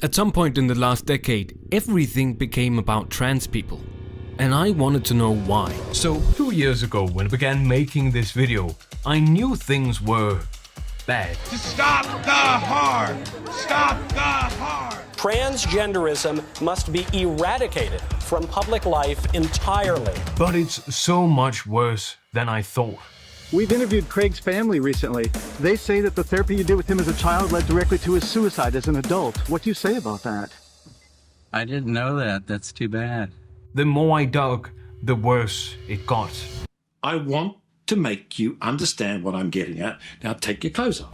At some point in the last decade, everything became about trans people. And I wanted to know why. So 2 years ago, when I began making this video, I knew things were bad. Stop the harm! Stop the harm! Transgenderism must be eradicated from public life entirely. But it's so much worse than I thought. We've interviewed Craig's family recently. They say that the therapy you did with him as a child led directly to his suicide as an adult. What do you say about that? I didn't know that. That's too bad. The more I dug, the worse it got. I want to make you understand what I'm getting at. Now take your clothes off.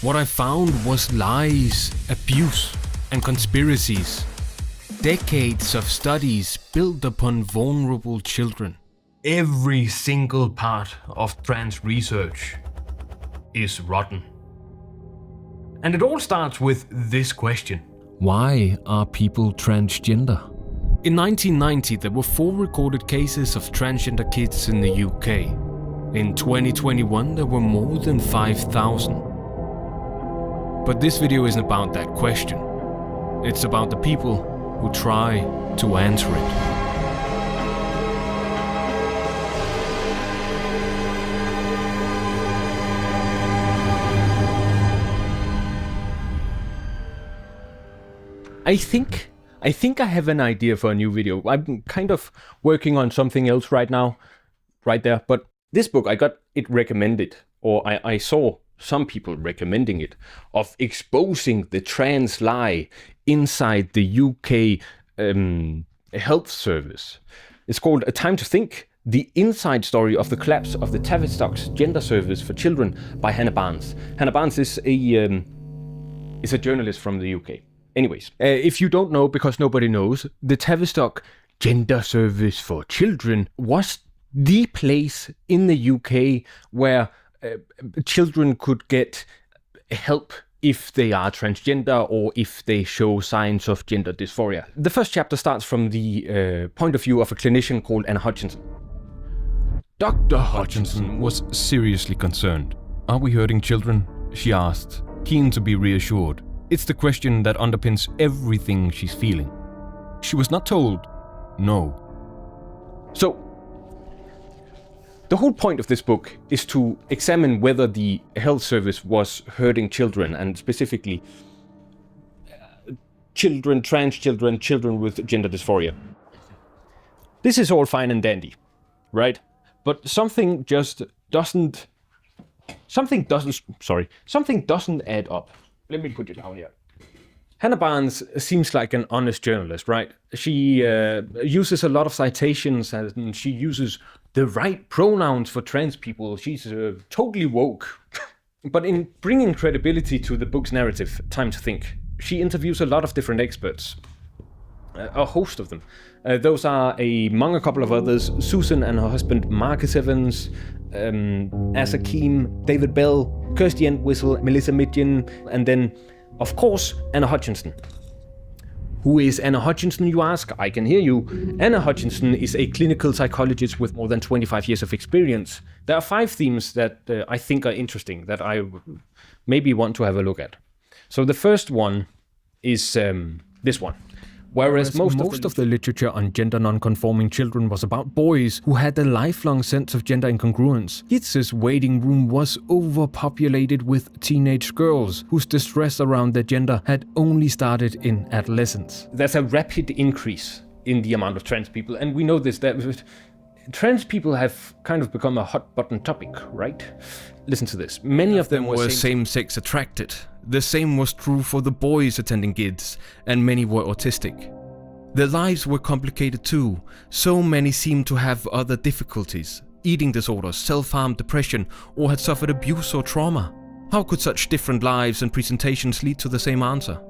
What I found was lies, abuse, and conspiracies. Decades of studies built upon vulnerable children. Every single part of trans research is rotten. And it all starts with this question. Why are people transgender? In 1990, there were 4 recorded cases of transgender kids in the UK. In 2021, there were more than 5,000. But this video isn't about that question. It's about the people who try to answer it. I think I have an idea for a new video. I'm kind of working on something else right now, right there. But this book, I got it recommended, or I saw some people recommending it, of exposing the trans lie inside the UK health service. It's called A Time to Think, the inside story of the collapse of the Tavistock's gender service for children by Hannah Barnes. Hannah Barnes is a journalist from the UK. Anyways, if you don't know, because nobody knows, the Tavistock gender service for children was the place in the UK where children could get help if they are transgender or if they show signs of gender dysphoria. The first chapter starts from the point of view of a clinician called Anna Hutchinson. Dr. Hutchinson was seriously concerned. Are we hurting children? She asked, keen to be reassured. It's the question that underpins everything she's feeling. She was not told no. So, the whole point of this book is to examine whether the health service was hurting children, and specifically children, trans children, children with gender dysphoria. This is all fine and dandy, right? But something doesn't add up. Let me put it down here. Hannah Barnes seems like an honest journalist, right? She uses a lot of citations and she uses the right pronouns for trans people. She's totally woke. But in bringing credibility to the book's narrative, Time to Think, she interviews a lot of different experts. A host of them. Those are, among a couple of others, Susan and her husband Marcus Evans, Asa Keem, David Bell, Kirsty Entwistle, Melissa Midgen, and then, of course, Anna Hutchinson. Who is Anna Hutchinson, you ask? I can hear you. Anna Hutchinson is a clinical psychologist with more than 25 years of experience. There are 5 themes that I think are interesting, that I maybe want to have a look at. So the first one is this one. Whereas most of the literature on gender non-conforming children was about boys who had a lifelong sense of gender incongruence, Yitz's waiting room was overpopulated with teenage girls whose distress around their gender had only started in adolescence. There's a rapid increase in the amount of trans people, and we know this, that trans people have kind of become a hot button topic, right? Listen to this. Many of them were same-sex attracted. The same was true for the boys attending GIDS, and many were autistic. Their lives were complicated too. So many seemed to have other difficulties, eating disorders, self-harm, depression, or had suffered abuse or trauma. How could such different lives and presentations lead to the same answer?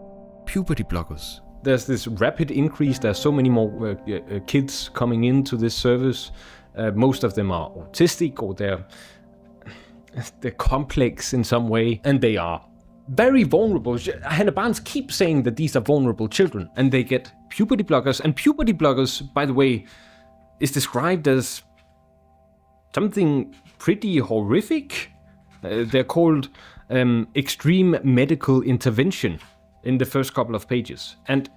Puberty blockers. There's this rapid increase. There's so many more kids coming into this service. Most of them are autistic, or they're complex in some way, and they are very vulnerable. Hannah Barnes keeps saying that these are vulnerable children, and they get puberty blockers. And puberty blockers, by the way, is described as something pretty horrific. They're called extreme medical intervention in the first couple of pages. And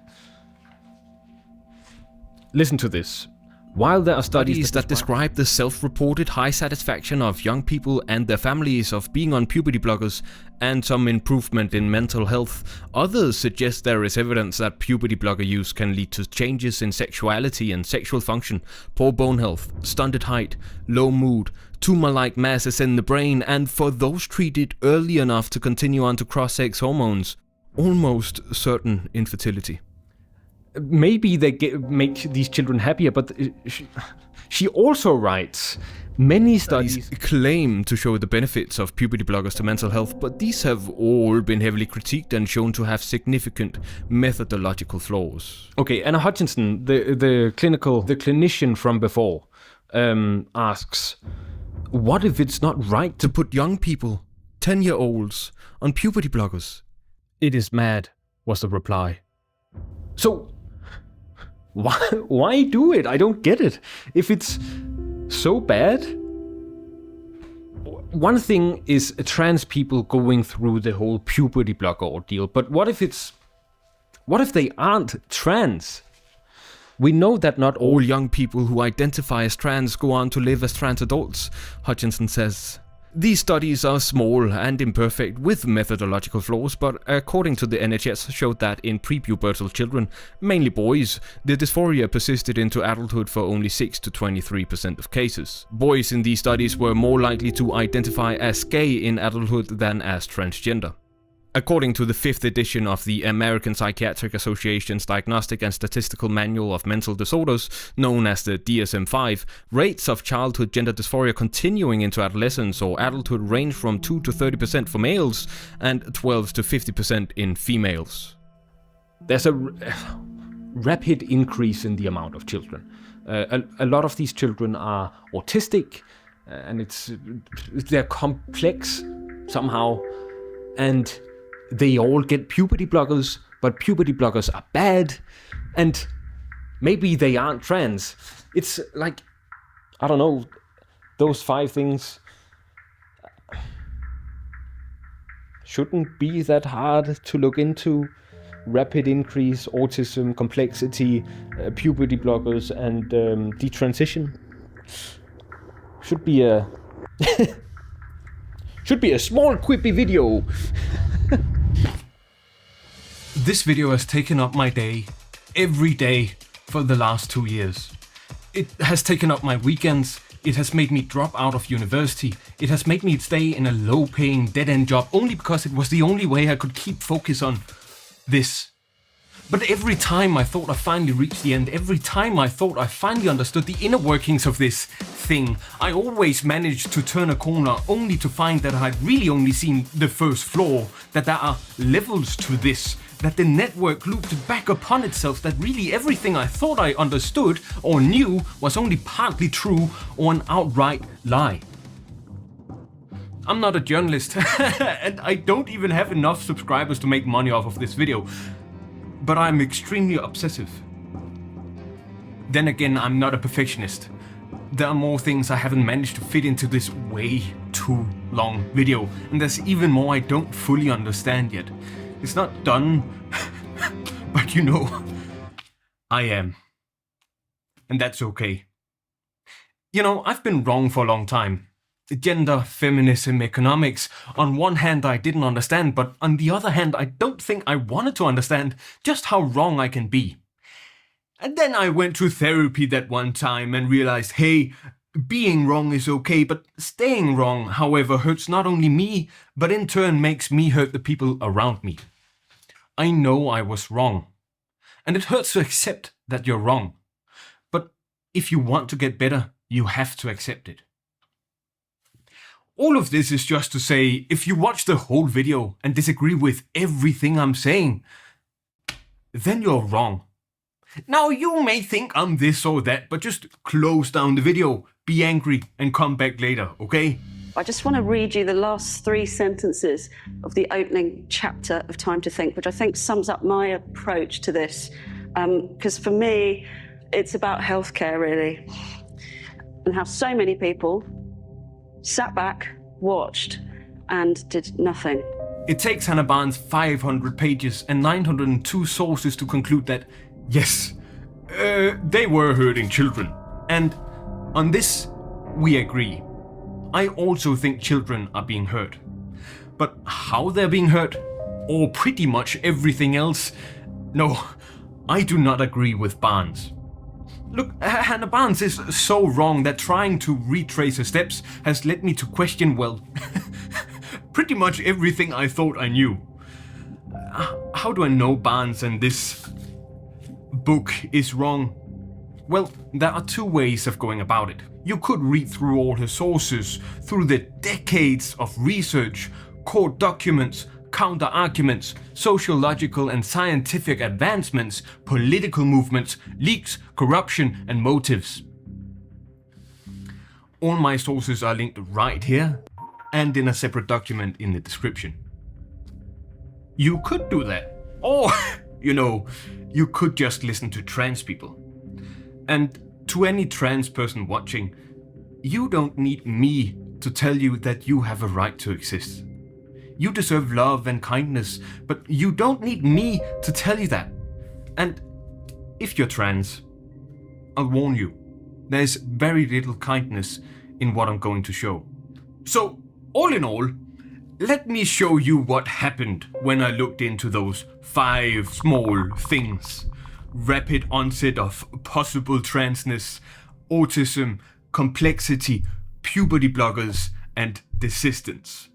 listen to this. While there are studies that describe the self-reported high satisfaction of young people and their families of being on puberty blockers and some improvement in mental health, others suggest there is evidence that puberty blocker use can lead to changes in sexuality and sexual function, poor bone health, stunted height, low mood, tumor-like masses in the brain, and for those treated early enough to continue on to cross-sex hormones, almost certain infertility. Maybe they make these children happier, but she also writes, many studies claim to show the benefits of puberty blockers to mental health, but these have all been heavily critiqued and shown to have significant methodological flaws. Okay, Anna Hutchinson, the clinician from before, asks, what if it's not right to put young people, 10-year-olds, on puberty blockers? It is mad, was the reply. So, why do it? I don't get it. If it's so bad. One thing is trans people going through the whole puberty blocker ordeal, but what if they aren't trans? We know that not all young people who identify as trans go on to live as trans adults, Hutchinson says. These studies are small and imperfect with methodological flaws, but according to the NHS showed that in prepubertal children, mainly boys, the dysphoria persisted into adulthood for only 6 to 23% of cases. Boys in these studies were more likely to identify as gay in adulthood than as transgender. According to the 5th edition of the American Psychiatric Association's Diagnostic and Statistical Manual of Mental Disorders, known as the DSM-5, rates of childhood gender dysphoria continuing into adolescence or adulthood range from 2 to 30% for males and 12 to 50% in females. There's a rapid increase in the amount of children. A lot of these children are autistic, and they're complex somehow, and they all get puberty blockers, but puberty blockers are bad, and maybe they aren't trans. It's like, I don't know, those 5 things shouldn't be that hard to look into. Rapid increase, autism, complexity, puberty blockers, and detransition. Should be a small quippy video. This video has taken up my day, every day, for the last 2 years. It has taken up my weekends, it has made me drop out of university, it has made me stay in a low-paying, dead-end job only because it was the only way I could keep focus on this. But every time I thought I finally reached the end, every time I thought I finally understood the inner workings of this thing, I always managed to turn a corner only to find that I had really only seen the first floor, that there are levels to this, that the network looped back upon itself, that really everything I thought I understood or knew was only partly true or an outright lie. I'm not a journalist and I don't even have enough subscribers to make money off of this video, but I'm extremely obsessive. Then again, I'm not a perfectionist. There are more things I haven't managed to fit into this way too long video, and there's even more I don't fully understand yet. It's not done, but you know, I am. And that's okay. You know, I've been wrong for a long time. Gender, feminism, economics. On one hand, I didn't understand, but on the other hand, I don't think I wanted to understand just how wrong I can be. And then I went to therapy that one time and realized, hey, being wrong is okay, but staying wrong, however, hurts not only me, but in turn makes me hurt the people around me. I know I was wrong, and it hurts to accept that you're wrong. But if you want to get better, you have to accept it. All of this is just to say, if you watch the whole video and disagree with everything I'm saying, then you're wrong. Now you may think I'm this or that, but just close down the video, be angry, and come back later, okay? I just want to read you the last 3 sentences of the opening chapter of Time to Think, which I think sums up my approach to this. Because for me, it's about healthcare, really. And how so many people sat back, watched, and did nothing. It takes Hannah Barnes 500 pages and 902 sources to conclude that, yes, they were hurting children. And on this, we agree. I also think children are being hurt. But how they're being hurt, or pretty much everything else, no, I do not agree with Barnes. Look, Hannah Barnes is so wrong that trying to retrace her steps has led me to question, well, pretty much everything I thought I knew. How do I know Barnes and this book is wrong? Well, there are two ways of going about it. You could read through all her sources, through the decades of research, court documents, counter-arguments, sociological and scientific advancements, political movements, leaks, corruption, and motives. All my sources are linked right here and in a separate document in the description. You could do that. Or, you could just listen to trans people. And to any trans person watching, you don't need me to tell you that you have a right to exist. You deserve love and kindness, but you don't need me to tell you that. And if you're trans, I'll warn you, there's very little kindness in what I'm going to show. So, all in all, let me show you what happened when I looked into those 5 small things. Rapid onset of possible transness, autism, complexity, puberty blockers, and desistance.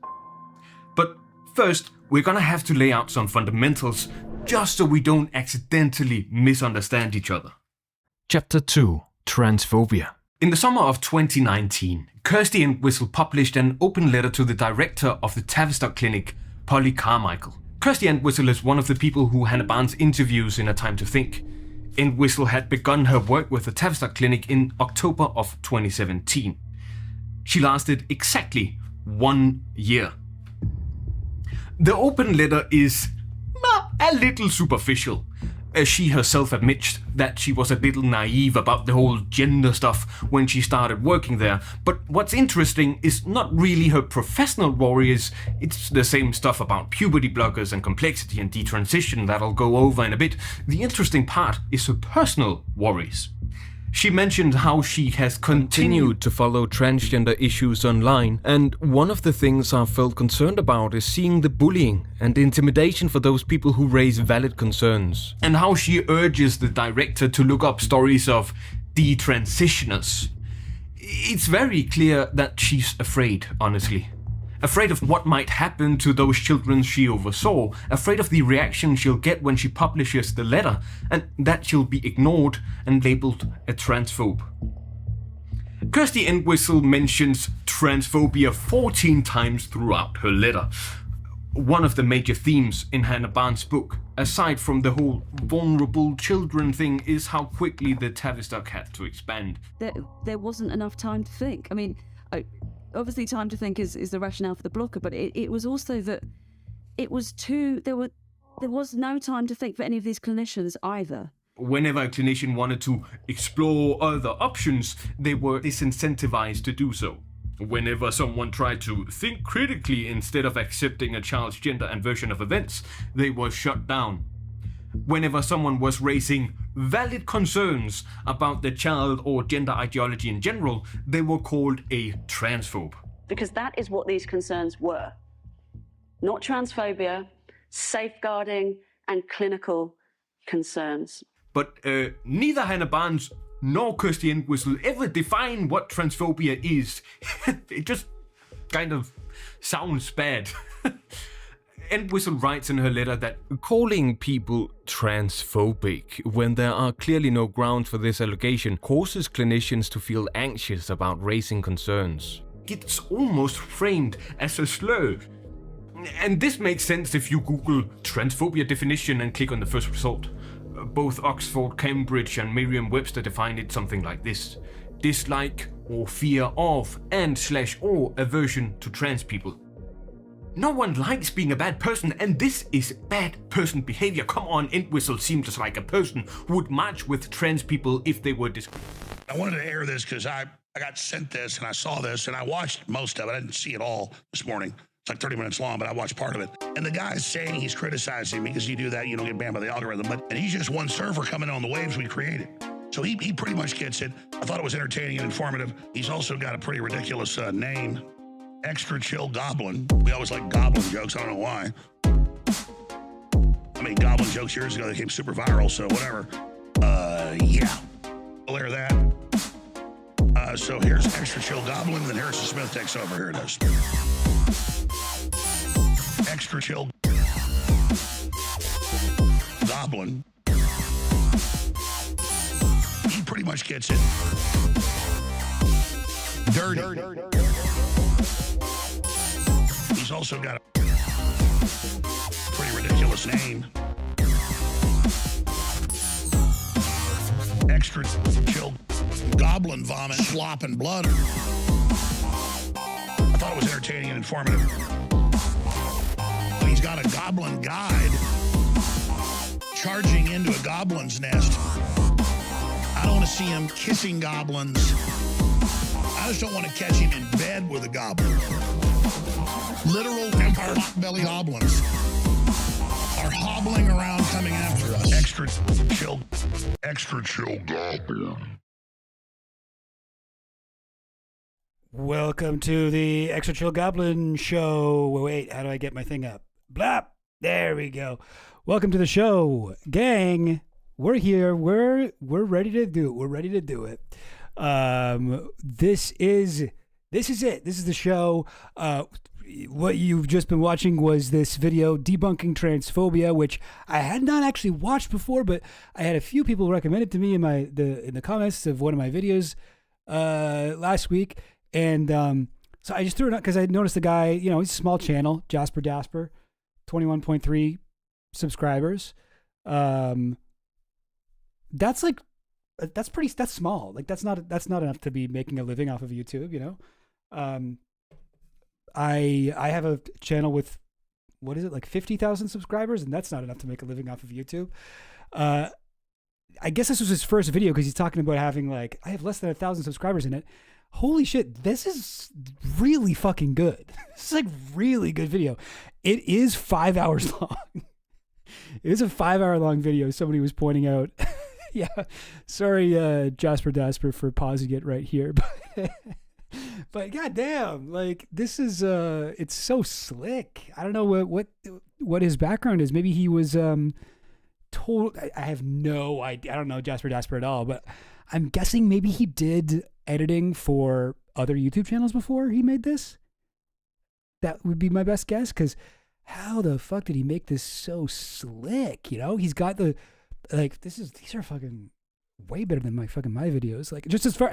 But first, we're gonna have to lay out some fundamentals just so we don't accidentally misunderstand each other. Chapter 2: Transphobia. In the summer of 2019, Kirsty Entwistle published an open letter to the director of the Tavistock Clinic, Polly Carmichael. Kirsty Entwistle is one of the people who Hannah Barnes interviews in A Time to Think. Entwistle had begun her work with the Tavistock Clinic in October of 2017. She lasted exactly 1 year. The open letter is a little superficial. She herself admits that she was a little naive about the whole gender stuff when she started working there, but what's interesting is not really her professional worries, it's the same stuff about puberty blockers and complexity and detransition that I'll go over in a bit. The interesting part is her personal worries. She mentioned how she has continued To follow transgender issues online, and one of the things I felt concerned about is seeing the bullying and intimidation for those people who raise valid concerns. and how she urges the director to look up stories of detransitioners. It's very clear that she's afraid, honestly. Afraid of what might happen to those children she oversaw, afraid of the reaction she'll get when she publishes the letter, and that she'll be ignored and labeled a transphobe. Kirsty Entwistle mentions transphobia 14 times throughout her letter. One of the major themes in Hannah Barnes' book, aside from the whole vulnerable children thing, is how quickly the Tavistock had to expand. There wasn't enough time to think. I mean, obviously time to think is the rationale for the blocker, but it was also that it was there was no time to think for any of these clinicians either. Whenever a clinician wanted to explore other options, they were disincentivized to do so. Whenever someone tried to think critically instead of accepting a child's gender and version of events, they were shut down. Whenever someone was raising valid concerns about the child or gender ideology in general, they were called a transphobe. Because that is what these concerns were. Not transphobia, safeguarding and clinical concerns. But neither Hannah Barnes nor Kirsty Entwistle ever define what transphobia is. It just kind of sounds bad. Entwistle writes in her letter that Calling people transphobic when there are clearly no grounds for this allegation causes clinicians to feel anxious about raising concerns. it's almost framed as a slur. And this makes sense if you Google transphobia definition and click on the first result. Both Oxford, Cambridge and Merriam-Webster define it something like this: dislike or fear of and/or aversion to trans people. No one likes being a bad person, and this is bad person behavior. Come on, Entwistle seems like a person who would march with trans people if they were I wanted to air this because I got sent this and I saw this and I watched most of it. I didn't see it all this morning. It's like 30 minutes long, but I watched part of it. And the guy's saying he's criticizing me because you do that, you don't get banned by the algorithm. And he's just one surfer coming on the waves we created. So he pretty much gets it. I thought it was entertaining and informative. He's also got a pretty ridiculous name, Extra Chill Goblin. We always like Goblin jokes. I don't know why. I mean, Goblin jokes years ago, they became super viral, so whatever. Yeah. We'll air that. So here's Extra Chill Goblin, then Harrison Smith takes over. Here it is. Extra Chill Goblin. He pretty much gets it. Dirty. He's also got a pretty ridiculous name. Extra Chill Goblin Vomit, Slop, and Blood. I thought it was entertaining and informative. He's got a goblin guide charging into a goblin's nest. I don't want to see him kissing goblins. I just don't want to catch him in bed with a goblin. Literal vampire belly goblins are hobbling around coming after us. Extra chill goblin. Welcome to the Extra Chill Goblin Show. Wait, how do I get my thing up? Blap! There we go. Welcome to the show, gang. We're here. We're ready to do it. We're ready to do it. This is it. This is the show. What you've just been watching was this video, Debunking Transphobia, which I had not actually watched before, but I had a few people recommend it to me in the comments of one of my videos last week. And so I just threw it out because I noticed the guy, he's a small channel, JasperDasper, 21.3 subscribers. That's small. Like that's not enough to be making a living off of YouTube, I have a channel with, what is it, like 50,000 subscribers, and that's not enough to make a living off of YouTube. I guess this was his first video because he's talking about having I have less than 1,000 subscribers in it. Holy shit, this is really fucking good. This is really good video. It is 5 hours long. It is a 5 hour long video. Somebody was pointing out. Yeah. Sorry, JasperDasper, for pausing it right here. But goddamn, this is it's so slick. I don't know what his background is. Maybe he was told. I have no idea. I don't know JasperDasper at all, but I'm guessing maybe he did editing for other YouTube channels before he made this. That would be my best guess, because how the fuck did he make this so slick? He's got the these are fucking way better than my videos. Just as far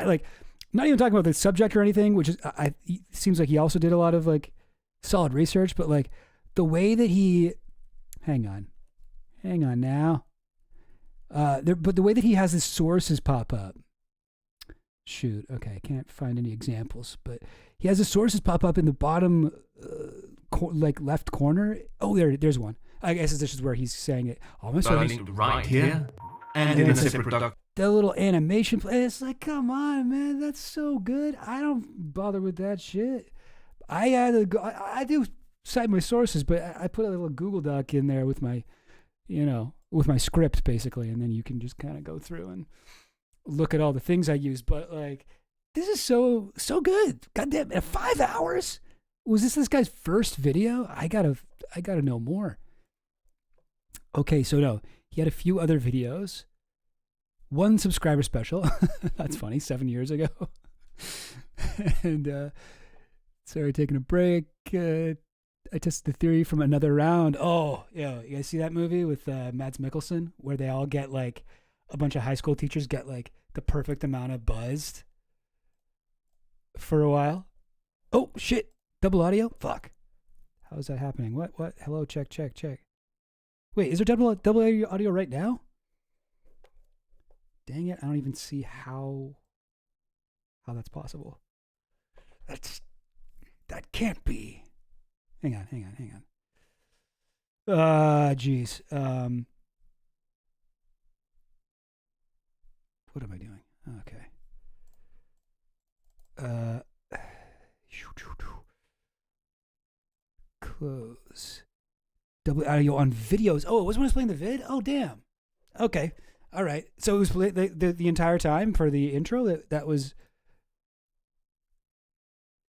not even talking about the subject or anything, which is it seems like he also did a lot of solid research, but the way that he hang on now. But the way that he has his sources pop up. Shoot, okay, I can't find any examples, but he has his sources pop up in the bottom, left corner. Oh, there's one. I guess this is where he's saying it. Almost right here, and in a separate doc. The little animation play. It's come on, man, that's so good. I don't bother with that shit. I do cite my sources, but I put a little Google Doc in there with my, with my script basically, and then you can just kind of go through and look at all the things I use. But this is so good. Goddamn, 5 hours? Was this guy's first video? I gotta know more. Okay, so no, he had a few other videos. One subscriber special. That's funny, 7 years ago. And sorry, taking a break. I tested the theory from another round. Oh, yeah, you guys see that movie with Mads Mikkelsen where they all get a bunch of high school teachers get the perfect amount of buzzed for a while? Oh shit, double audio? Fuck. How is that happening? What? Hello, check. Wait, is there double audio right now? Dang it, I don't even see how that's possible. That can't be. Hang on. Geez. What am I doing? Okay. Double audio on videos. Oh, it was when I was playing the vid? Oh, damn. Okay. All right. So it was the entire time for the intro? That was...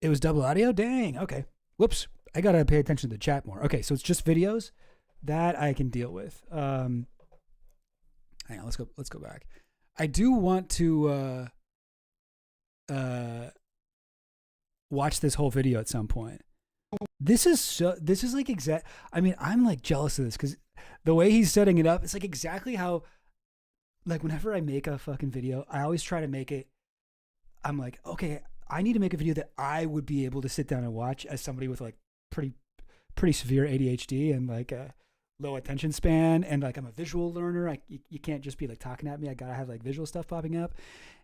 It was double audio? Dang. Okay. Whoops. I got to pay attention to the chat more. Okay, so it's just videos. That I can deal with. Hang on, let's go back. I do want to watch this whole video at some point. This is like exact. I mean, I'm like jealous of this because the way he's setting it up, it's like exactly how, like whenever I make a fucking video, I always try to make it. I'm like, okay, I need to make a video that I would be able to sit down and watch as somebody with like pretty severe ADHD and like a low attention span, and like I'm a visual learner. You can't just be like talking at me. I gotta have like visual stuff popping up,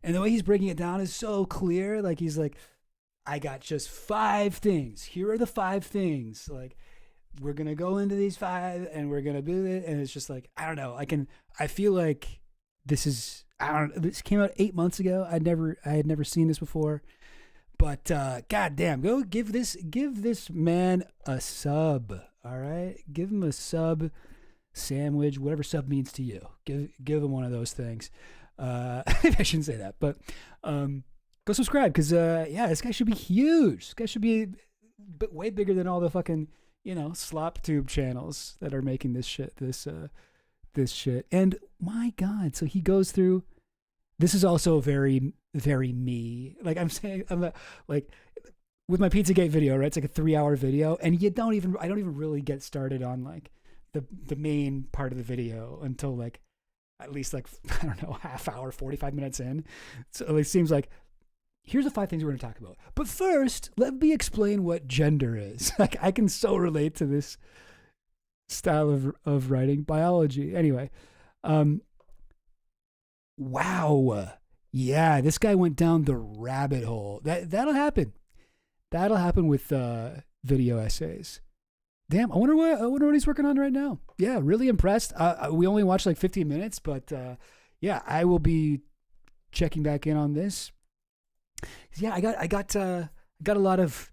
and the way he's breaking it down is so clear. Like he's like, I got just 5 things. Here are the 5 things. Like, we're going to go into these 5 and we're going to do it. And it's just like, I don't know. I feel like this came out 8 months ago. I had never seen this before, but, goddamn, go give this man a sub. All right. Give him a sub sandwich, whatever sub means to you. Give him one of those things. I shouldn't say that, but, go subscribe because, this guy should be huge. This guy should be way bigger than all the fucking, slop tube channels that are making this shit. This shit. And my God, so he goes through. This is also very, very me. Like I'm saying, like with my Pizzagate video, right? It's like a 3-hour video, and I don't even really get started on like the main part of the video until like at least like I don't know, half hour, 45 minutes in. So it seems like. Here's the 5 things we're going to talk about. But first, let me explain what gender is. Like, I can so relate to this style of writing, biology. Anyway, wow. Yeah, this guy went down the rabbit hole. That'll happen. That'll happen with video essays. Damn, I wonder what he's working on right now. Yeah, really impressed. We only watched like 15 minutes, but yeah, I will be checking back in on this. Yeah, I got a lot of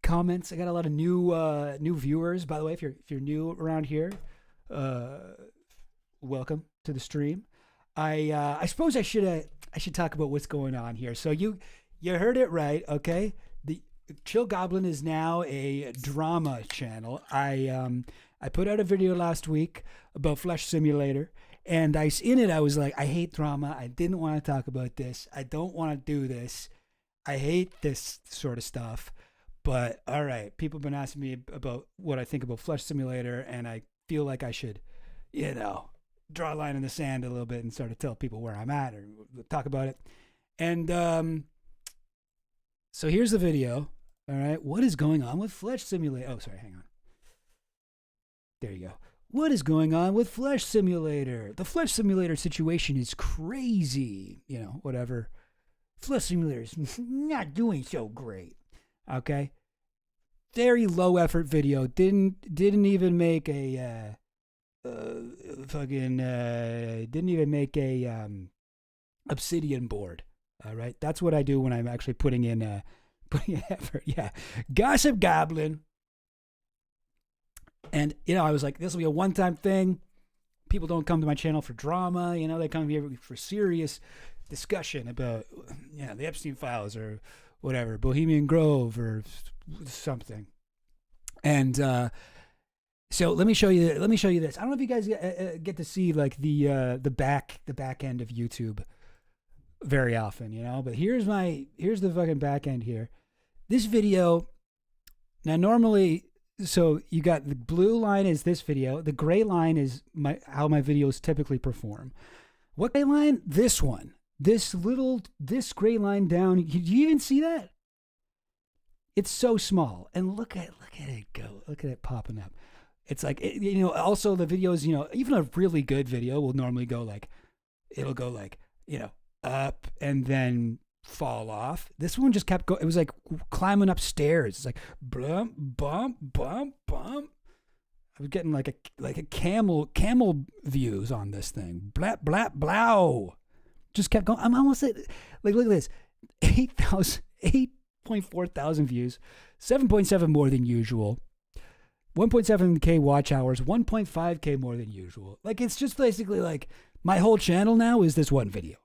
comments. I got a lot of new viewers. By the way, if you're new around here, welcome to the stream. I suppose I should talk about what's going on here. So you heard it right, okay? The Chill Goblin is now a drama channel. I put out a video last week about Flesh Simulator. And in it, I was like, I hate drama. I didn't want to talk about this. I don't want to do this. I hate this sort of stuff. But all right, people have been asking me about what I think about Flesh Simulator, and I feel like I should, draw a line in the sand a little bit and sort of tell people where I'm at or talk about it. And so here's the video. All right, what is going on with Flesh Simulator? Oh, sorry, hang on. There you go. What is going on with Flesh Simulator? The Flesh Simulator situation is crazy. Whatever. Flesh Simulator is not doing so great. Okay? Very low effort video. Didn't even make a didn't even make a obsidian board. All right? That's what I do when I'm actually putting in effort. Yeah. Gossip Goblin. And, I was like, this will be a one-time thing. People don't come to my channel for drama. They come here for serious discussion about, the Epstein files or whatever, Bohemian Grove or something. And so let me show you this. I don't know if you guys get to see like the back end of YouTube very often, but here's the fucking back end here. This video, now normally... So you got the blue line is this video. The gray line is how my videos typically perform. What gray line? This one. This gray line down. Do you even see that? It's so small. And look at it go. Look at it popping up. It's like, also the videos, even a really good video will normally go like, it'll go like, up and then fall off. This one just kept going. It was like climbing upstairs. It's like blump, bump, bump, bump. I was getting like a camel views on this thing. Blap, blap, blow. Just kept going. I'm almost at, like, look at this. 8.4 thousand views. 7.7 more than usual. 1.7K watch hours, 1.5K more than usual. Like, it's just basically like my whole channel now is this one video.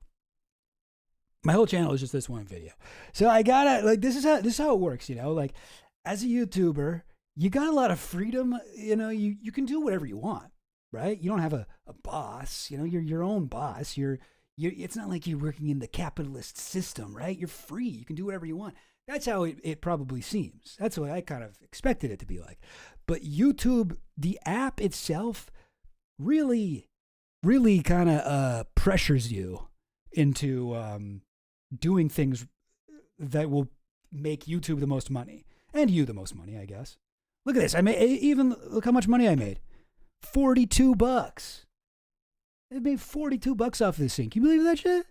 My whole channel is just this one video. So I gotta, like, this is how it works, you know? Like, as a YouTuber, you got a lot of freedom, you know, you can do whatever you want, right? You don't have a boss, you know, you're your own boss. It's not like you're working in the capitalist system, right? You're free. You can do whatever you want. That's how it probably seems. That's what I kind of expected it to be like. But YouTube, the app itself, really, really kind of pressures you into doing things that will make YouTube the most money. And you the most money, I guess. Look at this. Look how much money I made. $42. I made $42 off this thing. Can you believe that shit?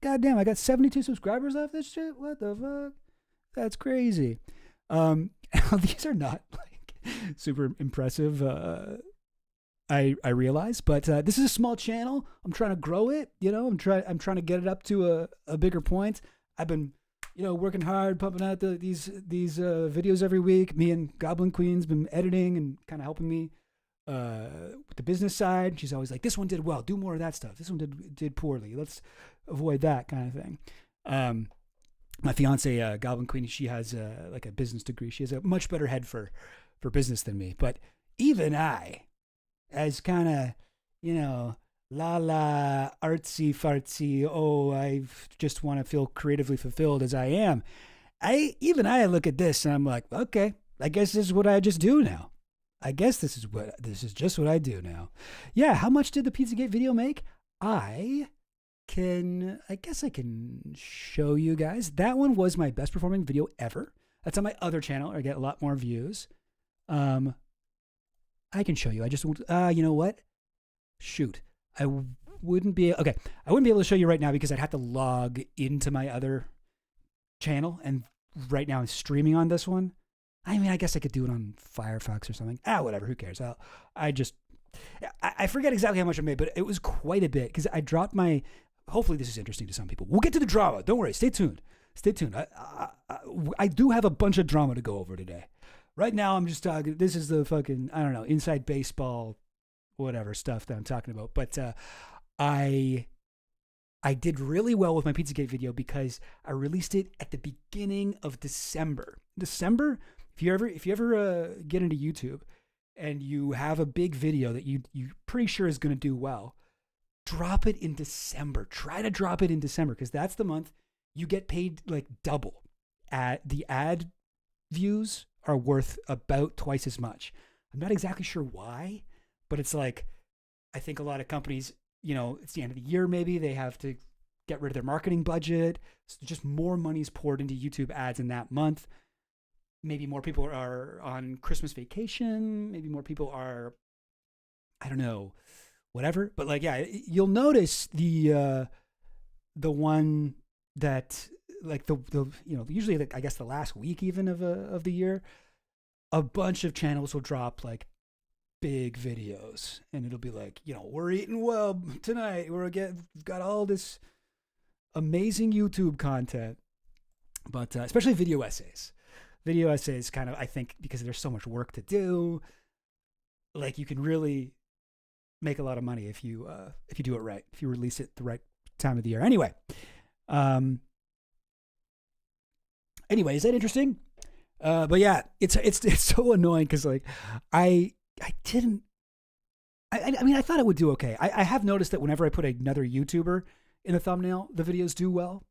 God damn, I got 72 subscribers off this shit? What the fuck? That's crazy. These are not like super impressive, I realize, but this is a small channel. I'm trying to grow it, you know. I'm trying to get it up to a bigger point. I've been, you know, working hard, pumping out these videos every week. Me and Goblin Queen's been editing and kind of helping me with the business side. She's always like, this one did well, do more of that stuff. This one did poorly. Let's avoid that kind of thing. My fiance, Goblin Queen, she has like a business degree. She has a much better head for business than me. But even I, as kind of, you know, la artsy fartsy, I just want to feel creatively fulfilled as I am. I look at this and I'm like, okay, I guess this is what I just do now. I guess this is just what I do now. Yeah, how much did the Pizzagate video make? I guess I can show you guys. That one was my best performing video ever. That's on my other channel. I get a lot more views. I can show you. I just want, you know what? Shoot. I wouldn't be able to show you right now because I'd have to log into my other channel. And right now I'm streaming on this one. I mean, I guess I could do it on Firefox or something. Whatever. Who cares? I forget exactly how much I made, but it was quite a bit because I dropped my, hopefully this is interesting to some people. We'll get to the drama. Don't worry. Stay tuned. I do have a bunch of drama to go over today. Right now, I'm just talking, this is the fucking, I don't know, inside baseball, whatever stuff that I'm talking about. But I did really well with my Pizzagate video because I released it at the beginning of December. If you ever get into YouTube and you have a big video that you're pretty sure is going to do well, drop it in December. Try to drop it in December because that's the month you get paid like double. The ad views are worth about twice as much. I'm not exactly sure why, but it's like, I think a lot of companies, you know, it's the end of the year, maybe they have to get rid of their marketing budget. So just more money's poured into YouTube ads in that month. Maybe more people are on Christmas vacation. Maybe more people are, I don't know, whatever. But like, yeah, you'll notice the one that like the you know, usually I guess the last week even of the year, a bunch of channels will drop like big videos and it'll be like, you know, we're eating well tonight. We've got all this amazing YouTube content, but especially video essays. Video essays kind of, I think, because there's so much work to do, like you can really make a lot of money if you do it right, if you release it the right time of the year. Anyway, is that interesting? But yeah, it's so annoying because like I mean, I thought it would do okay. I have noticed that whenever I put another YouTuber in a thumbnail, the videos do well.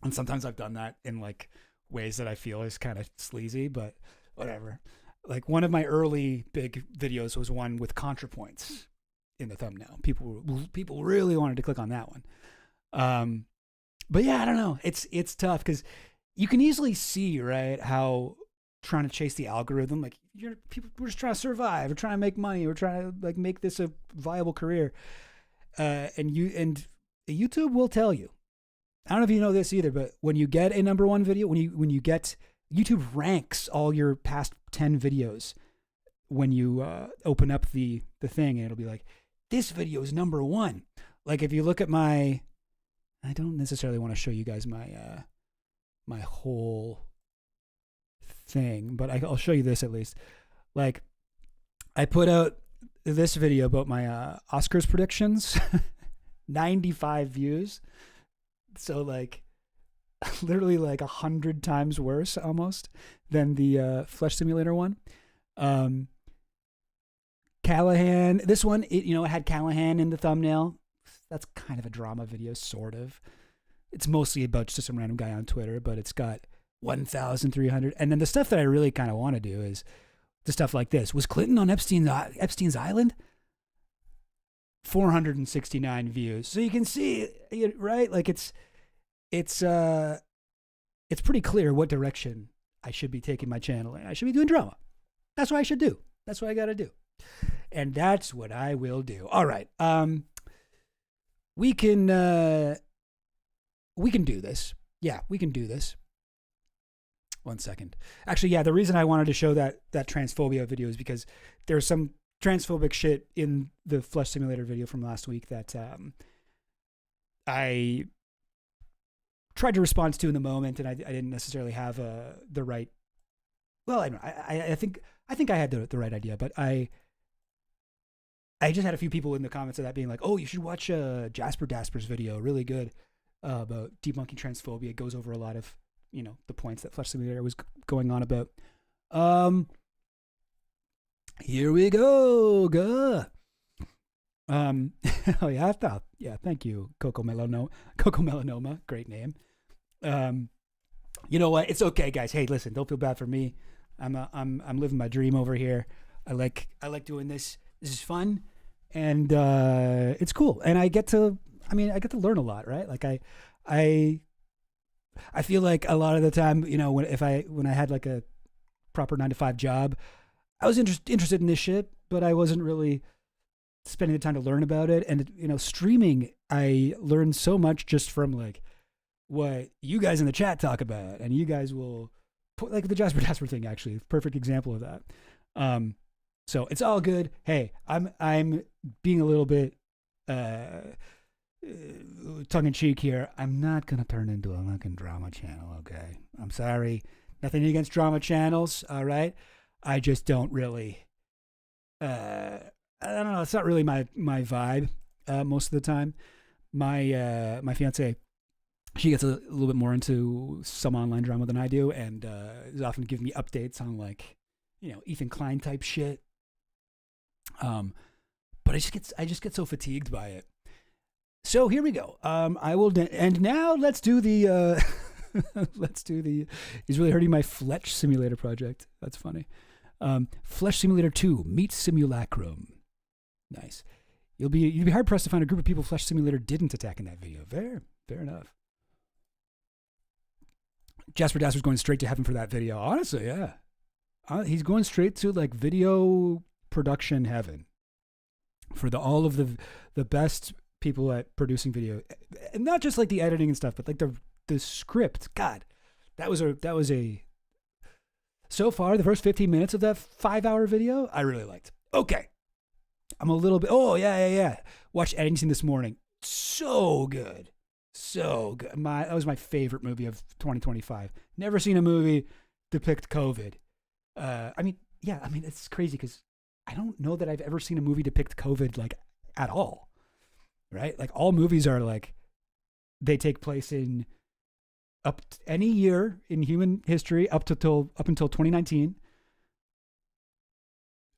And sometimes I've done that in like ways that I feel is kind of sleazy, but whatever. Like one of my early big videos was one with ContraPoints in the thumbnail. People really wanted to click on that one. But yeah, I don't know. It's tough because you can easily see, right, how trying to chase the algorithm, like we're just trying to survive, we're trying to make money, we're trying to like make this a viable career. And YouTube will tell you. I don't know if you know this either, but when you get a number one video, when you get, YouTube ranks all your past 10 videos when you open up the thing, and it'll be like, this video is number one. Like if you look at I don't necessarily want to show you guys my my whole thing, but I'll show you this at least. Like I put out this video about my Oscars predictions. 95 views. So like literally like 100 times worse almost than the Flesh Simulator one. Callahan, this one, it had Callahan in the thumbnail. That's kind of a drama video, sort of. It's mostly about just some random guy on Twitter, but it's got 1,300. And then the stuff that I really kind of want to do is the stuff like this. Was Clinton on Epstein's Island? 469 views. So you can see, right? Like it's pretty clear what direction I should be taking my channel in. I should be doing drama. That's what I should do. That's what I got to do. And that's what I will do. All right. We can do this. Yeah, we can do this. 1 second. Actually, yeah, the reason I wanted to show that transphobia video is because there's some transphobic shit in the Flesh Simulator video from last week that I tried to respond to in the moment, and I didn't necessarily have the right. Well, I don't know. I think I had the right idea, but I just had a few people in the comments of that being like, "Oh, you should watch JasperDasper's video. Really good about debunking transphobia. It goes over a lot of the points that Flesh Simulator was going on about." Here we go. Oh yeah, thank you, Coco Melanoma. Great name. You know what? It's okay, guys. Hey, listen, don't feel bad for me. I'm living my dream over here. I like doing this. This is fun, and it's cool. And I get to learn a lot, right? Like I feel like a lot of the time, when I had like a proper 9-to-5 job, I was interested in this shit, but I wasn't really spending the time to learn about it. And streaming, I learned so much just from like what you guys in the chat talk about, and you guys will put like the JasperDasper thing. Actually, perfect example of that. So it's all good. Hey, I'm being a little bit tongue in cheek here. I'm not gonna turn into a fucking drama channel. Okay, I'm sorry. Nothing against drama channels. All right. I just don't really. I don't know. It's not really my vibe most of the time. My fiance, she gets a little bit more into some online drama than I do, and is often giving me updates on like Ethan Klein type shit. But I just get so fatigued by it. So here we go. I will, and now let's do the. He's really hurting my Flesh Simulator project. That's funny. Flesh Simulator 2 meets Simulacrum. Nice. You'll be hard pressed to find a group of people Flesh Simulator didn't attack in that video. Fair enough. JasperDasper's going straight to heaven for that video. Honestly, yeah. He's going straight to like video production heaven for all of the best people at producing video, and not just like the editing and stuff, but like the script. God, that was a. So far, the first 15 minutes of that 5-hour video, I really liked. Okay. I'm a little bit, yeah. Watched Eddington this morning. So good. That was my favorite movie of 2025. Never seen a movie depict COVID. It's crazy because I don't know that I've ever seen a movie depict COVID like at all. Right? Like all movies are like, they take place in any year in human history up until 2019,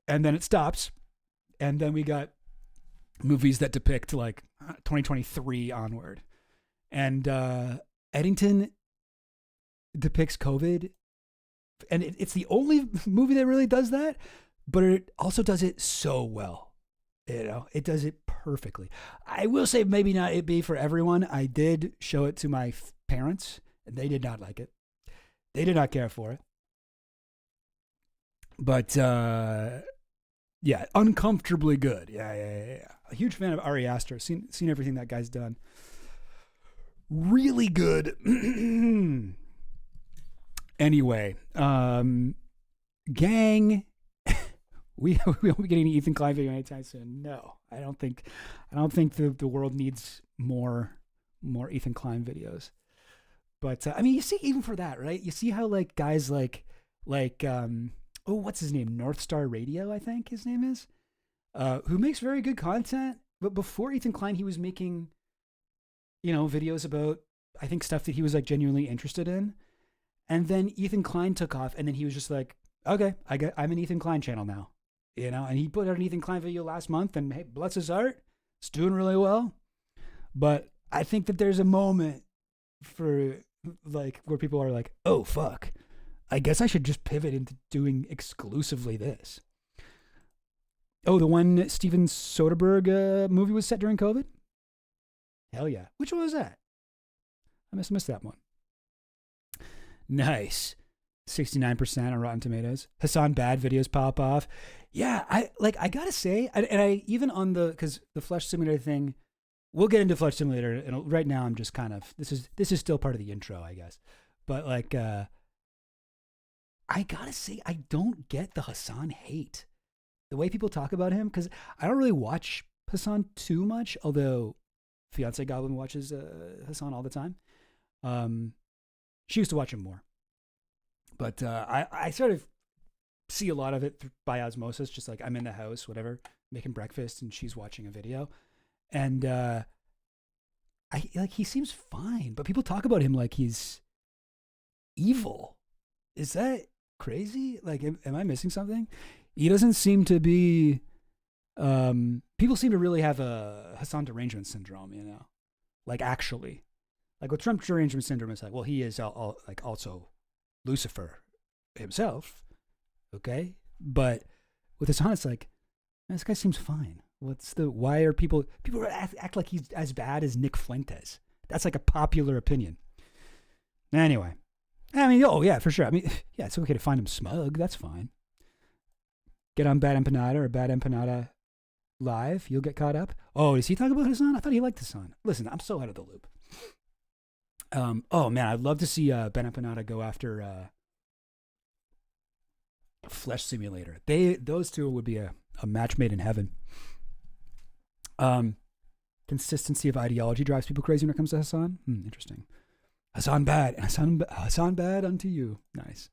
and then it stops, and then we got movies that depict like 2023 onward, and Eddington depicts COVID, and it's the only movie that really does that, but it also does it so well. It does it perfectly. I will say maybe not it be for everyone. I did show it to my parents, and they did not like it. They did not care for it. But, yeah, uncomfortably good. Yeah. A huge fan of Ari Aster. Seen everything that guy's done. Really good. Anyway, gang, we won't be getting an Ethan Klein video anytime soon. No, I don't think the world needs more Ethan Klein videos. But you see, even for that, right? You see how like guys like what's his name? North Star Radio, I think his name is, who makes very good content. But before Ethan Klein, he was making, videos about, I think, stuff that he was like genuinely interested in. And then Ethan Klein took off, and then he was just like, okay, I'm an Ethan Klein channel now, and he put out an Ethan Klein video last month, and hey, bless his heart, it's doing really well. But I think that there's a moment for like where people are like, oh fuck, I guess I should just pivot into doing exclusively this. Oh, the one Steven Soderbergh movie was set during COVID? Hell yeah. Which one was that? I missed that one. Nice. 69% on Rotten Tomatoes. Hassan Bad videos pop off. Yeah, I gotta say, because the Flesh Simulator thing, we'll get into Flesh Simulator, and right now I'm just kind of, this is still part of the intro, I guess. But like, I gotta say, I don't get the Hassan hate. The way people talk about him, because I don't really watch Hassan too much, although Fiance Goblin watches Hassan all the time. She used to watch him more. But I sort of see a lot of it by osmosis, just like I'm in the house, whatever, making breakfast, and she's watching a video. And he seems fine, but people talk about him like he's evil. Is that crazy? Like, am I missing something? He doesn't seem to be. People seem to really have a Hassan derangement syndrome, like actually, like with Trump derangement syndrome, it's like, well, he is like also Lucifer himself, okay? But with Hassan, it's like, this guy seems fine. Why are people act like he's as bad as Nick Fuentes? That's like a popular opinion. Anyway, I mean, oh yeah, for sure. I mean, yeah, it's okay to find him smug. That's fine. Get on Bad Empanada or Bad Empanada Live. You'll get caught up. Oh, is he talking about Hassan? I thought he liked Hassan. Listen, I'm so out of the loop. Oh man, I'd love to see Ben Empanada go after Flesh Simulator. Those two would be a match made in heaven. Consistency of ideology drives people crazy when it comes to Hassan. Interesting. Hassan bad, Hassan bad unto you. Nice.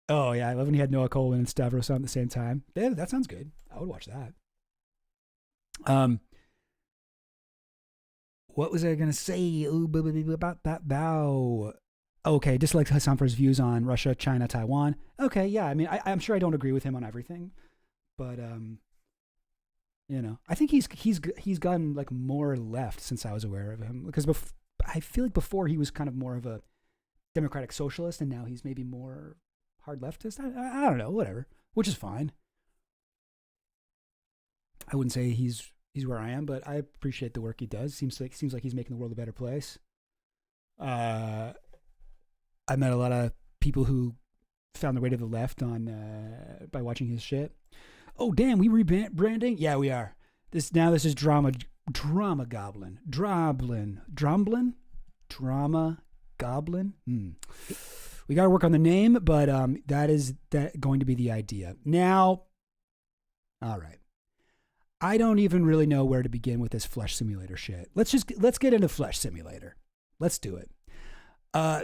Oh yeah, I love when he had Noah Colwyn and Stavros on at the same time. Yeah, that sounds good. I would watch that. What was I going to say about that bow? Okay, dislikes Hassan for his views on Russia, China, Taiwan. Okay, yeah, I mean, I'm sure I don't agree with him on everything, but I think he's gotten like more left since I was aware of him, because I feel like before he was kind of more of a democratic socialist, and now he's maybe more hard leftist. I don't know, whatever, which is fine. I wouldn't say he's where I am, but I appreciate the work he does. Seems like he's making the world a better place. I met a lot of people who found their way to the left by watching his shit. Oh damn, we rebranding? Yeah, we are. This is drama goblin. Drama goblin. We got to work on the name, but that is going to be the idea. Now, all right. I don't even really know where to begin with this Flesh Simulator shit. Let's get into Flesh Simulator. Let's do it.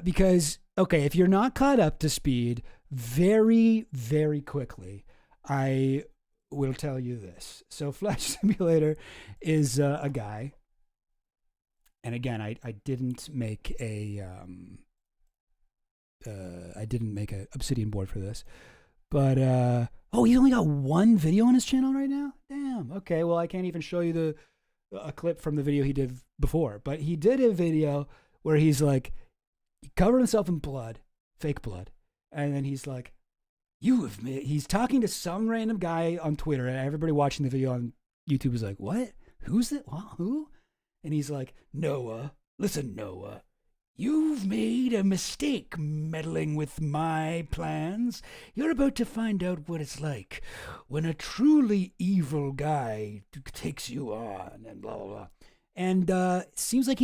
Because, okay, if you're not caught up to speed, very, very quickly, I will tell you this. So Flesh Simulator is a guy. And again, I didn't make a Obsidian board for this, but he's only got one video on his channel right now. Damn. Okay, well I can't even show you a clip from the video he did before, but he did a video where he's like, he covered himself in blood, fake blood, and then he's like, he's talking to some random guy on Twitter, and everybody watching the video on YouTube is like, what? Who's that? What? Who? And he's like, Noah, listen, Noah. You've made a mistake meddling with my plans. You're about to find out what it's like when a truly evil guy takes you on and blah, blah, blah. And it seems like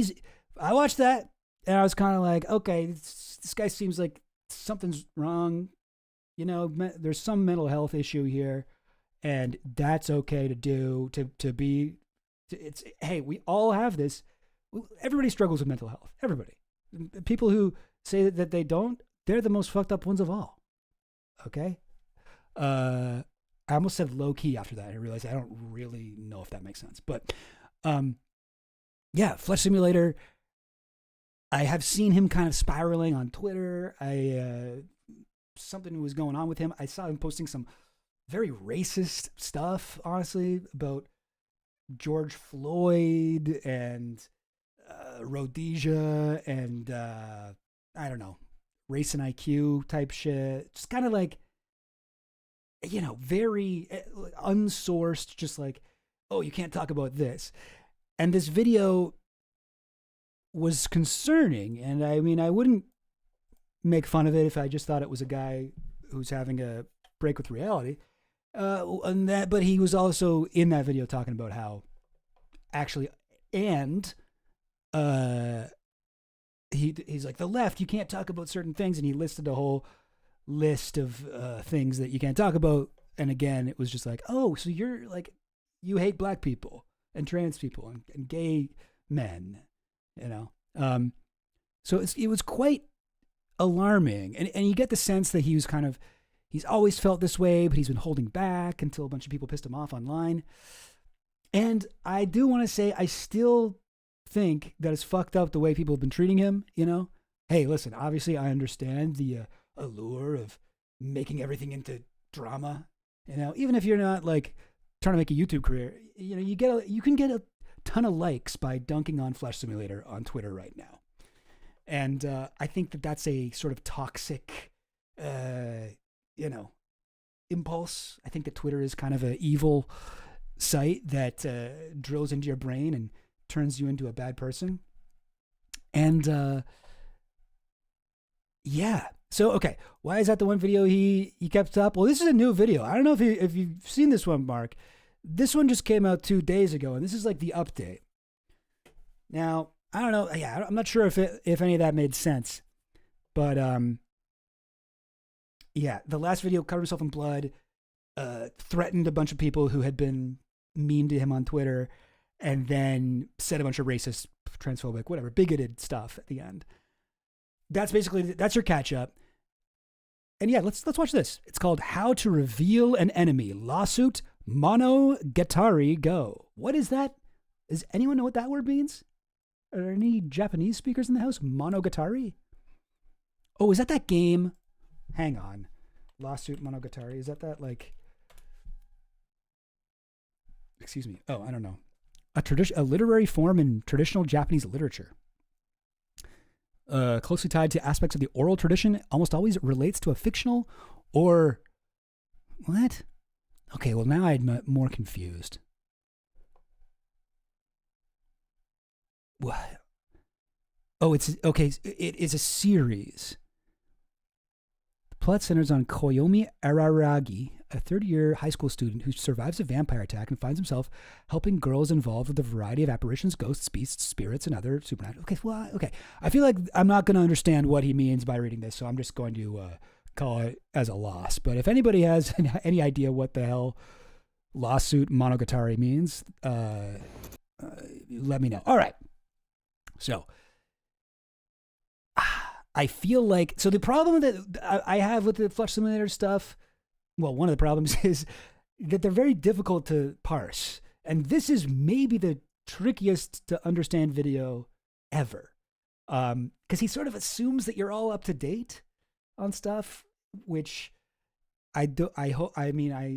I watched that and I was kind of like, okay, this guy seems like something's wrong. There's some mental health issue here, and that's okay to do, hey, we all have this. Everybody struggles with mental health. Everybody. People who say that they don't, they're the most fucked up ones of all. Okay? I almost said low key after that. I realized I don't really know if that makes sense. But yeah, Flesh Simulator. I have seen him kind of spiraling on Twitter. Something was going on with him. I saw him posting some very racist stuff, honestly, about George Floyd and Rhodesia and I don't know, race and IQ type shit. Just kind of like, you know, very unsourced, just like, oh, you can't talk about this. And this video was concerning. And I mean, I wouldn't make fun of it if I just thought it was a guy who's having a break with reality. But he was also in that video talking about how actually, and he's like, the left, you can't talk about certain things. And he listed a whole list of things that you can't talk about. And again, it was just like, oh, so you're like, you hate black people and trans people and gay men, you know? So it was quite alarming. And you get the sense that he was kind of, he's always felt this way, but he's been holding back until a bunch of people pissed him off online. And I do want to say, I still think that it's fucked up the way people have been treating him, you know? Hey, listen, obviously I understand the allure of making everything into drama, you know? Even if you're not like trying to make a YouTube career, you know, you can get a ton of likes by dunking on Flesh Simulator on Twitter right now. And I think that that's a sort of toxic, you know, impulse. I think that Twitter is kind of an evil site that drills into your brain and turns you into a bad person. And yeah. So, okay. Why is that the one video he kept up? Well, this is a new video. I don't know if you've seen this one, Mark. This one just came out 2 days ago, and this is like the update. Now, I don't know. Yeah, I'm not sure if any of that made sense. But yeah, the last video covered himself in blood, threatened a bunch of people who had been mean to him on Twitter, and then said a bunch of racist, transphobic, whatever, bigoted stuff at the end. That's your catch up. And yeah, let's watch this. It's called How to Reveal an Enemy. Lawsuit Monogatari Go. What is that? Does anyone know what that word means? Are there any Japanese speakers in the house? Monogatari? Oh, is that game? Hang on. Lawsuit Monogatari. Is that like... Excuse me. Oh, I don't know. A literary form in traditional Japanese literature. Closely tied to aspects of the oral tradition, almost always relates to a fictional or... What? Okay, well now I'm more confused. What? Oh, it's okay. It is a series. The plot centers on Koyomi Araragi, a third-year high school student who survives a vampire attack and finds himself helping girls involved with a variety of apparitions, ghosts, beasts, spirits, and other supernatural. Okay. I feel like I'm not going to understand what he means by reading this, so I'm just going to call it as a loss. But if anybody has any idea what the hell Lawsuit Monogatari means, let me know. All right. So, I feel like... So the problem that I have with the Flesh Simulator stuff, well, one of the problems is that they're very difficult to parse. And this is maybe the trickiest to understand video ever. Because he sort of assumes that you're all up to date on stuff, which I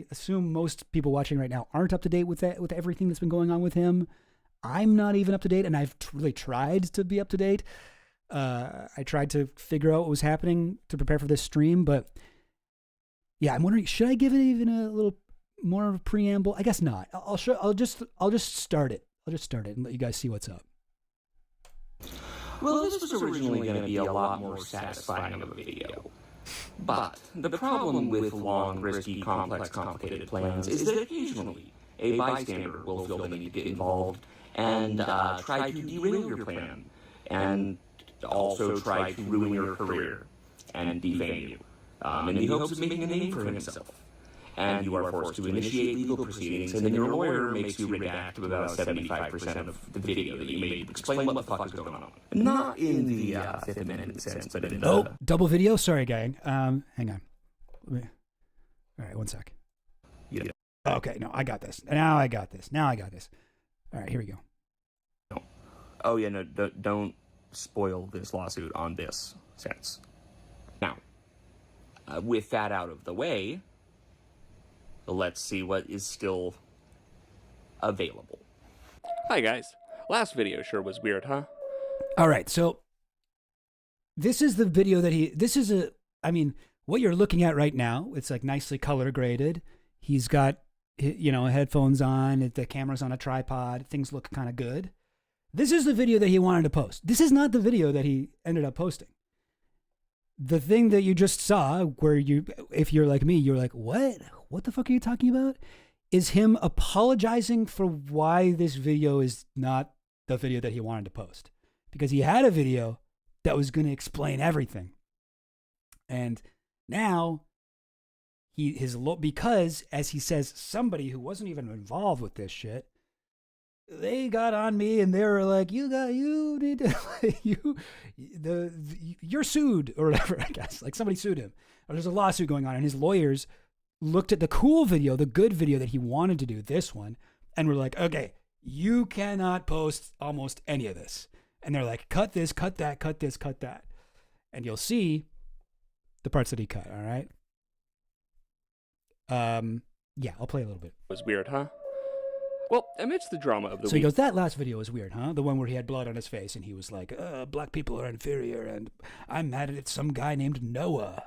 assume most people watching right now aren't up to date with everything that's been going on with him. I'm not even up to date, and I've really tried to be up to date. I tried to figure out what was happening to prepare for this stream, but yeah, I'm wondering, should I give it even a little more of a preamble? I guess not. I'll just start it. I'll just start it and let you guys see what's up. Well, this was originally going to be a lot more satisfying of a video. But the problem with long, risky, complex, complicated plans is that occasionally a bystander will feel the need to get involved and try to derail your plan, and also try to ruin your career and defame you, in the hopes of making a name for himself. and you are forced to initiate legal proceedings, and then your lawyer makes you redact about 75% of the video that you made to explain what the fuck is going on. Not in the Fifth Amendment sense, but in the... Oh, double video? Sorry, gang. Hang on. All right, one sec. Yeah. Okay, no, I got this. Now I got this. All right, here we go. No. Oh, yeah, no, don't spoil this lawsuit on this sense. Now, with that out of the way, let's see what is still available. Hi, guys. Last video sure was weird, huh? All right, so this is the video that what you're looking at right now, it's like nicely color graded. He's got, headphones on, the camera's on a tripod, things look kind of good. This is the video that he wanted to post. This is not the video that he ended up posting. The thing that you just saw, where if you're like me, you're like, what? What the fuck are you talking about? Is him apologizing for why this video is not the video that he wanted to post. Because he had a video that was going to explain everything. And now, because, as he says, somebody who wasn't even involved with this shit, they got on me and they were like, you're sued or whatever, I guess. Like somebody sued him. Or there's a lawsuit going on and his lawyers looked at the cool video, the good video that he wanted to do, this one, and were like, okay, you cannot post almost any of this. And they're like, cut this, cut that, cut this, cut that. And you'll see the parts that he cut, all right? Yeah, I'll play a little bit. It was weird, huh? Well, amidst the drama of the So he goes, that last video was weird, huh? The one where he had blood on his face and he was like, black people are inferior and I'm mad at some guy named Noah.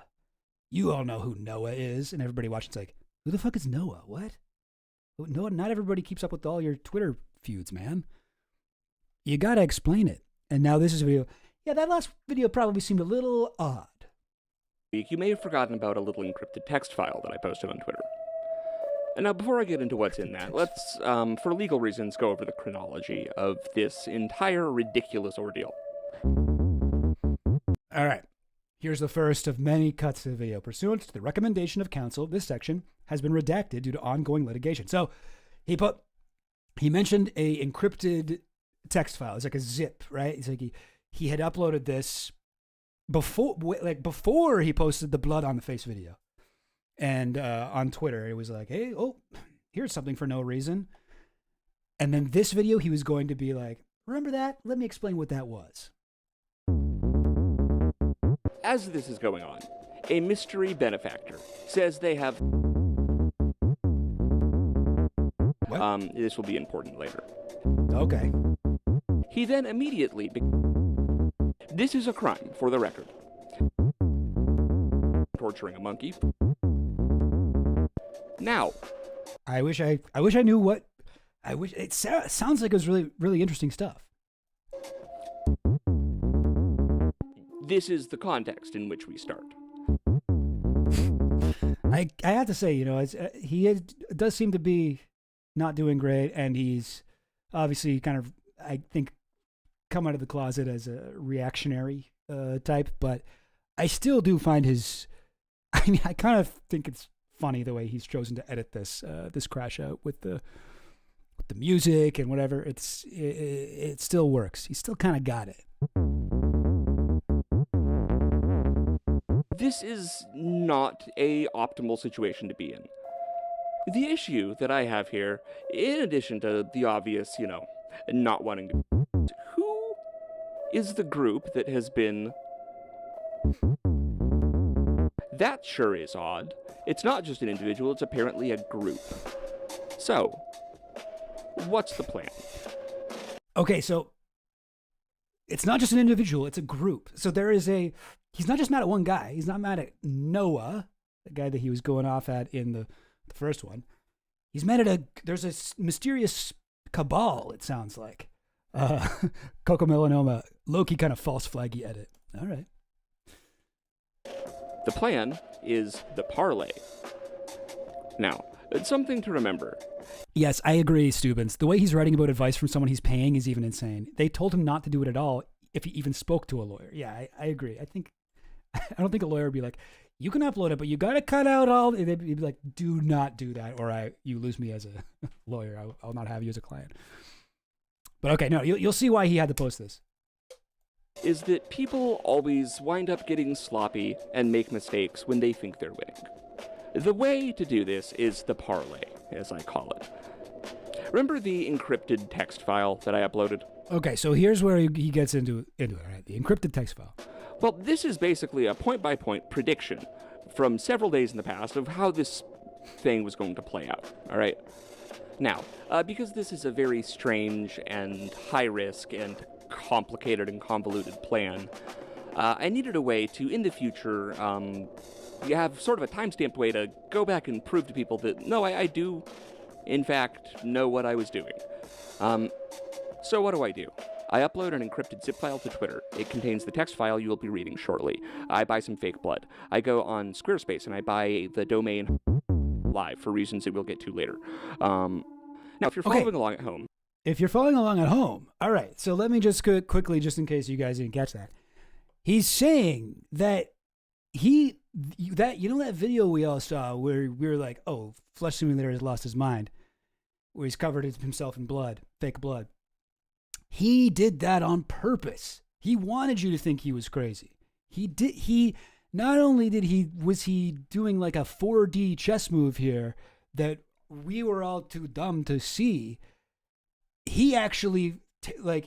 You all know who Noah is. And everybody watching's like, who the fuck is Noah? What? No, not everybody keeps up with all your Twitter feuds, man. You gotta explain it. And now this is a video. Yeah, that last video probably seemed a little odd. You may have forgotten about a little encrypted text file that I posted on Twitter. And now, before I get into what's in that, let's, for legal reasons, go over the chronology of this entire ridiculous ordeal. All right. Here's the first of many cuts of the video. Pursuant to the recommendation of counsel, this section has been redacted due to ongoing litigation. So he mentioned a encrypted text file. It's like a zip, right? It's like he had uploaded this before he posted the blood on the face video. And on Twitter, it was like, hey, here's something for no reason. And then this video, he was going to be like, remember that? Let me explain what that was. As this is going on, a mystery benefactor says they have... What? This will be important later. Okay. He then immediately... This is a crime, for the record. Torturing a monkey. Now, I wish I knew what. It sounds like it was really, really interesting stuff. This is the context in which we start. I have to say, he does seem to be not doing great, and he's obviously kind of, I think, come out of the closet as a reactionary type, but I still do find I kind of think it's funny the way he's chosen to edit this crash out with the music and whatever. It still works. He still kind of got it. This is not a optimal situation to be in. The issue that I have here, in addition to the obvious, not wanting to... Who is the group that has been... That sure is odd. It's not just an individual, it's apparently a group. So, what's the plan? Okay, so it's not just an individual, it's a group. So he's not just mad at one guy. He's not mad at Noah, the guy that he was going off at in the first one. He's mad at there's a mysterious cabal, it sounds like. Coco Melanoma, low-key kind of false flaggy edit. All right. The plan is the parlay. Now, it's something to remember. Yes, I agree, Stubbins. The way he's writing about advice from someone he's paying is even insane. They told him not to do it at all if he even spoke to a lawyer. Yeah, I agree. I don't think a lawyer would be like, you can upload it, but you got to cut out all. They'd be like, do not do that, or you lose me as a lawyer. I'll not have you as a client. But okay, no, you'll see why he had to post this. Is that people always wind up getting sloppy and make mistakes when they think they're winning. The way to do this is the parlay, as I call it. Remember the encrypted text file that I uploaded? Okay, so here's where he gets into it, right? The encrypted text file. Well, this is basically a point-by-point prediction from several days in the past of how this thing was going to play out, all right? Now, because this is a very strange and high-risk and complicated and convoluted plan, I needed a way to, in the future, you have sort of a time-stamped way to go back and prove to people that, no, I do, in fact, know what I was doing. So what do? I upload an encrypted zip file to Twitter. It contains the text file you will be reading shortly. I buy some fake blood. I go on Squarespace and I buy the domain live for reasons that we'll get to later. Now, if you're following along at home. If you're following along at home, all right, so let me just go quickly, just in case you guys didn't catch that. He's saying that you know that video we all saw where we were like, oh, Flesh Simulator has lost his mind, where he's covered himself in blood, fake blood. He did that on purpose. He wanted you to think he was crazy. He not only was he doing like a 4D chess move here that we were all too dumb to see. He actually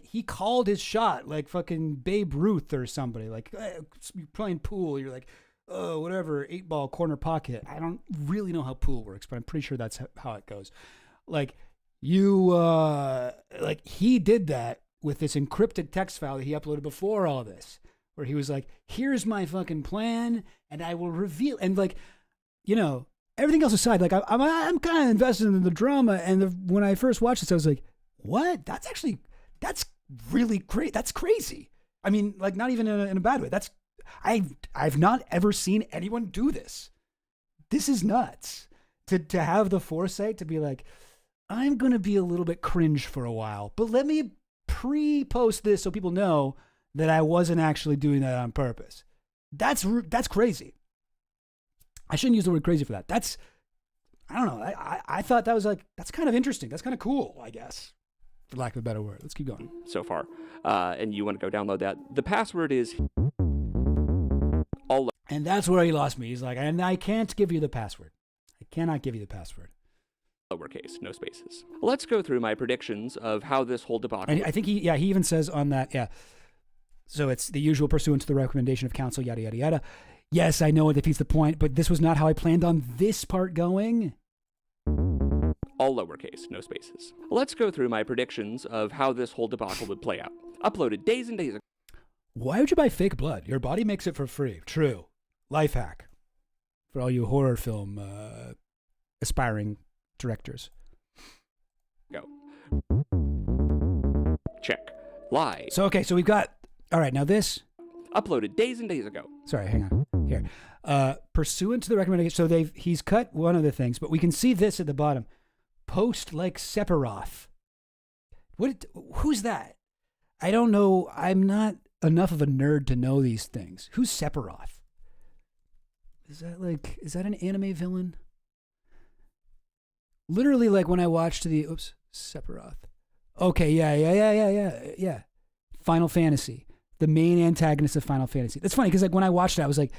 he called his shot like fucking Babe Ruth or somebody. Like you're playing pool, you're like, oh, whatever, 8-ball corner pocket. I don't really know how pool works, but I'm pretty sure that's how it goes. Like he did that with this encrypted text file that he uploaded before all this, where he was like, here's my fucking plan and I will reveal. And like, you know, everything else aside, like I'm kind of invested in the drama. And when I first watched this, I was like, what? That's really great. That's crazy. I mean, like not even in a bad way. I've not ever seen anyone do this. This is nuts to have the foresight to be like, I'm going to be a little bit cringe for a while, but let me pre-post this so people know that I wasn't actually doing that on purpose. That's crazy. I shouldn't use the word crazy for that. I don't know. I thought that was like, that's kind of interesting. That's kind of cool, I guess, for lack of a better word. Let's keep going. So far. And you want to go download that. The password is all. And that's where he lost me. He's like, and I can't give you the password. I cannot give you the password. Lowercase, no spaces. Let's go through my predictions of how this whole debacle. And I think he even says on that, yeah. So it's the usual pursuant to the recommendation of counsel, yada, yada, yada. Yes, I know it defeats the point, but this was not how I planned on this part going. All lowercase, no spaces. Let's go through my predictions of how this whole debacle would play out. Uploaded days and days ago. Why would you buy fake blood? Your body makes it for free. True. Life hack. For all you horror film aspiring directors. Go. Check. Lie. So, okay, so we've got, all right, now this. Uploaded days and days ago. Sorry, hang on. Here. Pursuant to the recommendation, so he's cut one of the things, but we can see this at the bottom. Post like Sephiroth. Who's that? I don't know. I'm not enough of a nerd to know these things. Who's Sephiroth? Is that an anime villain? Literally, like when I watched Sephiroth. Okay, yeah. Final Fantasy, the main antagonist of Final Fantasy. That's funny because like when I watched it, I was like,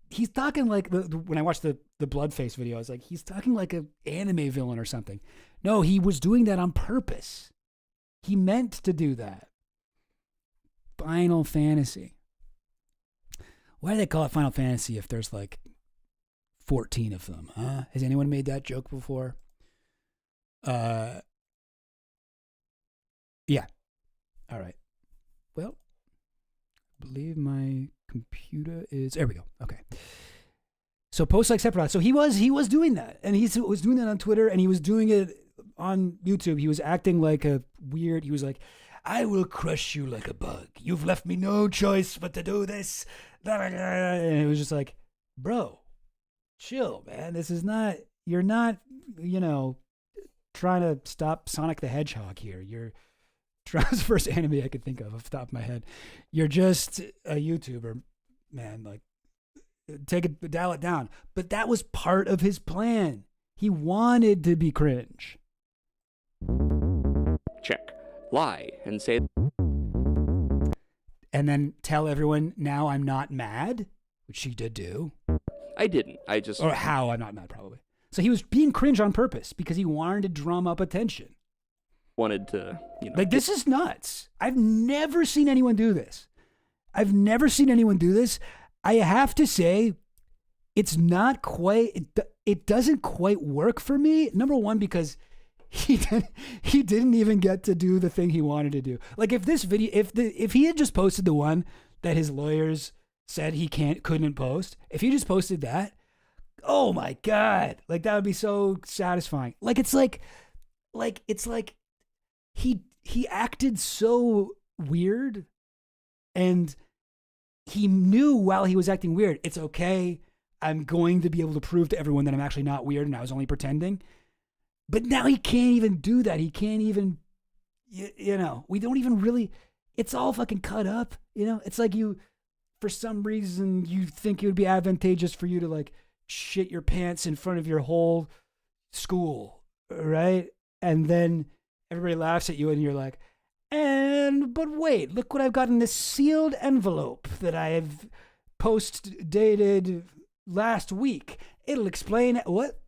he's talking like when I watched the Bloodface video, I was like, he's talking like an anime villain or something. No, he was doing that on purpose. He meant to do that. Final Fantasy. Why do they call it Final Fantasy if there's like 14 of them? Huh? Has anyone made that joke before? Yeah. All right. Well, I believe my computer is, there we go. Okay. So post like Sephiroth. So he was doing that, and he was doing that on Twitter, and he was doing it on YouTube. He was acting like he was like, I will crush you like a bug. You've left me no choice but to do this. And it was just like, bro, chill, man. This is not, you're not, trying to stop Sonic the Hedgehog here. You're trying, the first anime I could think of off the top of my head. You're just a YouTuber, man. Like, dial it down. But that was part of his plan. He wanted to be cringe. Check. Lie and say... And then tell everyone, now I'm not mad, which she did do. I didn't. I just... Or how I'm not mad, probably. So he was being cringe on purpose because he wanted to drum up attention. Wanted to, you know... Like, this is nuts. I've never seen anyone do this. I have to say, it's not quite... It doesn't quite work for me. Number one, because he didn't even get to do the thing he wanted to do. Like, if this video... If he had just posted the one that his lawyers said he couldn't post, if he just posted that, oh my God, like that would be so satisfying. It's like he acted so weird, and he knew while he was acting weird, it's okay, I'm going to be able to prove to everyone that I'm actually not weird and I was only pretending. But now he can't even do that. He can't even, you know, we don't even really, it's all fucking cut up, you know? It's like for some reason, you think it would be advantageous for you to like shit your pants in front of your whole school, right? And then everybody laughs at you and you're like, but wait, look what I've got in this sealed envelope that I've post-dated last week. It'll explain what?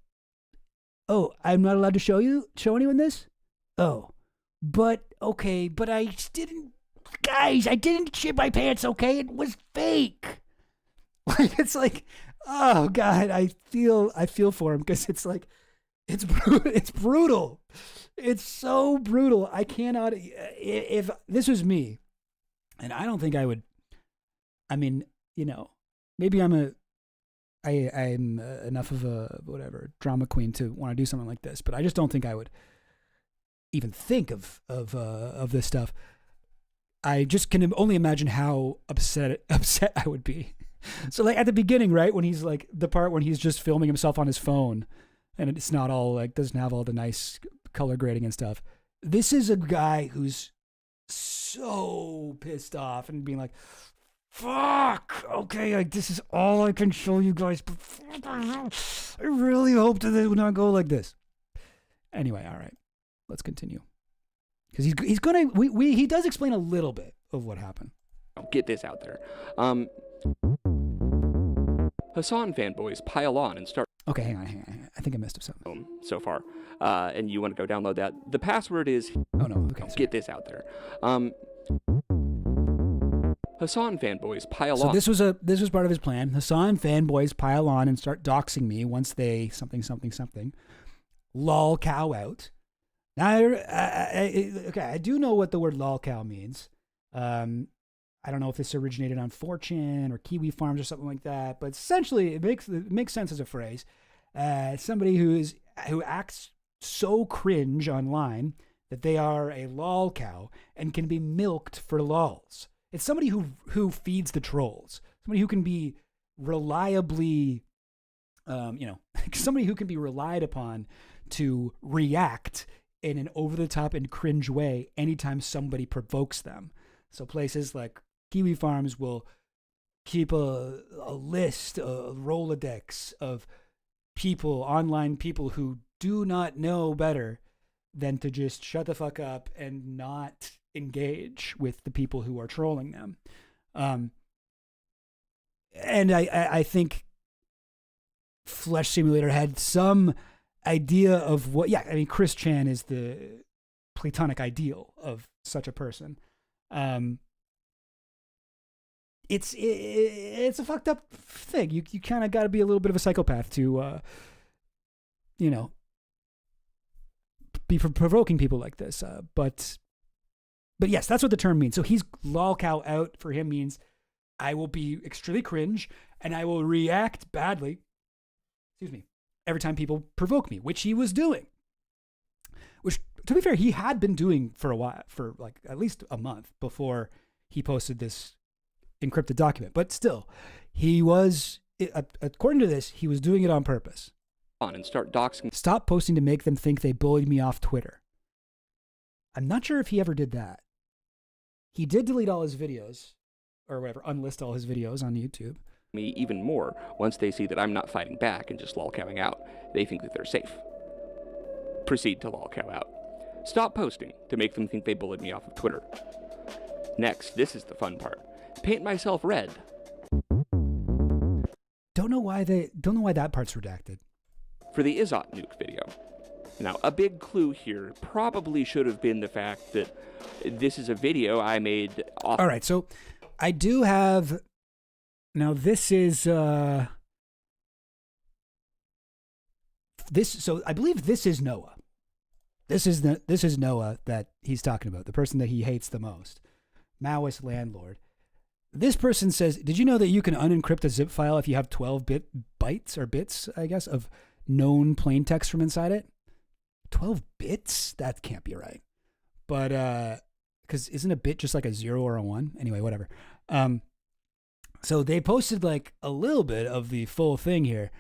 Oh, I'm not allowed to show anyone this? Oh, but okay, but I didn't shit my pants, okay? It was fake. Like, it's like, oh God, I feel for him, because it's like, it's brutal. It's so brutal. I cannot, if this was me, and I don't think I would, I mean, you know, maybe I'm enough of a, whatever, drama queen to want to do something like this, but I just don't think I would even think of this stuff. I just can only imagine how upset I would be. So like at the beginning, right, when he's like, the part when he's just filming himself on his phone, and it's not all like, doesn't have all the nice color grading and stuff. This is a guy who's so pissed off and being like, fuck, okay, like this is all I can show you guys, but I really hope that it would not go like this. Anyway, all right, let's continue. Because he's gonna, he does explain a little bit of what happened. Get this out there. Hassan fanboys pile on and start... Okay, hang on. I think I messed up something. So far. And you want to go download that. The password is... Oh, no, okay. Get this out there. Hassan fanboys pile so on. This was part of his plan. Hassan fanboys pile on and start doxing me once they something. Lol cow out. Now, I do know what the word lol cow means. I don't know if this originated on 4chan or Kiwi Farms or something like that, but essentially it makes sense as a phrase. Somebody who acts so cringe online that they are a lol cow and can be milked for lols. It's somebody who feeds the trolls. Somebody who can be reliably, somebody who can be relied upon to react in an over-the-top and cringe way anytime somebody provokes them. So places like Kiwi Farms will keep a list, a Rolodex of people, online people who do not know better than to just shut the fuck up and not engage with the people who are trolling them. And I think Flesh Simulator had some idea of what, Chris Chan is the platonic ideal of such a person. It's a fucked up thing. You kind of got to be a little bit of a psychopath to, be provoking people like this. But yes, that's what the term means. So he's lol cow out for him means I will be extremely cringe and I will react badly. Every time people provoke me, which he was doing. Which, to be fair, he had been doing for a while, for like at least a month before he posted this encrypted document. But still, he was, according to this, he was doing it on purpose. On and start doxing. Stop posting to make them think they bullied me off Twitter. I'm not sure if he ever did that. He did delete all his videos, or whatever, unlist all his videos on YouTube. me even more once they see that I'm not fighting back and just lolcowing out. They think that they're safe. Proceed to lolcow out. Stop posting to make them think they bullied me off of Twitter. Next, this is the fun part. Paint myself red. Don't know why that part's redacted. For the Izot nuke video. Now, a big clue here probably should have been the fact that this is a video I made off. All right, so I do have. Now this is this. So I believe this is Noah. This is Noah that he's talking about, the person that he hates the most, Maoist landlord. This person says, "Did you know that you can unencrypt a zip file if you have 12-bit bytes or bits, I guess, of known plain text from inside it?" 12 bits? That can't be right. But because isn't a bit just like a 0 or a 1? Anyway, whatever. So they posted like a little bit of the full thing here.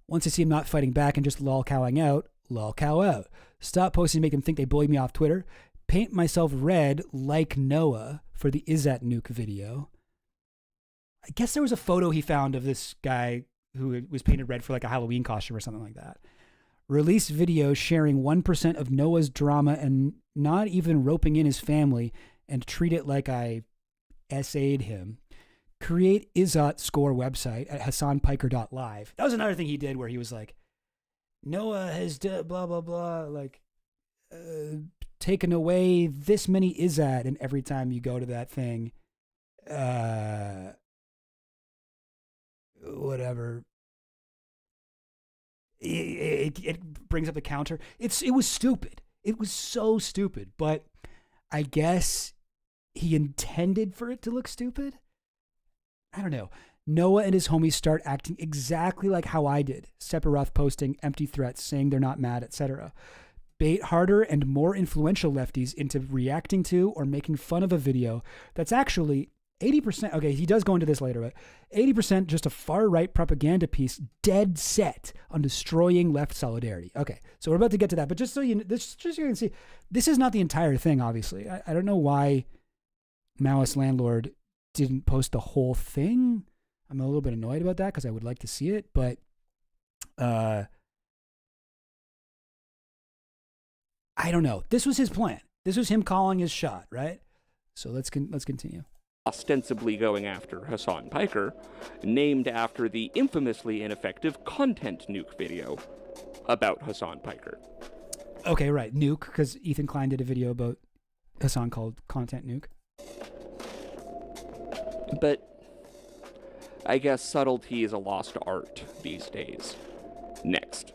Once they see him not fighting back and just lolcowing out, lolcow out. Stop posting to make them think they bullied me off Twitter. Paint myself red like Noah for the Is That Nuke video. I guess there was a photo he found of this guy who was painted red for like a Halloween costume or something like that. Release video sharing 1% of Noah's drama and not even roping in his family and treat it like I essayed him. Create Izot score website at hassanpiker.live. That was another thing he did where he was like, Noah has blah, blah, blah, like taken away this many Izat. And every time you go to that thing, whatever, it brings up the counter. It was stupid. It was so stupid. But I guess he intended for it to look stupid. I don't know. Noah and his homies start acting exactly like how I did. Sephiroth posting empty threats, saying they're not mad, etc. Bait harder and more influential lefties into reacting to or making fun of a video that's actually 80%, okay, he does go into this later, but 80% just a far-right propaganda piece dead set on destroying left solidarity. Okay, so we're about to get to that, but just so you can see, this is not the entire thing, obviously. I don't know why Maoist Landlord didn't post the whole thing. I'm a little bit annoyed about that because I would like to see it, but I don't know. This was his plan. This was him calling his shot, right? So let's continue. Ostensibly going after Hassan Piker, named after the infamously ineffective Content Nuke video about Hassan Piker. Okay, right. Nuke, because Ethan Klein did a video about Hassan called Content Nuke. But I guess subtlety is a lost art these days. Next.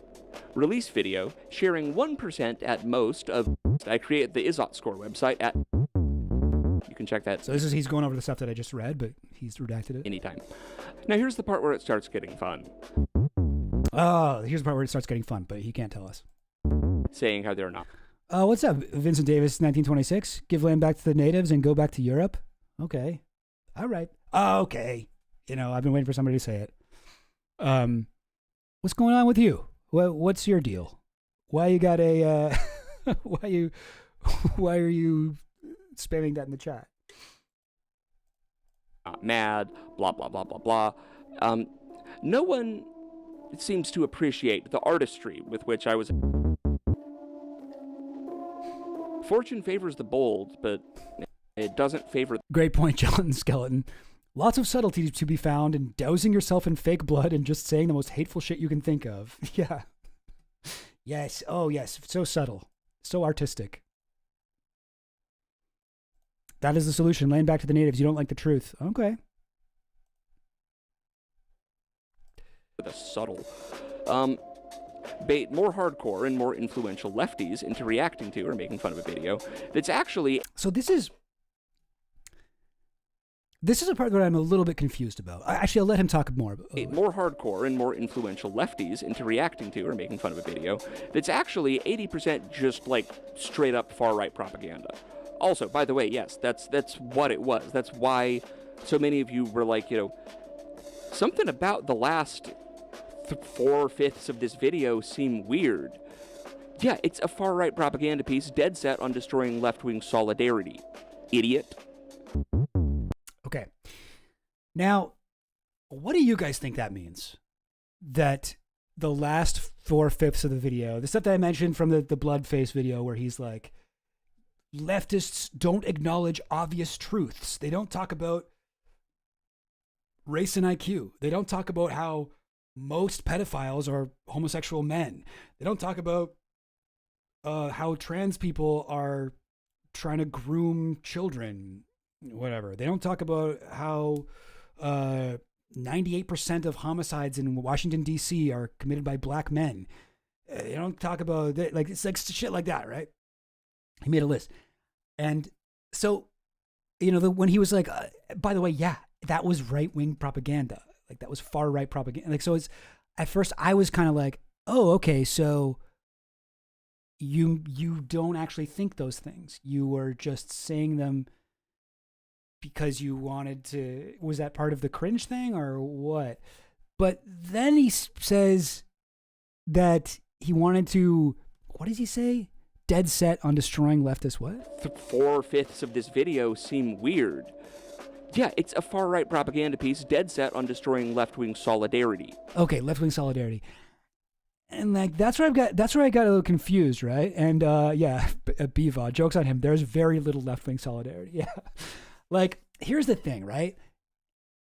Release video sharing 1% at most of I created the Izot score website at. You can check that. So he's going over the stuff that I just read, but he's redacted it. Anytime. Now here's the part where it starts getting fun. Oh, here's the part where it starts getting fun, but he can't tell us. Saying how they're not. What's up, Vincent Davis, 1926? Give land back to the natives and go back to Europe? Okay. All right. Okay. You know, I've been waiting for somebody to say it. What's going on with you? What's your deal? Why you got a, why are you spamming that in the chat? Not mad, blah, blah, blah, blah, blah. No one seems to appreciate the artistry with which I was. Fortune favors the bold, but it doesn't favor. Great point, John Skeleton. Lots of subtlety to be found in dousing yourself in fake blood and just saying the most hateful shit you can think of. Yeah. Yes. Oh, yes. So subtle. So artistic. That is the solution. Land back to the natives. You don't like the truth. Okay. The subtle. Bait more hardcore and more influential lefties into reacting to or making fun of a video that's actually. So this is a part that I'm a little bit confused about. Actually, I'll let him talk more. More hardcore and more influential lefties into reacting to or making fun of a video that's actually 80% just like straight up far-right propaganda. Also, by the way, yes, that's what it was. That's why so many of you were like, you know, something about the last 4/5 of this video seem weird. Yeah, it's a far-right propaganda piece dead set on destroying left-wing solidarity. Idiot. Okay. Now, What do you guys think that means? That the last 4/5 of the video, the stuff that I mentioned from the Bloodface video where he's like, leftists don't acknowledge obvious truths. They don't talk about race and IQ. They don't talk about how most pedophiles are homosexual men. They don't talk about how trans people are trying to groom children, whatever. They don't talk about how 98% of homicides in Washington, D.C. are committed by black men. They don't talk about that. Like, it's like shit like that, right? He made a list. And so, you know, when he was like, by the way, yeah, that was right-wing propaganda. Like, that was far-right propaganda. Like, so it's, at first I was kind of like, oh, okay, so you don't actually think those things. You were just saying them because you wanted to, was that part of the cringe thing or what? But then he says that he wanted to, what does he say? Dead set on destroying leftist what? 4/5 of this video seem weird. Yeah, it's a far-right propaganda piece dead set on destroying left-wing solidarity. Okay, left-wing solidarity. And like that's where I got a little confused, right? And yeah, Biva, jokes on him. There's very little left-wing solidarity. Yeah. Like, here's the thing, right?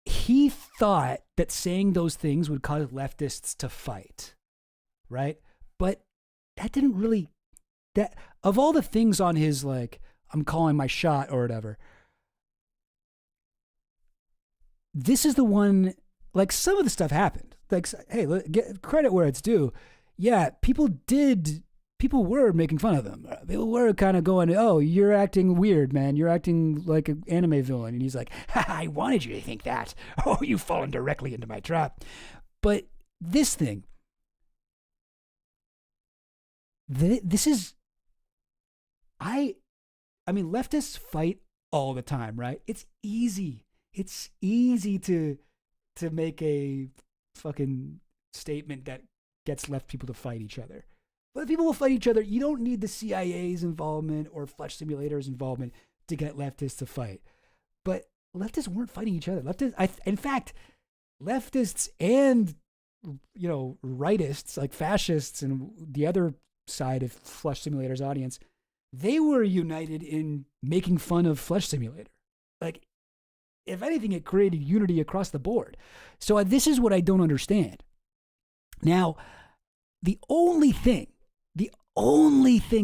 He thought that saying those things would cause leftists to fight, right? But that didn't really, that of all the things on his, like, I'm calling my shot or whatever, this is the one, like, some of the stuff happened. Like, hey, get credit where it's due. Yeah, people were making fun of them. People were kind of going, oh, you're acting weird, man. You're acting like an anime villain. And he's like, I wanted you to think that. Oh, you've fallen directly into my trap. But this thing, this is, I mean, leftists fight all the time, right? It's easy. It's easy to make a fucking statement that gets left people to fight each other. But if people will fight each other, you don't need the CIA's involvement or Flesh Simulator's involvement to get leftists to fight. But leftists weren't fighting each other. In fact, leftists and, you know, rightists, like fascists and the other side of Flesh Simulator's audience, they were united in making fun of Flesh Simulator. Like, if anything, it created unity across the board. So this is what I don't understand. Now, the only thing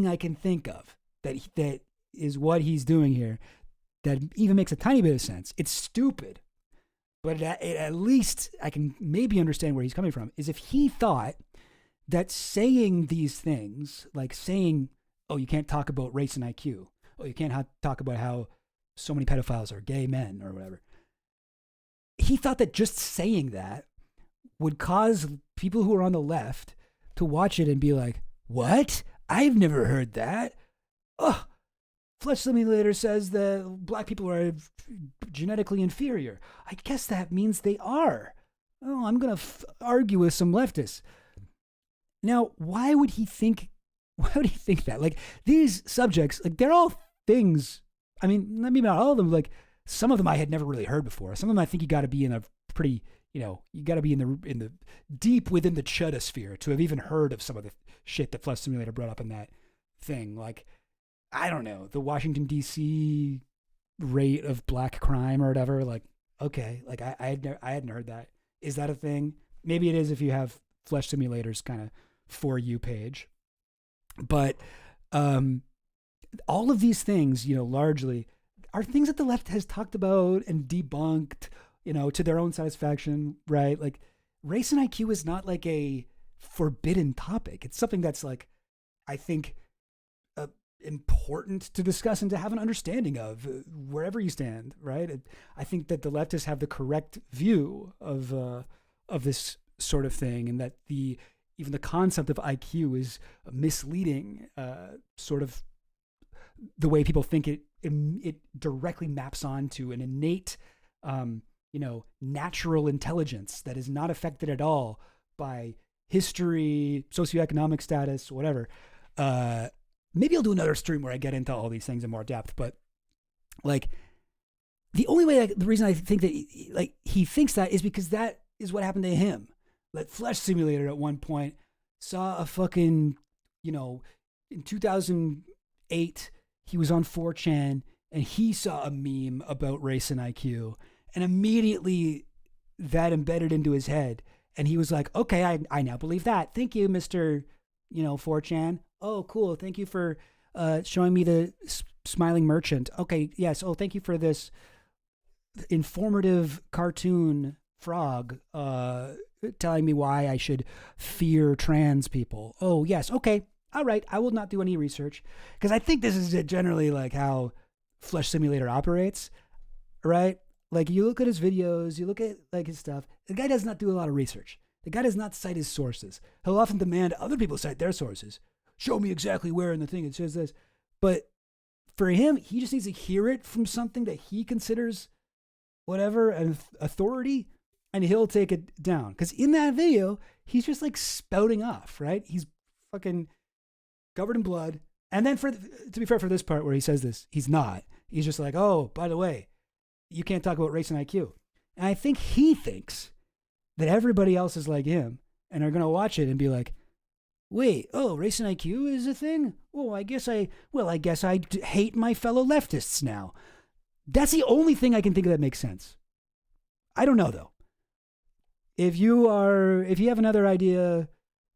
I can think of that is what he's doing here that even makes a tiny bit of sense, it's stupid, but at least I can maybe understand where he's coming from, is if he thought that saying these things, like saying, oh, you can't talk about race and IQ, oh, you can't talk about how so many pedophiles are gay men or whatever. He thought that just saying that would cause people who are on the left to watch it and be like, what? I've never heard that. Oh, Flesh Simulator says that black people are genetically inferior. I guess that means they are. Oh, I'm going to argue with some leftists. Now, why would he think that? Like, these subjects, like, they're all things. I mean, maybe not all of them. Like, some of them I had never really heard before. Some of them I think you got to be in a pretty, you know, you got to be in the deep within the chudosphere to have even heard of some of the shit that Flesh Simulator brought up in that thing. Like, I don't know, the Washington D.C. rate of black crime or whatever. Like, okay, like I hadn't heard that. Is that a thing? Maybe it is if you have Flesh Simulator's kind of For You page. But all of these things, you know, largely are things that the left has talked about and debunked, you know, to their own satisfaction, right? Like, race and IQ is not like a forbidden topic. It's something that's, like, I think important to discuss and to have an understanding of wherever you stand, right? I think that the leftists have the correct view of this sort of thing, and that even the concept of IQ is misleading, sort of the way people think it directly maps onto an innate, you know, natural intelligence that is not affected at all by history, socioeconomic status, whatever. Maybe I'll do another stream where I get into all these things in more depth, but like, the only way, the reason I think that he thinks that is because that is what happened to him. Like Flesh Simulator at one point saw a fucking, in 2008, he was on 4chan and he saw a meme about race and IQ, and immediately that embedded into his head. And he was like, okay, I now believe that. Thank you, Mr. 4chan. Oh, cool. Thank you for showing me the smiling merchant. Okay, yes. Oh, thank you for this informative cartoon frog telling me why I should fear trans people. Oh, yes. Okay. All right. I will not do any research, because I think this is generally like how Flesh Simulator operates, right? Like, you look at his videos, you look at like his stuff. The guy does not do a lot of research. The guy does not cite his sources. He'll often demand other people cite their sources. Show me exactly where in the thing it says this. But for him, he just needs to hear it from something that he considers whatever an authority, and he'll take it down. Because in that video, he's just like spouting off, right? He's fucking covered in blood. And then to be fair, for this part where he says this, he's not. He's just like, oh, by the way, you can't talk about race and IQ. And I think he thinks that everybody else is like him and are going to watch it and be like, wait, oh, race and IQ is a thing? Oh, I guess I hate my fellow leftists now. That's the only thing I can think of that makes sense. I don't know, though. If you have another idea,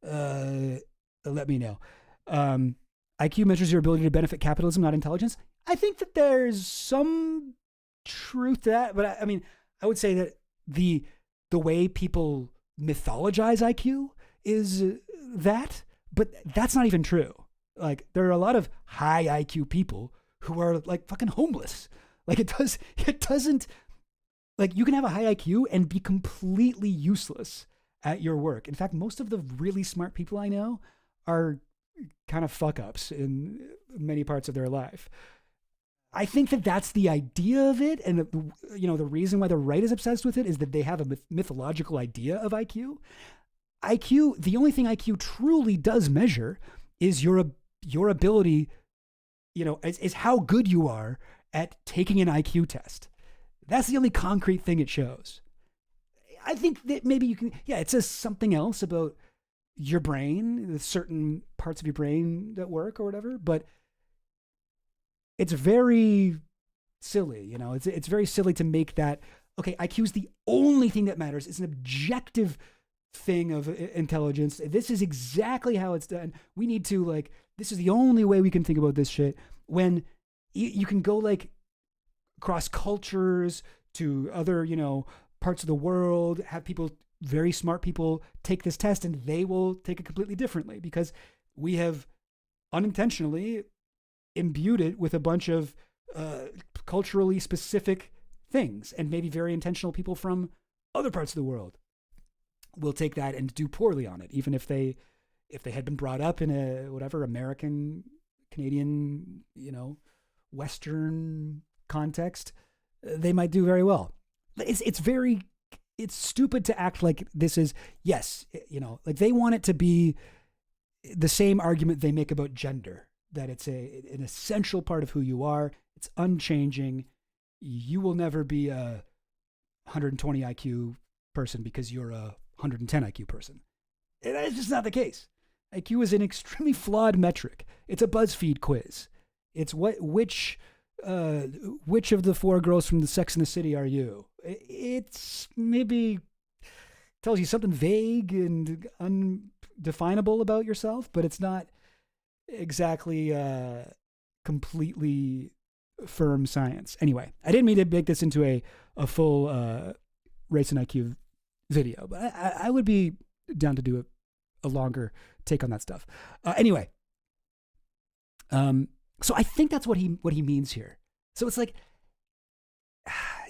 let me know. IQ measures your ability to benefit capitalism, not intelligence. I think that there's some truth to that, but I mean, I would say that the way people mythologize IQ is that, but that's not even true. Like, there are a lot of high IQ people who are like fucking homeless. Like, it doesn't, like, you can have a high IQ and be completely useless at your work. In fact, most of the really smart people I know are kind of fuck ups in many parts of their life. I think that that's the idea of it. And, the reason why the right is obsessed with it is that they have a mythological idea of IQ. IQ, the only thing IQ truly does measure is your ability, is how good you are at taking an IQ test. That's the only concrete thing it shows. I think that maybe you can, it says something else about your brain, certain parts of your brain that work or whatever, but it's very silly, it's very silly to make that, okay, IQ is the only thing that matters. It's an objective thing of intelligence. This is exactly how it's done. We need to, this is the only way we can think about this shit, when you can go cross cultures to other, parts of the world, have people, very smart people, take this test and they will take it completely differently, because we have unintentionally imbued it with a bunch of culturally specific things, and maybe very intentional people from other parts of the world will take that and do poorly on it, even if they had been brought up in a whatever American, Canadian, Western context, they might do very well. It's stupid to act like this is, they want it to be the same argument they make about gender, that it's an essential part of who you are. It's unchanging. You will never be a 120 IQ person because you're a 110 IQ person. That's just not the case. IQ is an extremely flawed metric. It's a BuzzFeed quiz. It's which of the four girls from the Sex and the City are you? It's maybe tells you something vague and undefinable about yourself, but it's not exactly completely firm science. Anyway, I didn't mean to make this into a full race and IQ video, but I would be down to do a longer take on that stuff. Anyway, so I think that's what he means here. So it's like,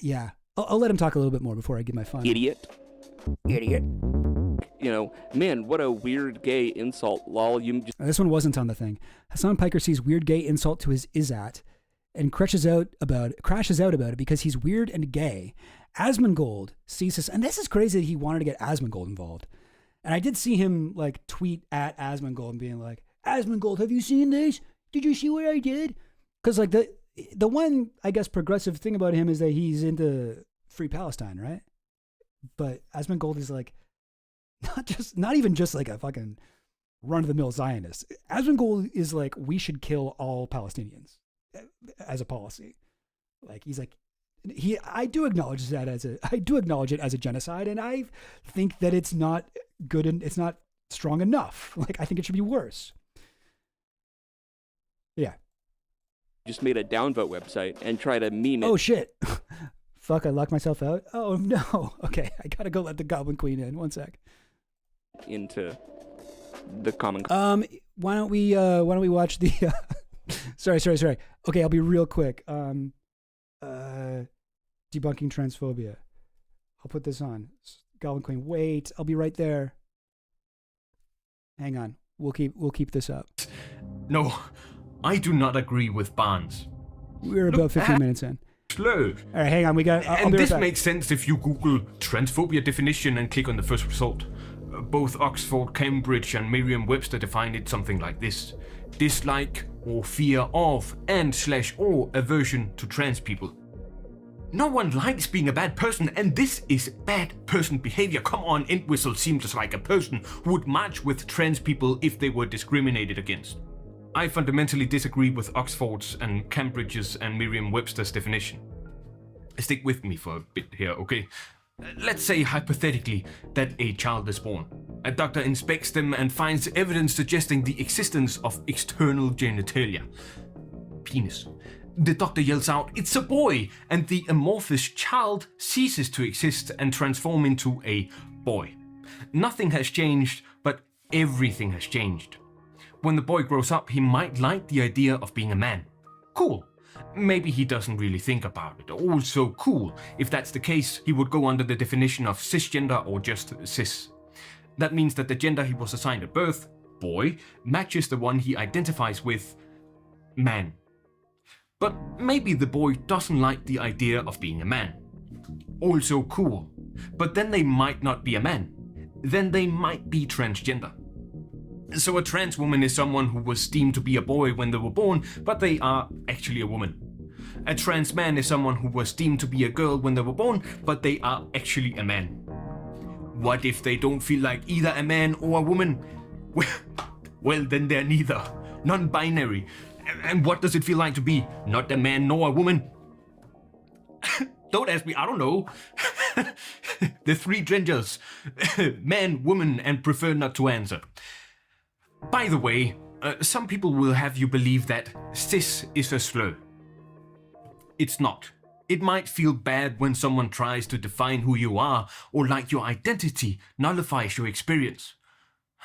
yeah, I'll let him talk a little bit more before I give my final. Idiot. Man, what a weird gay insult. Lol, this one wasn't on the thing. Hassan Piker sees weird gay insult to his Izat and crashes out about it because he's weird and gay. Asmongold sees this, and this is crazy that he wanted to get Asmongold involved. And I did see him tweet at Asmongold and being like, Asmongold, have you seen this? Did you see what I did? Because the one, I guess, progressive thing about him is that he's into Free Palestine, right? But Asmongold is like, not even just like a fucking run-of-the-mill Zionist. Asmongold is like, we should kill all Palestinians as a policy. Like, he's like, I do acknowledge it as a genocide, and I think that it's not good and it's not strong enough. Like, I think it should be worse. Yeah. Just made a downvote website and try to meme it. Oh shit. Fuck, I locked myself out. Oh no. Okay, I gotta go let the Goblin Queen in. One sec. Into the common. Why don't we watch the? Sorry. Okay, I'll be real quick. Debunking transphobia. I'll put this on. Goblin Queen. Wait, I'll be right there. Hang on. We'll keep this up. No, I do not agree with Barnes. We're about 15 minutes in. Slow. All right, hang on. We got. And this makes sense if you Google transphobia definition and click on the first result. Both Oxford, Cambridge, and Merriam-Webster define it something like this: dislike or fear of and/or aversion to trans people. No one likes being a bad person, and this is bad person behavior. Come on, Entwistle seems like a person who would march with trans people if they were discriminated against. I fundamentally disagree with Oxford's and Cambridge's and Merriam-Webster's definition. Stick with me for a bit here, okay? Let's say hypothetically that a child is born. A doctor inspects them and finds evidence suggesting the existence of external genitalia. Penis. The doctor yells out, "It's a boy!" and the amorphous child ceases to exist and transforms into a boy. Nothing has changed, but everything has changed. When the boy grows up, he might like the idea of being a man. Cool. Maybe he doesn't really think about it. Also cool. If that's the case, he would go under the definition of cisgender or just cis. That means that the gender he was assigned at birth, boy, matches the one he identifies with, man. But maybe the boy doesn't like the idea of being a man. Also cool. But then they might not be a man. Then they might be transgender. So a trans woman is someone who was deemed to be a boy when they were born, but they are actually a woman. A trans man is someone who was deemed to be a girl when they were born, but they are actually a man. What if they don't feel like either a man or a woman? Well, then they're neither. Non-binary. And what does it feel like to be not a man nor a woman? Don't ask me, I don't know. The three genders. Man, woman, and prefer not to answer. By the way, some people will have you believe that cis is a slur. It's not. It might feel bad when someone tries to define who you are, or like your identity nullifies your experience.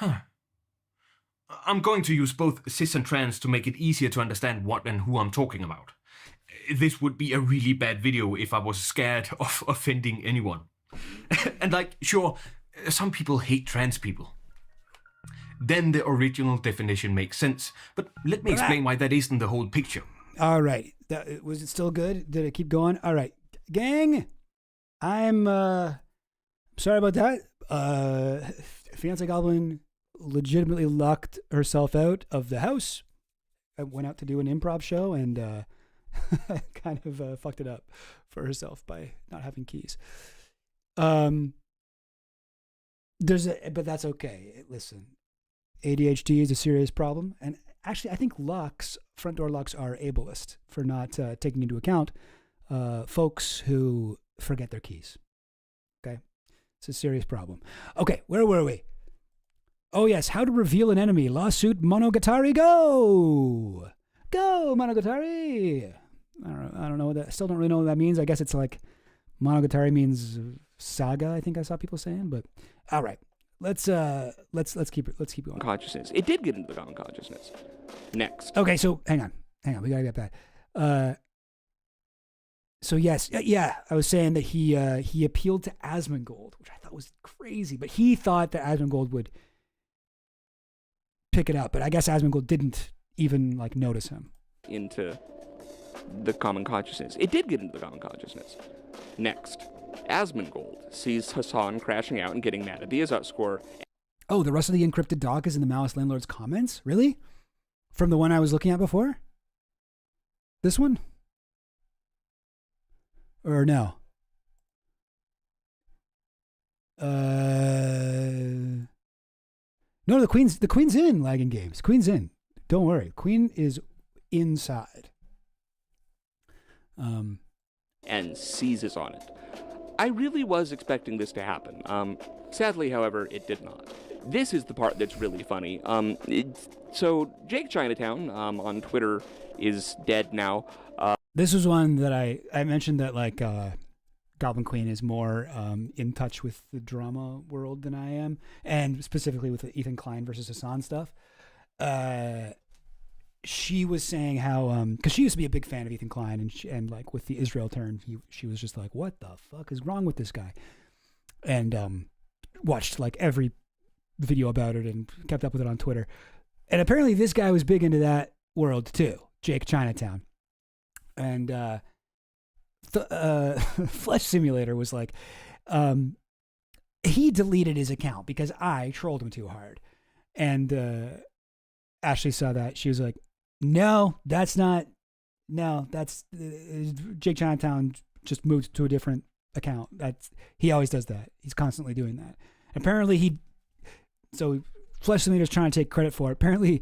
I'm going to use both cis and trans to make it easier to understand what and who I'm talking about. This would be a really bad video if I was scared of offending anyone. And like, sure, some people hate trans people. Then the original definition makes sense, but let me explain why that isn't the whole picture. All right. Was it still good? Did it keep going? All right. Gang, I'm sorry about that. Fiance Goblin legitimately locked herself out of the house. I went out to do an improv show and kind of fucked it up for herself by not having keys. But that's okay. Listen, ADHD is a serious problem, and actually, I think front door locks are ableist for not taking into account folks who forget their keys. Okay, it's a serious problem. Okay, where were we? Oh yes, how to reveal an enemy. Lawsuit Monogatari. Go Monogatari. I don't know what that. I still don't really know what that means. I guess it's like Monogatari means saga. I think I saw people saying, but all right. Let's keep going. Consciousness. It did get into the common consciousness. Next. Okay, so hang on. We gotta get that. So yes, yeah. I was saying that he appealed to Asmongold, which I thought was crazy, but he thought that Asmongold would pick it up, but I guess Asmongold didn't even like notice him. Into the common consciousness. It did get into the common consciousness. Next. Asmongold sees Hassan crashing out and getting mad at the Izzat score. Oh, the rest of the encrypted doc is in the Malice Landlord's comments? Really? From the one I was looking at before? This one? Or no? No, the Queen's in Lagging Games. Queen's in. Don't worry. Queen is inside. And seizes on it. I really was expecting this to happen. Sadly, however, it did not. This is the part that's really funny. So Jake Chinatown on Twitter is dead now. This was one that I mentioned that like Goblin Queen is more in touch with the drama world than I am, and specifically with the Ethan Klein versus Hassan stuff. She was saying how because she used to be a big fan of Ethan Klein, and like with the Israel turn, she was just like, what the fuck is wrong with this guy? And watched like every video about it and kept up with it on Twitter. And apparently this guy was big into that world too, Jake Chinatown. And Flesh Simulator was like, he deleted his account because I trolled him too hard. And Ashley saw that. She was like, no, that's Jake Chinatown just moved to a different account. He always does that. He's constantly doing that. Apparently so Flesh Simulator's trying to take credit for it. Apparently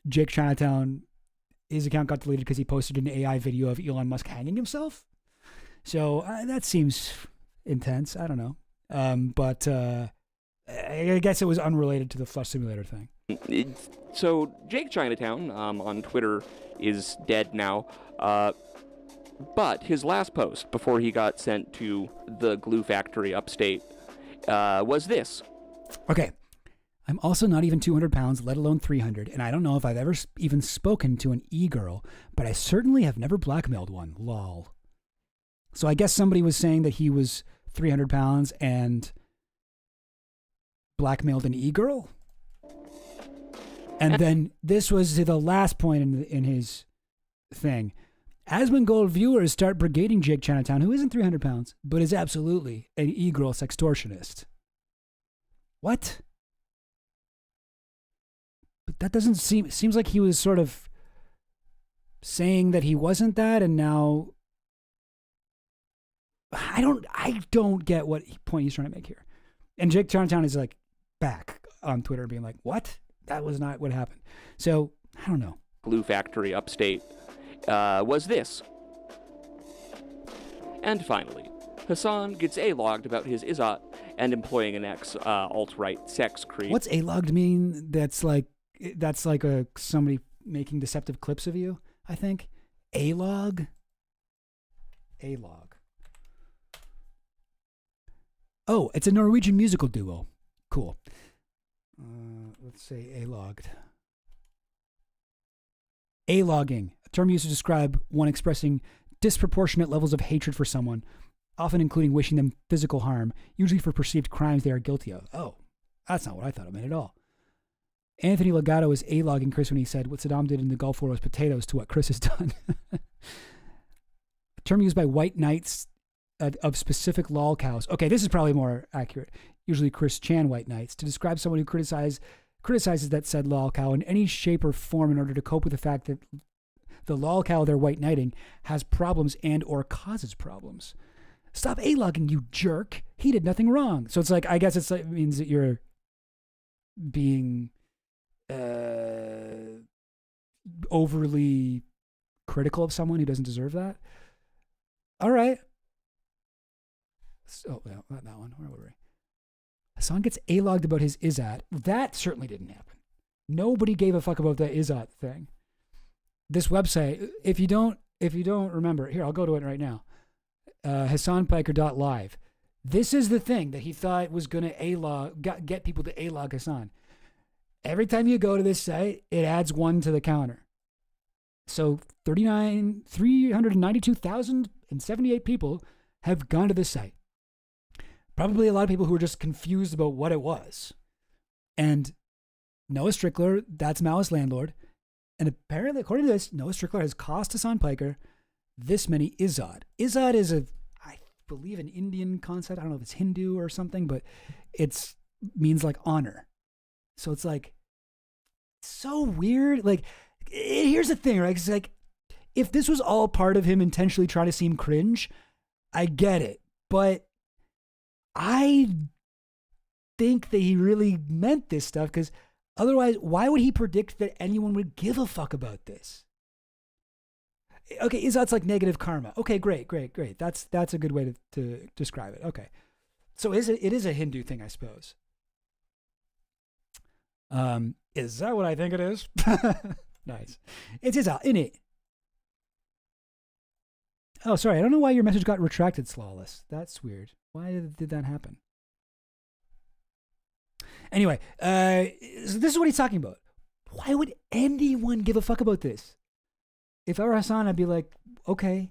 Jake Chinatown, his account got deleted because he posted an AI video of Elon Musk hanging himself. So that seems intense. I don't know. But I guess it was unrelated to the Flesh Simulator thing. So Jake Chinatown on Twitter is dead now. But his last post before he got sent to the glue factory upstate was this. Okay. I'm also not even 200 pounds, let alone 300, and I don't know if I've ever even spoken to an e-girl, but I certainly have never blackmailed one. Lol. So I guess somebody was saying that he was 300 pounds and blackmailed an e-girl? And then this was the last point in his thing. Asmongold viewers start brigading Jake Chinatown, who isn't 300 pounds, but is absolutely an e-girl sextortionist. What? But that doesn't seems like he was sort of saying that he wasn't that, and now I don't get what point he's trying to make here. And Jake Chinatown is like back on Twitter being like, what? That was not what happened. So I don't know. Glue factory upstate was this. And finally, Hassan gets A-logged about his Izzat and employing an alt-right sex creep. What's A-logged mean? That's like somebody making deceptive clips of you, I think. A-log? A-log. Oh, it's a Norwegian musical duo. Cool. Let's say A-logged. A-logging, a term used to describe one expressing disproportionate levels of hatred for someone, often including wishing them physical harm, usually for perceived crimes they are guilty of. Oh, that's not what I thought it meant at all. Anthony Legato is A-logging Chris when he said what Saddam did in the Gulf War was potatoes to what Chris has done. A term used by white knights of specific lol cows. Okay, this is probably more accurate. Usually Chris Chan white knights, to describe someone who criticizes that said lol cow in any shape or form in order to cope with the fact that the lol cow they're white knighting has problems and or causes problems. Stop A-logging, you jerk. He did nothing wrong. So it's like, I guess it means that you're being overly critical of someone who doesn't deserve that. All right. So, well, not that one. Where were we? Hassan gets A-logged about his Izzat. That certainly didn't happen. Nobody gave a fuck about the Izzat thing. This website, if you don't remember, here, I'll go to it right now. HassanPiker.live. This is the thing that he thought was going to get people to A-log Hassan. Every time you go to this site, it adds one to the counter. So 392,078 people have gone to this site. Probably a lot of people who were just confused about what it was. And Noah Strickler, that's Maoist landlord. And apparently, according to this, Noah Strickler has cost Hassan Piker this many Izzat. Izzat is I believe, an Indian concept. I don't know if it's Hindu or something, but it means like honor. So it's like, so weird. Like, here's the thing, right? It's like, if this was all part of him intentionally trying to seem cringe, I get it, but I think that he really meant this stuff, because otherwise, why would he predict that anyone would give a fuck about this? Okay, Izzat's like negative karma. Okay, great. That's a good way to describe it. Okay, so it is a Hindu thing, I suppose. Is that what I think it is? Nice. It's Izzat, innit? Oh, sorry. I don't know why your message got retracted, Slawless. That's weird. Why did that happen? Anyway, so this is what he's talking about. Why would anyone give a fuck about this? If I were Hassan, I'd be like, okay.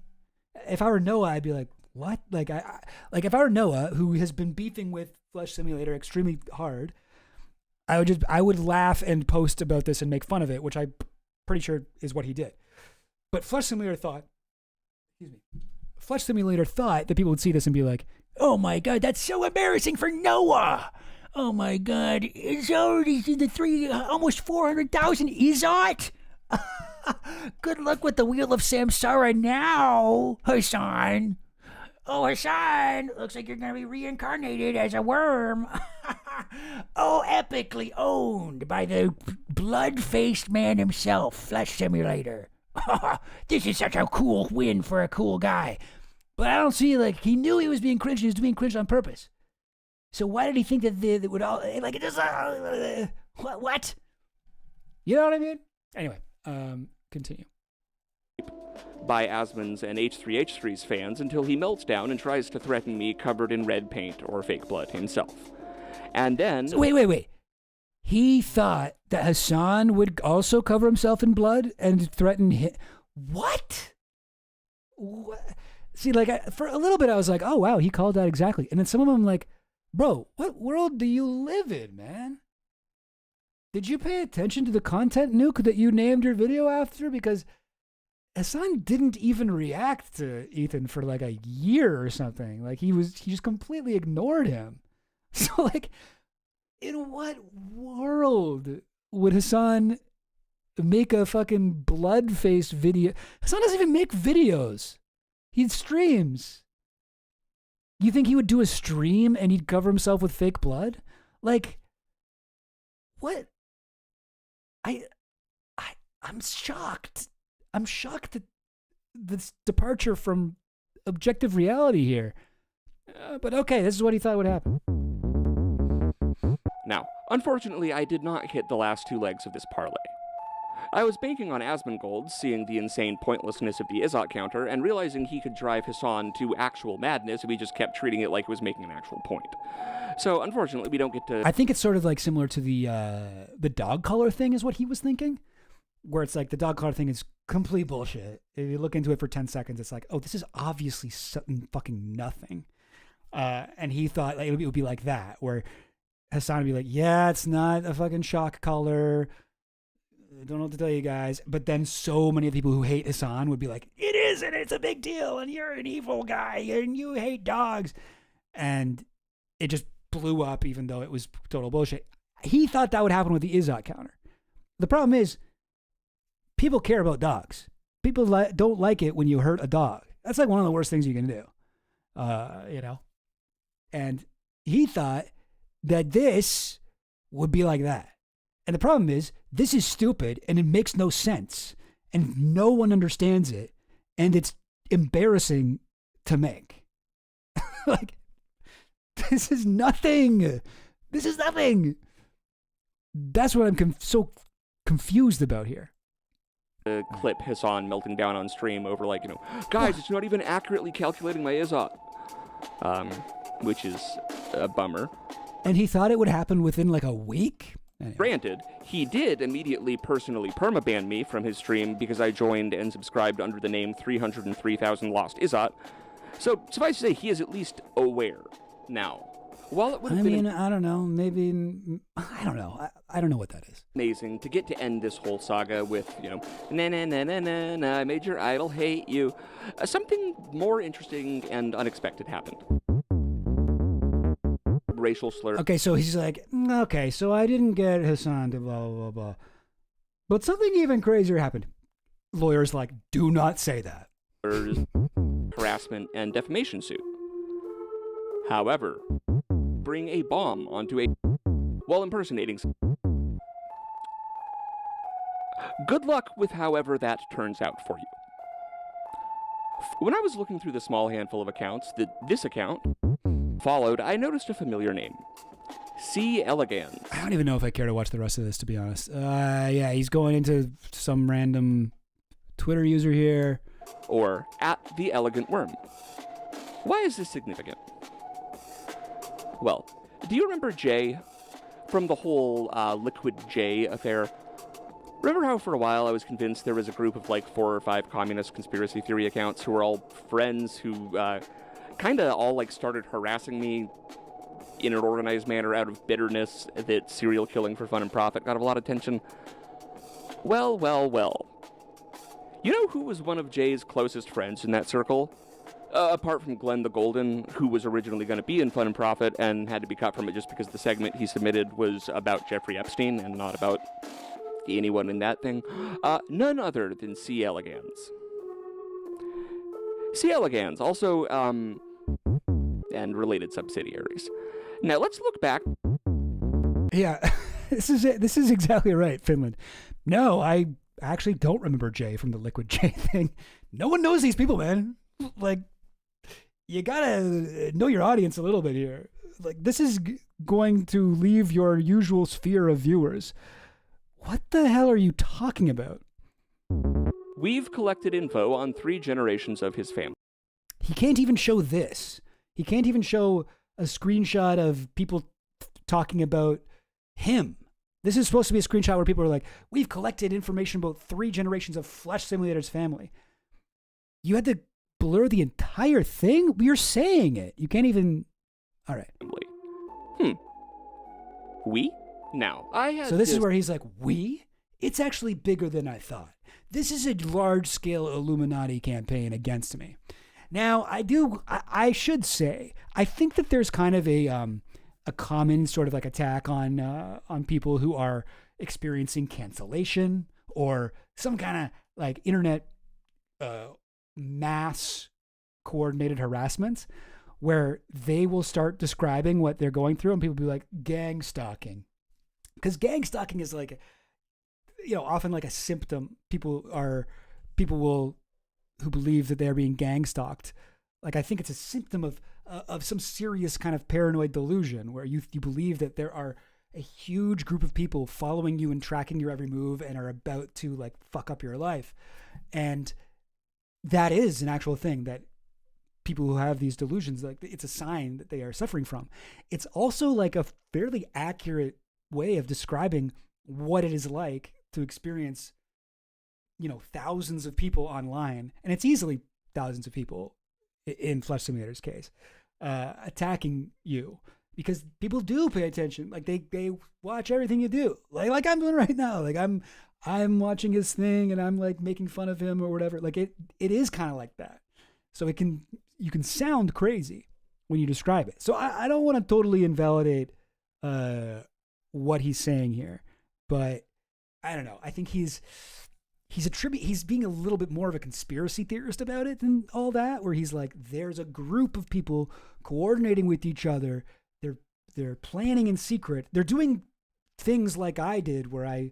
If I were Noah, I'd be like, what? Like if I were Noah, who has been beefing with Flesh Simulator extremely hard, I would laugh and post about this and make fun of it, which I'm pretty sure is what he did. But Flesh Simulator thought that people would see this and be like, oh my God, that's so embarrassing for Noah. Oh my God, it's already the almost 400,000 Izzat. Good luck with the Wheel of Samsara now, Hassan. Oh, Hassan, looks like you're going to be reincarnated as a worm. Oh, epically owned by the blood-faced man himself, Flesh Simulator. This is such a cool win for a cool guy. But I don't see, like, he knew he was being cringe. He was being cringe on purpose. So why did he think that they would all, like, it just, what? You know what I mean? Anyway, continue. By Asmon's and H3H3's fans until he melts down and tries to threaten me covered in red paint or fake blood himself. And then... So wait. He thought that Hassan would also cover himself in blood and threaten him. What? See, like, for a little bit, I was like, oh, wow, he called that exactly. And then some of them like, bro, what world do you live in, man? Did you pay attention to the content nuke that you named your video after? Because Hassan didn't even react to Ethan for like a year or something. Like, he just completely ignored him. So, like, in what world would Hassan make a fucking blood-faced video? Hassan doesn't even make videos. He streams. You think he would do a stream and he'd cover himself with fake blood? Like, what? I'm shocked. I'm shocked at this departure from objective reality here. But okay, this is what he thought would happen. Now, unfortunately, I did not hit the last two legs of this parlay. I was banking on Asmongold, seeing the insane pointlessness of the Izzat counter, and realizing he could drive Hassan to actual madness if he just kept treating it like he was making an actual point. So, unfortunately, we don't get to... I think it's sort of like similar to the dog collar thing is what he was thinking, where it's like the dog collar thing is complete bullshit. If you look into it for 10 seconds, it's like, oh, this is obviously something fucking nothing. And he thought like, it would be like that, where Hassan would be like, yeah, it's not a fucking shock collar. I don't know what to tell you guys. But then so many of the people who hate Hassan would be like, it is, and it's a big deal, and you're an evil guy, and you hate dogs. And it just blew up, even though it was total bullshit. He thought that would happen with the Izzat counter. The problem is, people care about dogs. People don't like it when you hurt a dog. That's like one of the worst things you can do. You know? And he thought that this would be like that. And the problem is, this is stupid and it makes no sense. And no one understands it. And it's embarrassing to make. Like, this is nothing. This is nothing. That's what I'm so confused about here. Clip Hassan melting down on stream over like, guys, it's not even accurately calculating my Izzat. Which is a bummer. And he thought it would happen within like a week? Anyway. Granted, he did immediately personally permaban me from his stream because I joined and subscribed under the name 303,000 Lost Izzat. So, suffice to say, he is at least aware now. While it would have been... I don't know. Maybe... I don't know. I don't know what that is. Amazing to get to end this whole saga with, na-na-na-na-na-na, I made your idol hate you. Something more interesting and unexpected happened. Racial slur. Okay, so he's like, okay, so I didn't get Hassan to blah, blah, blah, blah. But something even crazier happened. Lawyers like, do not say that. harassment and defamation suit. However, bring a bomb onto a while impersonating. Good luck with however that turns out for you. When I was looking through the small handful of accounts that this account followed, I noticed a familiar name. C. Elegans. I don't even know if I care to watch the rest of this, to be honest. Yeah, he's going into some random Twitter user here. Or at the Elegant Worm. Why is this significant? Well, do you remember Jay from the whole Liquid J affair? Remember how for a while I was convinced there was a group of like 4 or 5 communist conspiracy theory accounts who were all friends who kind of all like started harassing me in an organized manner out of bitterness that serial killing for fun and profit got a lot of attention? Well. You know who was one of Jay's closest friends in that circle? Apart from Glenn the Golden, who was originally going to be in Fun and Profit and had to be cut from it just because the segment he submitted was about Jeffrey Epstein and not about anyone in that thing. None other than C. Elegans. C. Elegans, also, and related subsidiaries. Now, let's look back. Yeah, this is it. This is exactly right, Finland. No, I actually don't remember Jay from the Liquid J thing. No one knows these people, man. Like, you gotta know your audience a little bit here. Like, this is going to leave your usual sphere of viewers. What the hell are you talking about? We've collected info on 3 generations of his family. He can't even show this. He can't even show a screenshot of people talking about him. This is supposed to be a screenshot where people are like, we've collected information about 3 generations of Flesh Simulator's family. You had to blur the entire thing? You're saying it. You can't even... All right. We? Now, I had So this is where he's like, we? It's actually bigger than I thought. This is a large-scale Illuminati campaign against me. Now, I should say, I think that there's kind of a common sort of like attack on people who are experiencing cancellation or some kind of like internet mass coordinated harassment where they will start describing what they're going through and people will be like gang stalking. Because gang stalking is like, often like a symptom. People who believe that they're being gang stalked. Like, I think it's a symptom of some serious kind of paranoid delusion where you believe that there are a huge group of people following you and tracking your every move and are about to like fuck up your life. And that is an actual thing that people who have these delusions, like, it's a sign that they are suffering from. It's also like a fairly accurate way of describing what it is like to experience, thousands of people online. And it's easily thousands of people in Flesh Simulator's case, attacking you because people do pay attention. Like they watch everything you do. Like I'm doing right now. Like I'm watching his thing and I'm like making fun of him or whatever. Like it is kind of like that. So you can sound crazy when you describe it. So I don't want to totally invalidate what he's saying here, but I don't know. I think he's being a little bit more of a conspiracy theorist about it than all that, where he's like, there's a group of people coordinating with each other. They're planning in secret. They're doing things like I did, where I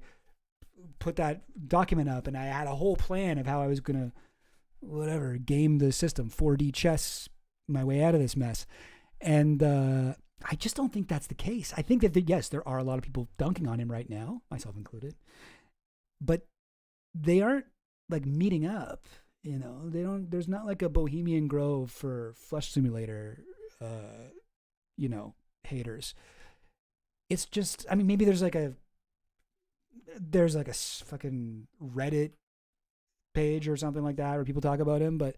put that document up and I had a whole plan of how I was going to, game the system, 4D chess my way out of this mess. And I just don't think that's the case. I think that, yes, there are a lot of people dunking on him right now, myself included, but they aren't like meeting up, there's not like a Bohemian Grove for Flesh Simulator, haters. It's just, maybe there's like a fucking Reddit page or something like that where people talk about him, but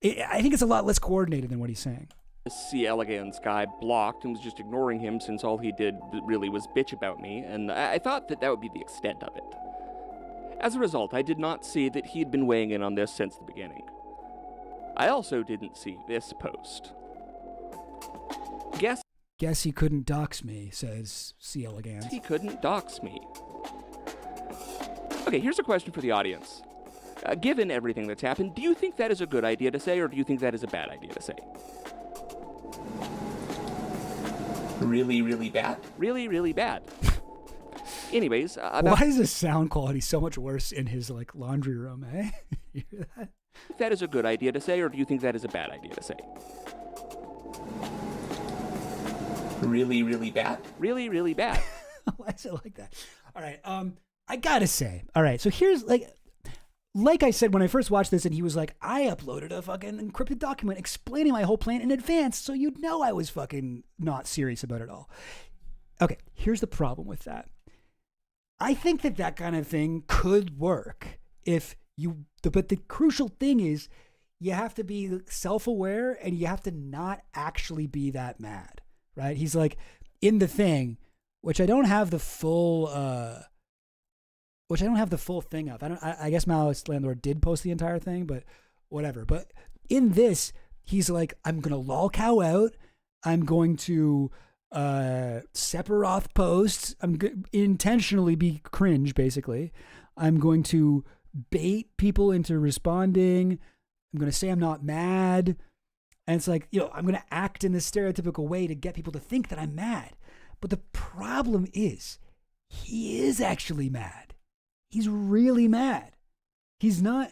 I think it's a lot less coordinated than what he's saying. C. Elegans guy blocked and was just ignoring him since all he did really was bitch about me, and I thought that would be the extent of it. As a result, I did not see that he had been weighing in on this since the beginning. I also didn't see this post. Guess he couldn't dox me, says C. Elegans. He couldn't dox me. Okay, here's a question for the audience. Given everything that's happened, do you think that is a good idea to say, or do you think that is a bad idea to say? Really, really bad? Really, really bad. Anyways, why is the sound quality so much worse in his like laundry room, eh? You hear that? That is a good idea to say, or do you think that is a bad idea to say? Really, really bad? Really, really bad. Why is it like that? All right, I gotta say, all right, so here's like I said when I first watched this, and he was like, I uploaded a fucking encrypted document explaining my whole plan in advance, so you'd know I was fucking not serious about it all. Okay, here's the problem with that. I think that kind of thing could work if you, but the crucial thing is you have to be self-aware and you have to not actually be that mad, right? He's like in the thing, which I don't have the full, thing of. I guess Malice Landlord did post the entire thing, but whatever. But in this, he's like, I'm going to lol cow out. I'm going to Sephiroth post. Intentionally be cringe, basically. I'm going to bait people into responding. I'm going to say I'm not mad. And it's like, I'm going to act in this stereotypical way to get people to think that I'm mad. But the problem is, he is actually mad. He's really mad. He's not,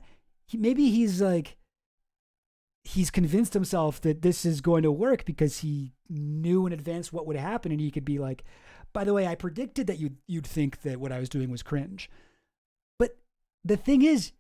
maybe he's like, he's convinced himself that this is going to work because he knew in advance what would happen, and he could be like, by the way, I predicted that you'd think that what I was doing was cringe. But the thing is,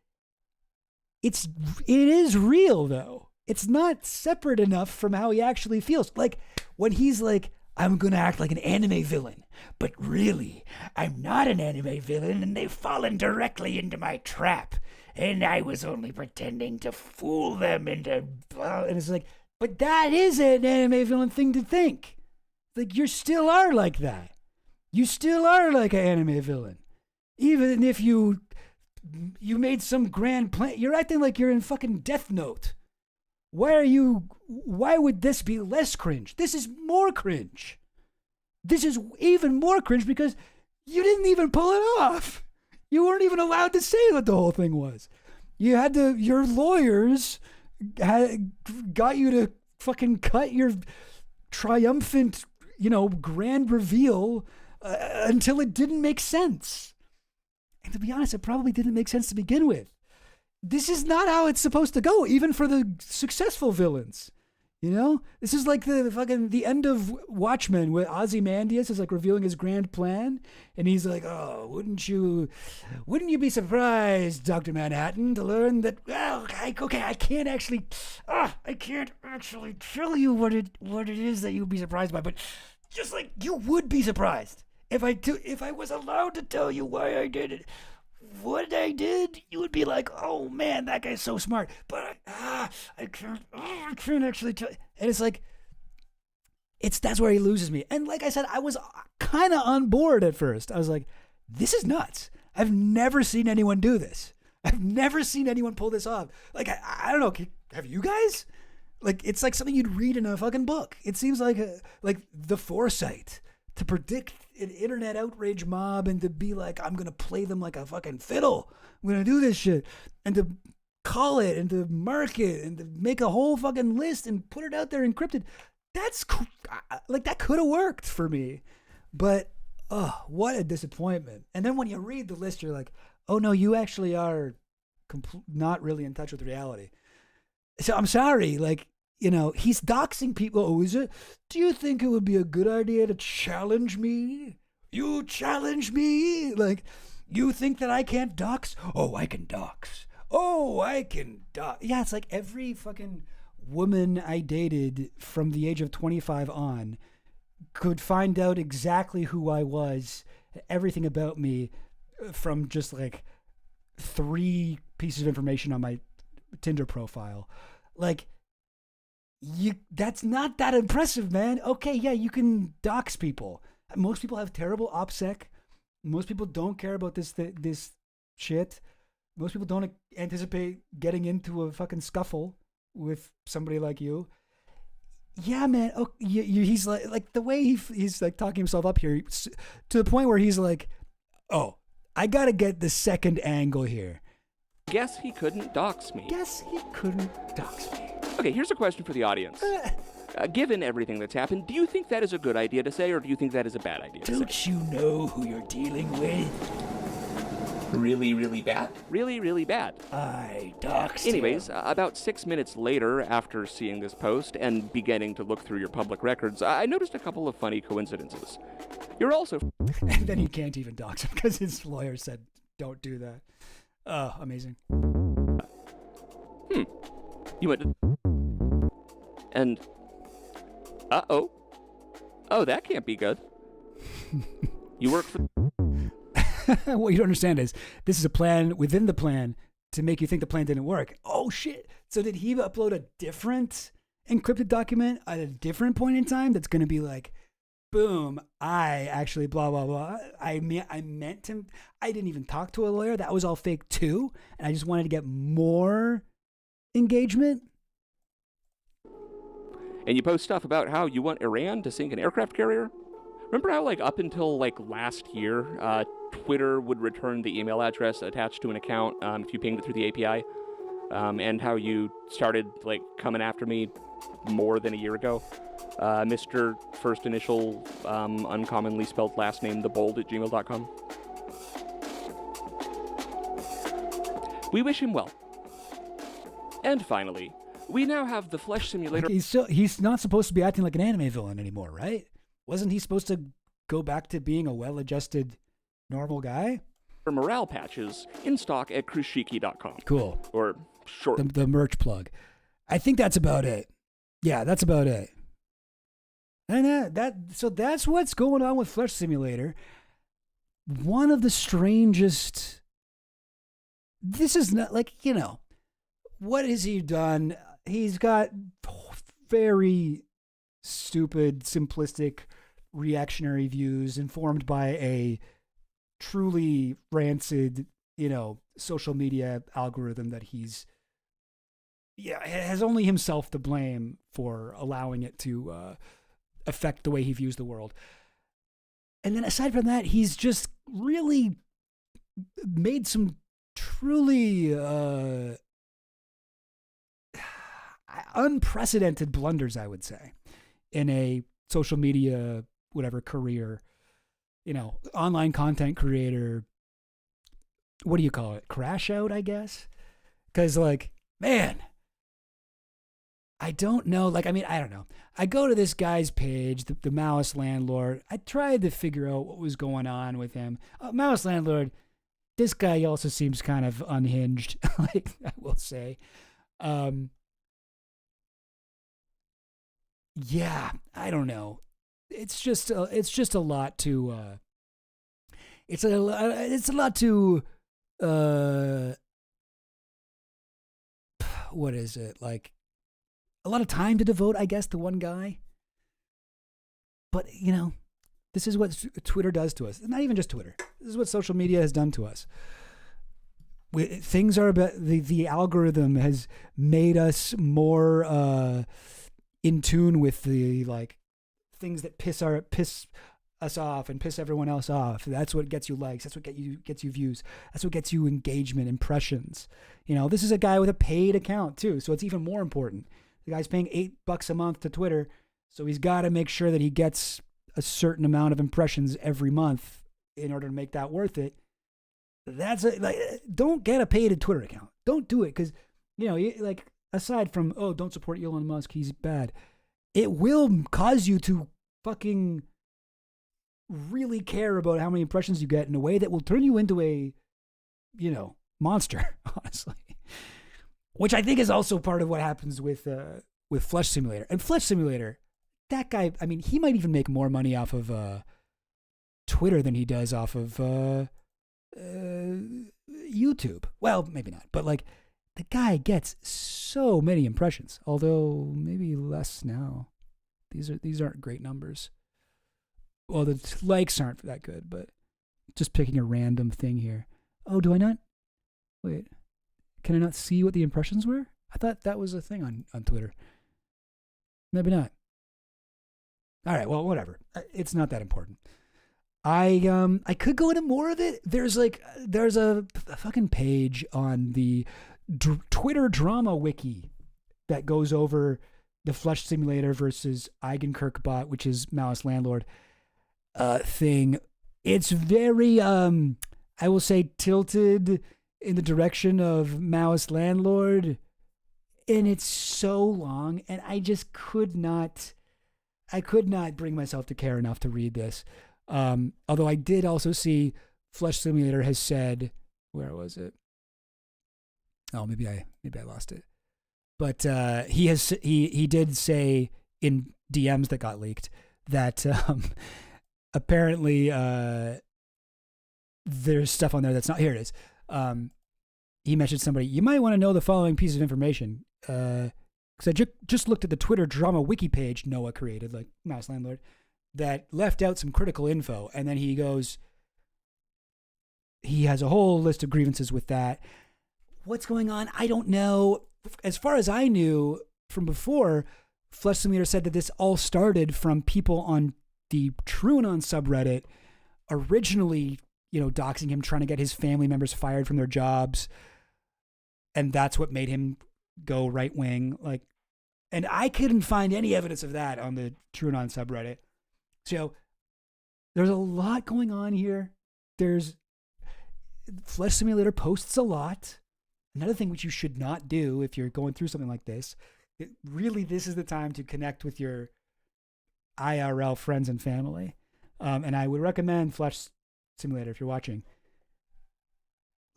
it is real though. It's not separate enough from how he actually feels. Like when he's like, I'm going to act like an anime villain, but really, I'm not an anime villain, and they've fallen directly into my trap. And I was only pretending to fool them into... And it's like, but that is an anime villain thing to think. Like, you still are like that. You still are like an anime villain. Even if you made some grand plan. You're acting like you're in fucking Death Note. Why would this be less cringe? This is more cringe. This is even more cringe because you didn't even pull it off. You weren't even allowed to say what the whole thing was. Your lawyers got you to fucking cut your triumphant, grand reveal until it didn't make sense. And to be honest, it probably didn't make sense to begin with. This is not how it's supposed to go, even for the successful villains. This is like the end of Watchmen, where Ozymandias is like revealing his grand plan, and he's like, "Oh, wouldn't you be surprised, Dr. Manhattan, to learn that? Well, I can't actually tell you what it is that you'd be surprised by, but just like you would be surprised if I was allowed to tell you why I did it." What I did, you would be like, oh man, that guy's so smart. But I can't actually tell. And it's like, that's where he loses me. And like I said, I was kind of on board at first. I was like, this is nuts. I've never seen anyone do this. I've never seen anyone pull this off. Like, I don't know. Have you guys? Like, it's like something you'd read in a fucking book. It seems like the foresight to predict an internet outrage mob and to be like, I'm going to play them like a fucking fiddle. I'm going to do this shit. And to call it and to mark it and to make a whole fucking list and put it out there encrypted. That's like, that could have worked for me. But, what a disappointment. And then when you read the list, you're like, oh no, you actually are not really in touch with reality. So I'm sorry. Like, he's doxing people. Oh, is it? Do you think it would be a good idea to challenge me? You challenge me? Like, you think that I can't dox? Oh, I can dox. Oh, I can dox. Yeah, it's like every fucking woman I dated from the age of 25 on could find out exactly who I was, everything about me, from just like 3 pieces of information on my Tinder profile. Like, that's not that impressive, man. Okay, yeah, you can dox people. Most people have terrible OPSEC. Most people don't care about this shit. Most people don't anticipate getting into a fucking scuffle with somebody like you. Yeah, man. Oh, he's like the way he's like talking himself up here to the point where he's like, oh, I gotta get the second angle here. Guess he couldn't dox me. Guess he couldn't dox me. Okay, here's a question for the audience. Given everything that's happened, do you think that is a good idea to say, or do you think that is a bad idea to say? Don't you know who you're dealing with? Really, really bad? Really, really bad. I doxed Anyways, him. About 6 minutes later, after seeing this post and beginning to look through your public records, I noticed a couple of funny coincidences. You're also... And then he can't even dox him because his lawyer said, don't do that. Oh, amazing. You went to... And... Uh-oh. Oh, that can't be good. You work for... What you don't understand is this is a plan within the plan to make you think the plan didn't work. Oh, shit. So did he upload a different encrypted document at a different point in time that's going to be like, boom, I actually blah, blah, blah. I meant to... I didn't even talk to a lawyer. That was all fake too. And I just wanted to get more engagement. And you post stuff about how you want Iran to sink an aircraft carrier? Remember how, up until, last year, Twitter would return the email address attached to an account if you pinged it through the API? And how you started, coming after me more than a year ago? Mr. First Initial, uncommonly spelled last name, thebold@gmail.com. We wish him well. And finally, we now have the flesh simulator. He's not supposed to be acting like an anime villain anymore, right? Wasn't he supposed to go back to being a well-adjusted, normal guy? Morale patches in stock at crushiki.com. Cool. Or short. The merch plug. I think that's about it. Yeah, that's about it. And so that's what's going on with Flesh Simulator. One of the strangest. This is not what has he done? He's got very stupid, simplistic, reactionary views informed by a truly rancid, social media algorithm that has only himself to blame for allowing it to affect the way he views the world. And then aside from that, he's just really made some truly unprecedented blunders, I would say, in a social media, career, online content creator. What do you call it? Crash out, I guess? Because, man, I don't know. I don't know. I go to this guy's page, the Mouse Landlord. I tried to figure out what was going on with him. Mouse Landlord, this guy also seems kind of unhinged, I will say. Yeah, I don't know. It's just a lot to. It's a lot to. What is it a lot of time to devote, I guess, to one guy. But this is what Twitter does to us. It's not even just Twitter. This is what social media has done to us. Things are about the algorithm has made us more in tune with the things that piss us off and piss everyone else off. That's what gets you likes. That's what gets you views. That's what gets you engagement, impressions. This is a guy with a paid account too, so it's even more important. The guy's paying $8 a month to Twitter, so he's got to make sure that he gets a certain amount of impressions every month in order to make that worth it. That's don't get a paid Twitter account. Don't do it because aside from don't support Elon Musk, he's bad. It will cause you to fucking really care about how many impressions you get in a way that will turn you into a monster, honestly. Which I think is also part of what happens with Flesh Simulator. And Flesh Simulator, that guy, he might even make more money off of Twitter than he does off of YouTube. Well, maybe not. But the guy gets so many impressions, although maybe less now. These aren't great numbers. Well, the likes aren't that good, but just picking a random thing here. Oh, do I not? Wait. Can I not see what the impressions were? I thought that was a thing on Twitter. Maybe not. All right, well, whatever. It's not that important. I could go into more of it. There's a fucking page on the Twitter drama wiki that goes over the Flesh Simulator versus Eigenkirkbot, which is Mouse Landlord thing. It's very I will say tilted in the direction of Mouse Landlord, and it's so long, and I just could not bring myself to care enough to read this. Although I did also see Flesh Simulator has said, where was it? Oh, maybe I lost it. But he did say in DMs that got leaked that apparently there's stuff on there that's not. Here it is. He mentioned somebody. You might want to know the following piece of information. Because I just looked at the Twitter drama wiki page Noah created, like Mouse Landlord, that left out some critical info. And then he goes, he has a whole list of grievances with that. What's going on? I don't know. As far as I knew from before, Flesh Simulator said that this all started from people on the TrueAnon subreddit originally, doxing him, trying to get his family members fired from their jobs. And that's what made him go right wing. And I couldn't find any evidence of that on the TrueAnon subreddit. So there's a lot going on here. There's Flesh Simulator posts a lot. Another thing which you should not do if you're going through something like this, this is the time to connect with your IRL friends and family. And I would recommend Flesh Simulator if you're watching.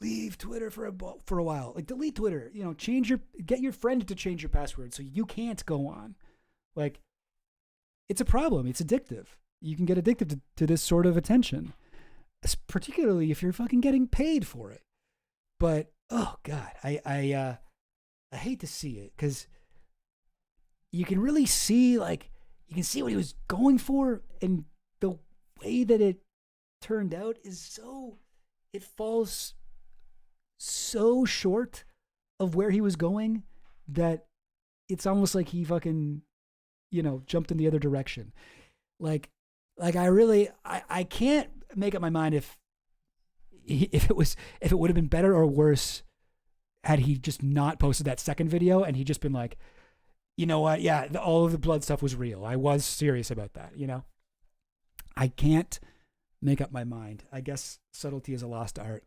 Leave Twitter for a while. Delete Twitter. Get your friend to change your password so you can't go on. It's a problem. It's addictive. You can get addicted to this sort of attention, particularly if you're fucking getting paid for it. But oh god, I hate to see it because you can really see you can see what he was going for, and the way that it turned out is it falls so short of where he was going that it's almost like he fucking jumped in the other direction. I can't make up my mind if it would have been better or worse had he just not posted that second video and he just been like, you know what? Yeah, all of the blood stuff was real. I was serious about that. I can't make up my mind. I guess subtlety is a lost art.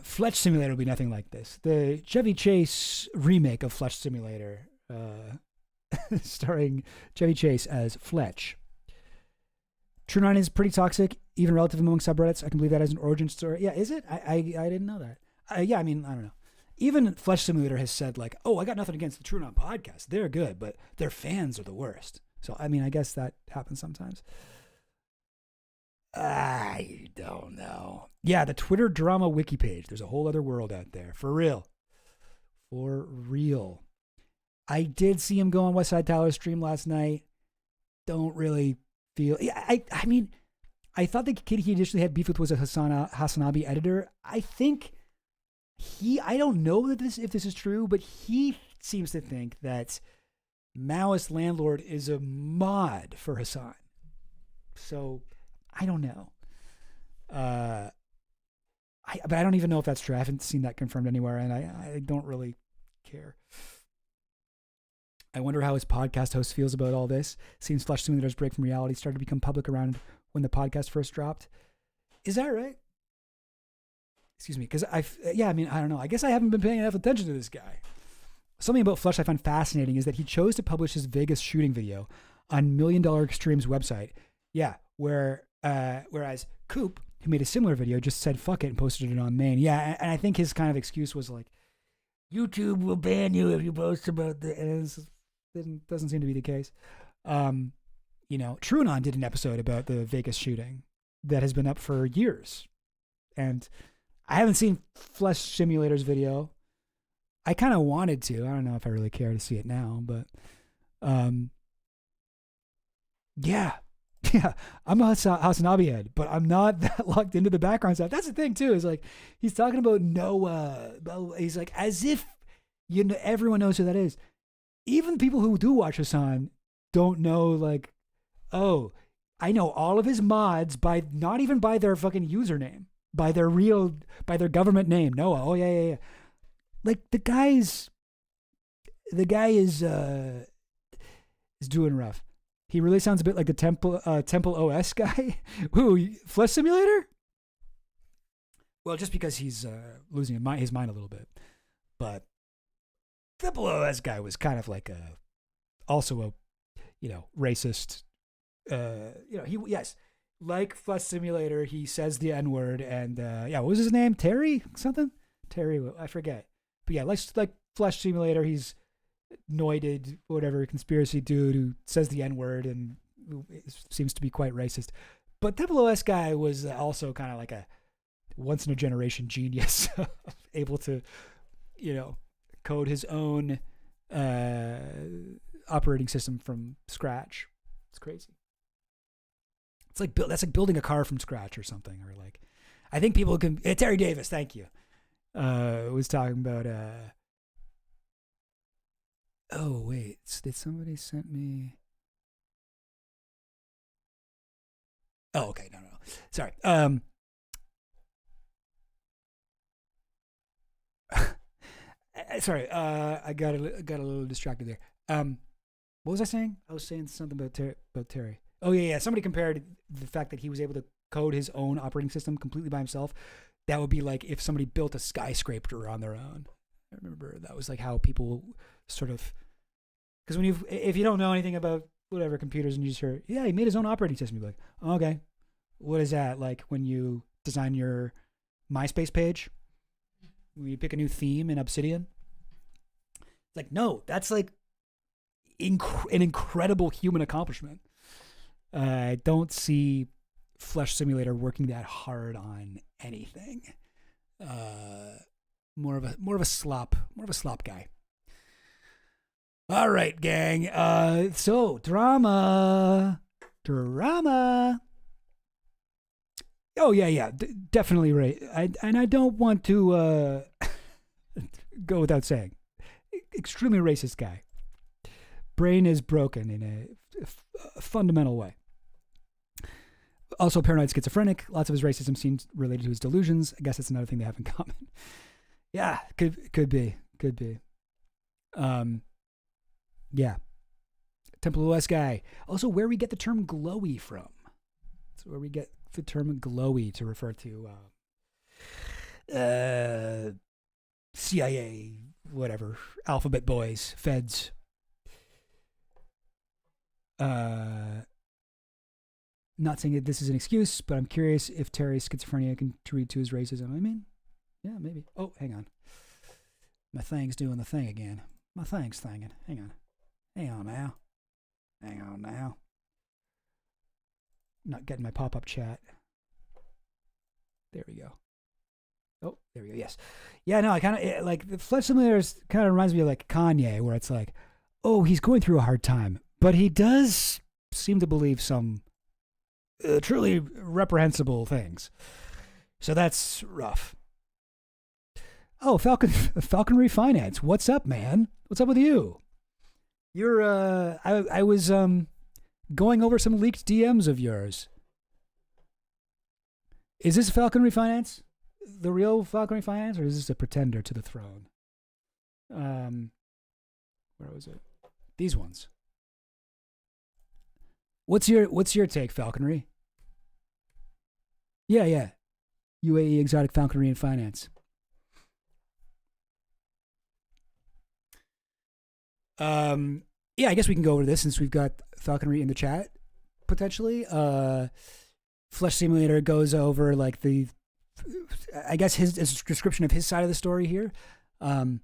Flesh Simulator will be nothing like this. The Chevy Chase remake of Flesh Simulator, starring Chevy Chase as Fletch. TrueAnon is pretty toxic, even relative among subreddits. I can believe that as an origin story. Yeah, is it? I didn't know that. I don't know. Even Flesh Simulator has said I got nothing against the TrueAnon podcast. They're good, but their fans are the worst. So, I guess that happens sometimes. I don't know. Yeah, the Twitter drama wiki page. There's a whole other world out there. For real. For real. I did see him go on West Side Tyler's stream last night. Don't really feel... I thought the kid he initially had beef with was a Hasanabi editor. I think I don't know if this is true, but he seems to think that Maoist Landlord is a mod for Hassan. So, I don't know. But I don't even know if that's true. I haven't seen that confirmed anywhere, and I don't really care. I wonder how his podcast host feels about all this. Seems Flesh Simulator's break from reality started to become public around when the podcast first dropped. Is that right? Excuse me, because I don't know. I guess I haven't been paying enough attention to this guy. Something about Flesh I find fascinating is that he chose to publish his Vegas shooting video on $1 Million Extreme's website. Yeah, whereas Coop, who made a similar video, just said fuck it and posted it on Maine. Yeah, and I think his kind of excuse was YouTube will ban you if you post about the... And it doesn't seem to be the case. TrueAnon did an episode about the Vegas shooting that has been up for years. And I haven't seen Flesh Simulator's video. I kind of wanted to. I don't know if I really care to see it now, but yeah, I'm a Hasanabi head, but I'm not that locked into the background stuff. That's the thing too, is he's talking about Noah. He's as if everyone knows who that is. Even people who do watch Hassan don't know, I know all of his mods by not even by their fucking username, by their government name. Noah. Oh yeah. Like the guy is doing rough. He really sounds a bit like the Temple OS guy. Ooh, Flesh Simulator? Well, just because he's losing his mind a little bit. But Temple OS guy was kind of like also a racist. Like Flesh Simulator, he says the N-word, and what was his name? Terry something? Terry, I forget. But yeah, like Flesh Simulator, he's noited, whatever, conspiracy dude who says the N-word and seems to be quite racist. But Temple OS guy was also kind of like a once-in-a-generation genius, able to, code his own operating system from scratch. It's crazy. It's like that's like building a car from scratch or something, or like, I think people can. Terry Davis, thank you. Was talking about. Oh wait, did somebody send me? Oh okay, no. Sorry. Sorry. I got a little distracted there. What was I saying? I was saying something about Terry. Oh yeah. Somebody compared the fact that he was able to code his own operating system completely by himself. That would be like if somebody built a skyscraper on their own. I remember that was like how people sort of, because if you don't know anything about whatever computers and you just hear, yeah, he made his own operating system, you're like, oh, okay, what is that? Like when you design your MySpace page, when you pick a new theme in Obsidian, it's like, no, that's like an incredible human accomplishment. I don't see Flesh Simulator working that hard on anything. More of a slop guy. All right, gang. So drama. Oh yeah, definitely right. I don't want to go without saying, extremely racist guy. Brain is broken in a fundamental way. Also paranoid schizophrenic. Lots of his racism seems related to his delusions. I guess that's another thing they have in common. Yeah, could be. Yeah. Temple OS guy. Also, where we get the term glowy from. That's where we get the term glowy to refer to CIA, whatever, alphabet boys, feds. Not saying that this is an excuse, but I'm curious if Terry's schizophrenia contributed to his racism. I mean, yeah, maybe. Oh, hang on. My thing's doing the thing again. My thing's thinging. Hang on. Hang on now. Not getting my pop-up chat. There we go. Oh, there we go. Yes. Yeah, no, I kind of like the Flesh Simulator kind of reminds me of like Kanye, where it's like, oh, he's going through a hard time, but he does seem to believe some truly reprehensible things. So that's rough. Oh, Falconry Finance. What's up, man? What's up with you? You're I was going over some leaked DMs of yours. Is this Falconry Finance? The real Falconry Finance, or is this a pretender to the throne? Where was it? These ones. What's your take, Falconry? Yeah. UAE Exotic Falconry and Finance. Yeah, I guess we can go over this since we've got Falconry in the chat, potentially. Flesh Simulator goes over like I guess his description of his side of the story here. Mao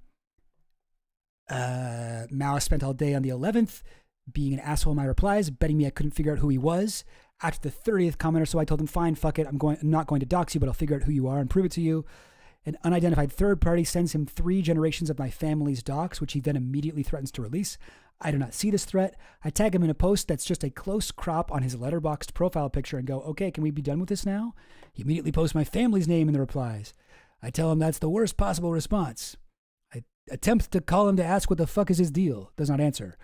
spent all day on the 11th being an asshole in my replies, betting me I couldn't figure out who he was. After the 30th commenter, so I told him, fine, fuck it, I'm not going to dox you, but I'll figure out who you are and prove it to you. An unidentified third party sends him 3 generations of my family's docs, which he then immediately threatens to release. I do not see this threat. I tag him in a post that's just a close crop on his letterboxed profile picture and go, okay, can we be done with this now? He immediately posts my family's name in the replies. I tell him that's the worst possible response. I attempt to call him to ask what the fuck is his deal. Does not answer.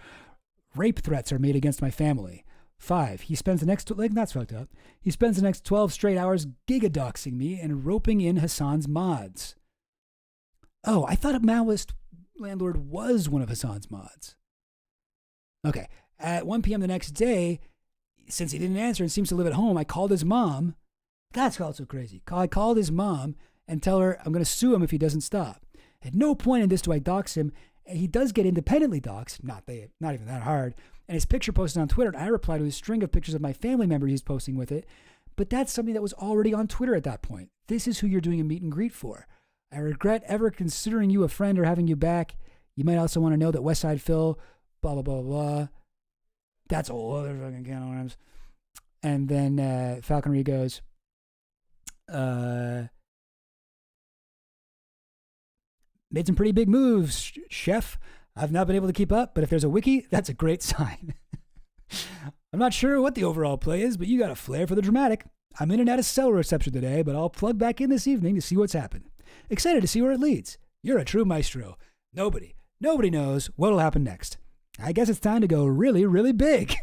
Rape threats are made against my family. 5. He spends the next, like, that's fucked up. He spends the next 12 straight hours gigadoxing me and roping in Hassan's mods. Oh, I thought a Maoist landlord was one of Hassan's mods. Okay. At 1 p.m. the next day, since he didn't answer and seems to live at home, I called his mom. That's also crazy. I called his mom and tell her I'm going to sue him if he doesn't stop. At no point in this do I dox him. He does get independently doxed, not even that hard. And his picture posted on Twitter, and I replied with a string of pictures of my family members he's posting with it. But that's something that was already on Twitter at that point. This is who you're doing a meet and greet for. I regret ever considering you a friend or having you back. You might also want to know that Westside Phil, blah, blah, blah, blah. That's a whole other fucking can of worms. And then Falconry goes, made some pretty big moves, chef. I've not been able to keep up, but if there's a wiki, that's a great sign. I'm not sure what the overall play is, but you got a flair for the dramatic. I'm in and out of cell reception today, but I'll plug back in this evening to see what's happened. Excited to see where it leads. You're a true maestro. Nobody knows what'll happen next. I guess it's time to go really, really big.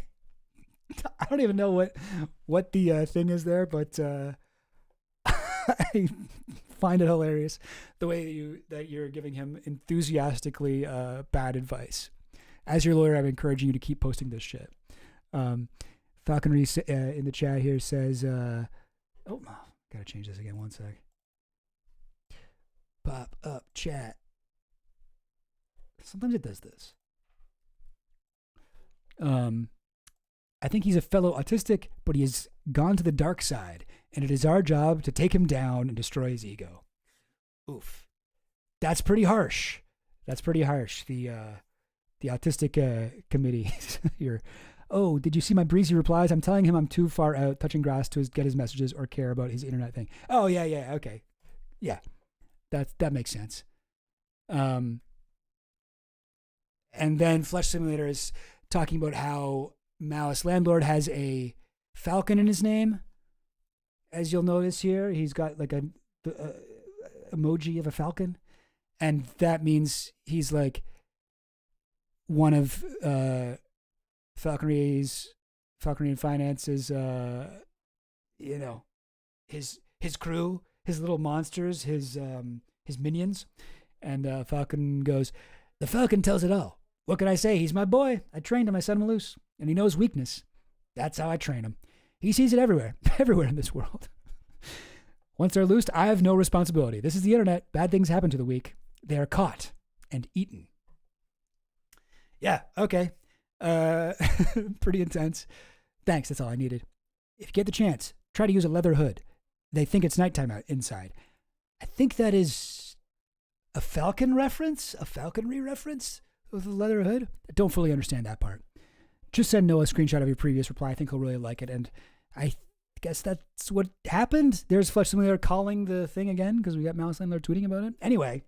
I don't even know what the thing is there, but I find it hilarious the way that you're giving him enthusiastically bad advice. As your lawyer, I'm encouraging you to keep posting this shit. Falconry in the chat here says, gotta change this again. One sec. Pop up chat. Sometimes it does this. I think he's a fellow autistic, but he has gone to the dark side, and it is our job to take him down and destroy his ego. Oof. That's pretty harsh. The autistic committee here. Oh, did you see my breezy replies? I'm telling him I'm too far out touching grass to get his messages or care about his internet thing. Oh, yeah, okay. Yeah, that makes sense. And then Flesh Simulator is talking about how Maoist Landlord has a falcon in his name. As you'll notice here, he's got like a emoji of a falcon. And that means he's like one of Falconry and Finance's, his crew, his little monsters, his minions. And Falcon goes, the Falcon tells it all. What can I say? He's my boy. I trained him. I set him loose. And he knows weakness. That's how I train him. He sees it everywhere in this world. Once they're loosed, I have no responsibility. This is the internet. Bad things happen to the weak. They are caught and eaten. Yeah, okay. Pretty intense. Thanks, that's all I needed. If you get the chance, try to use a leather hood. They think it's nighttime out inside. I think that is a falconry reference with a leather hood. I don't fully understand that part. Just send Noah a screenshot of your previous reply. I think he'll really like it. And I guess that's what happened. There's Flesh Simulator calling the thing again because we got Mouse Landlord tweeting about it. Anyway.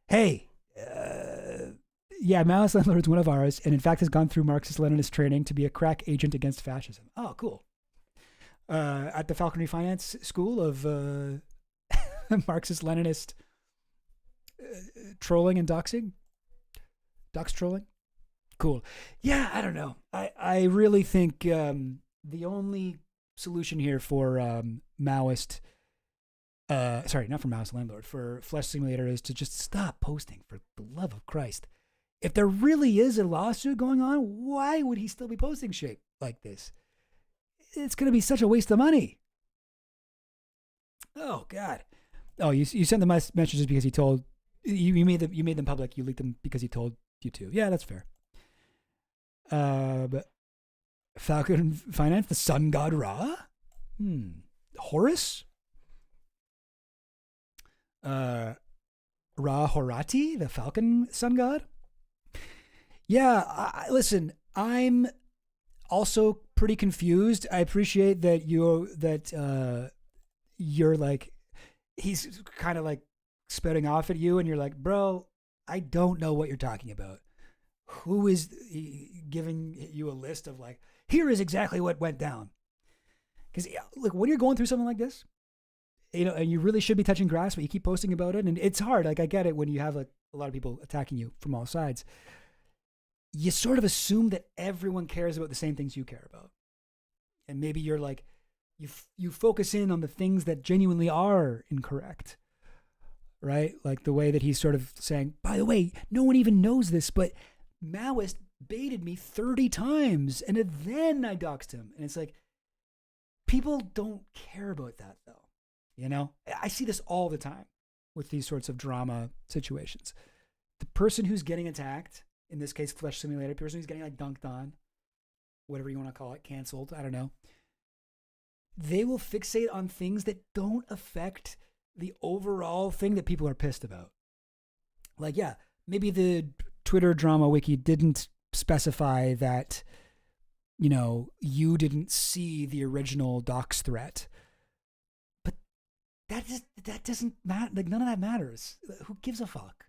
Hey. Yeah, Mouse Landlord's one of ours, and in fact has gone through Marxist-Leninist training to be a crack agent against fascism. Oh, cool. At the Falconry Finance School of Marxist-Leninist trolling and doxing. Dox trolling. Cool. Yeah, I don't know. I really think the only solution here for Maoist, sorry, not for Maoist Landlord, for Flesh Simulator is to just stop posting, for the love of Christ. If there really is a lawsuit going on, why would he still be posting shit like this? It's going to be such a waste of money. Oh, God. Oh, you sent the messages because he told you made them public. You leaked them because he told you to. Yeah, that's fair. But Falcon Finance, the sun god Ra? Horus? Ra Horati, the falcon sun god? Yeah, listen, I'm also pretty confused. I appreciate that you're like, he's kind of like spouting off at you and you're like, bro, I don't know what you're talking about. Who is giving you a list of like, here is exactly what went down? Because look, when you're going through something like this, and you really should be touching grass, but you keep posting about it, and it's hard. Like, I get it when you have like a lot of people attacking you from all sides. you sort of assume that everyone cares about the same things you care about. And maybe you're like, you focus in on the things that genuinely are incorrect, right? Like the way that he's sort of saying, by the way, no one even knows this, but Maoist baited me 30 times and then I doxed him. And it's like, people don't care about that though. You know, I see this all the time with these sorts of drama situations. The person who's getting attacked, in this case, Flesh Simulator, the person who's getting like dunked on, whatever you want to call it, canceled, I don't know. They will fixate on things that don't affect the overall thing that people are pissed about. Like, yeah, maybe the Twitter drama wiki didn't specify that, you know, you didn't see the original dox threat. But that doesn't matter. Like, none of that matters. Who gives a fuck?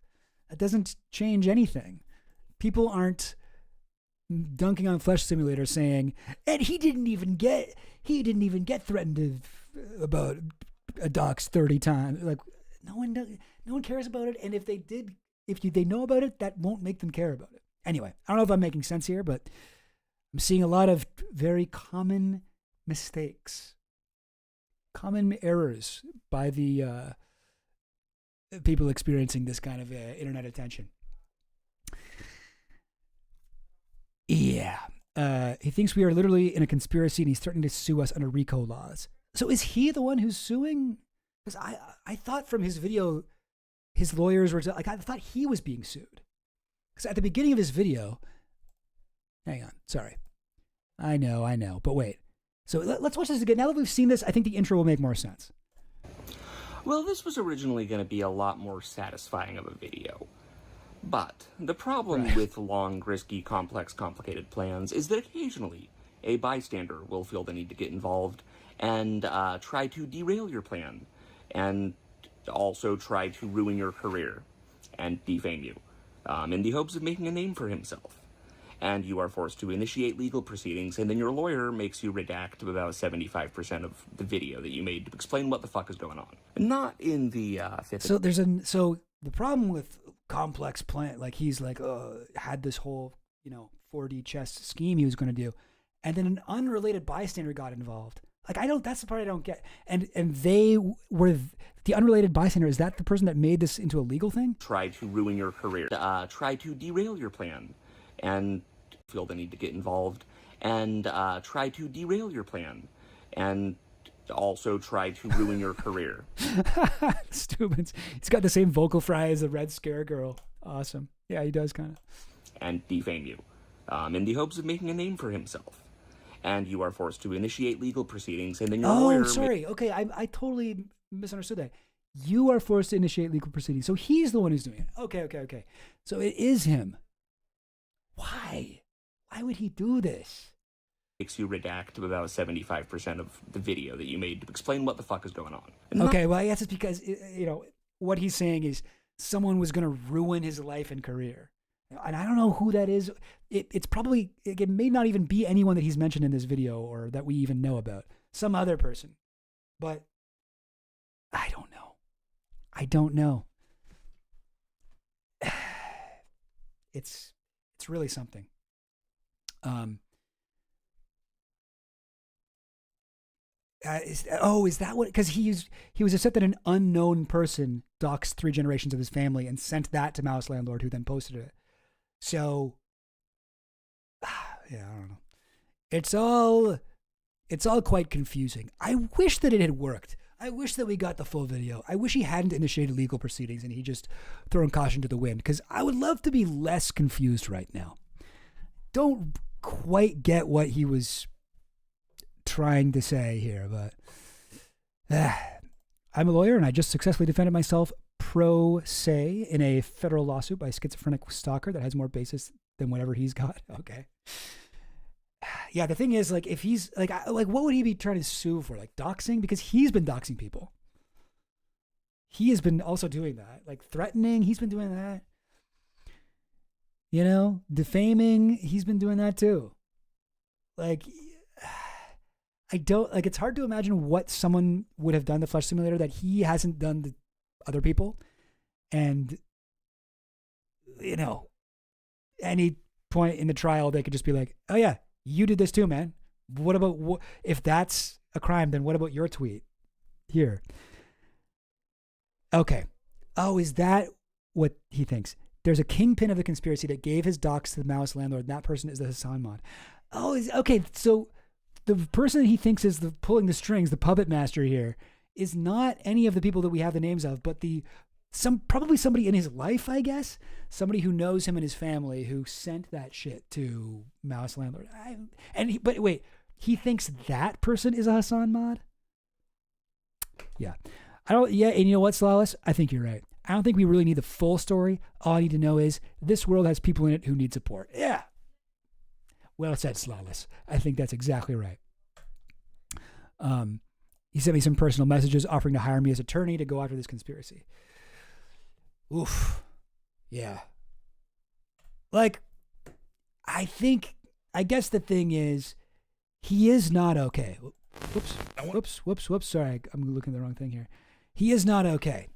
That doesn't change anything. People aren't dunking on Flesh Simulator saying, and he didn't even get threatened about a dox 30 times. Like, no one cares about it. And if they know about it, that won't make them care about it. Anyway, I don't know if I'm making sense here, but I'm seeing a lot of very common mistakes, common errors by the people experiencing this kind of internet attention. Yeah. He thinks we are literally in a conspiracy and he's threatening to sue us under RICO laws. So is he the one who's suing? Because I thought from his video, his lawyers were like, I thought he was being sued. Because at the beginning of his video, hang on, sorry. I know, but wait. So let's watch this again. Now that we've seen this, I think the intro will make more sense. Well, this was originally going to be a lot more satisfying of a video. But the problem with long, risky, complex, complicated plans is that occasionally a bystander will feel the need to get involved and try to derail your plan and also try to ruin your career and defame you in the hopes of making a name for himself. And you are forced to initiate legal proceedings, and then your lawyer makes you redact about 75% of the video that you made to explain what the fuck is going on. Not in the fifth... So the problem with complex plan, like he's like, had this whole, 4D chess scheme he was going to do, and then an unrelated bystander got involved. Like, that's the part I don't get. And they were, the unrelated bystander, is that the person that made this into a legal thing? Try to ruin your career, try to derail your plan, and feel the need to get involved, and try to derail your plan, and also try to ruin your career. Stupid. He's got the same vocal fry as the Red Scare Girl. Awesome. Yeah, he does kind of. And defame you in the hopes of making a name for himself. And you are forced to initiate legal proceedings, and then your lawyer... Oh, sorry. Okay, I totally misunderstood that. You are forced to initiate legal proceedings. So he's the one who's doing it. Okay. So it is him. Why? Why would he do this? Makes you redact about 75% of the video that you made to explain what the fuck is going on. Okay, well, I guess it's because, what he's saying is someone was going to ruin his life and career. And I don't know who that is. It's probably, it may not even be anyone that he's mentioned in this video or that we even know about. Some other person. But I don't know. It's really something. Is that what? Because he was upset that an unknown person doxed 3 generations of his family and sent that to Mouse Landlord, who then posted it. So, yeah, I don't know. It's all quite confusing. I wish that it had worked. I wish that we got the full video. I wish he hadn't initiated legal proceedings and he just thrown caution to the wind, because I would love to be less confused right now. Don't quite get what he was trying to say here, but I'm a lawyer and I just successfully defended myself pro se in a federal lawsuit by a schizophrenic stalker that has more basis than whatever he's got. Okay. Yeah, the thing is, like, if he's like what would he be trying to sue for? Like doxing? Because he's been doxing people. He has been also doing that, like threatening. He's been doing that. Defaming. He's been doing that too. Like, it's hard to imagine what someone would have done to Flesh Simulator that he hasn't done to other people. And, and point in the trial, they could just be like, oh yeah, you did this too, man. What about, if that's a crime, then what about your tweet? Here. Okay. Oh, is that what he thinks? There's a kingpin of the conspiracy that gave his docs to the Maoist landlord, and that person is the Hassan mod. Oh, okay. So the person he thinks is pulling the strings, the puppet master here, is not any of the people that we have the names of, but probably somebody in his life, I guess. Somebody who knows him and his family who sent that shit to Maoist landlord. But wait, he thinks that person is a Hassan mod? Yeah. And you know what, Slawless? I think you're right. I don't think we really need the full story. All I need to know is this world has people in it who need support. Yeah. Well said, Slawless. I think that's exactly right. He sent me some personal messages offering to hire me as attorney to go after this conspiracy. Oof. Yeah. Like, I guess the thing is, he is not okay. Whoops. Sorry, I'm looking at the wrong thing here. He is not okay.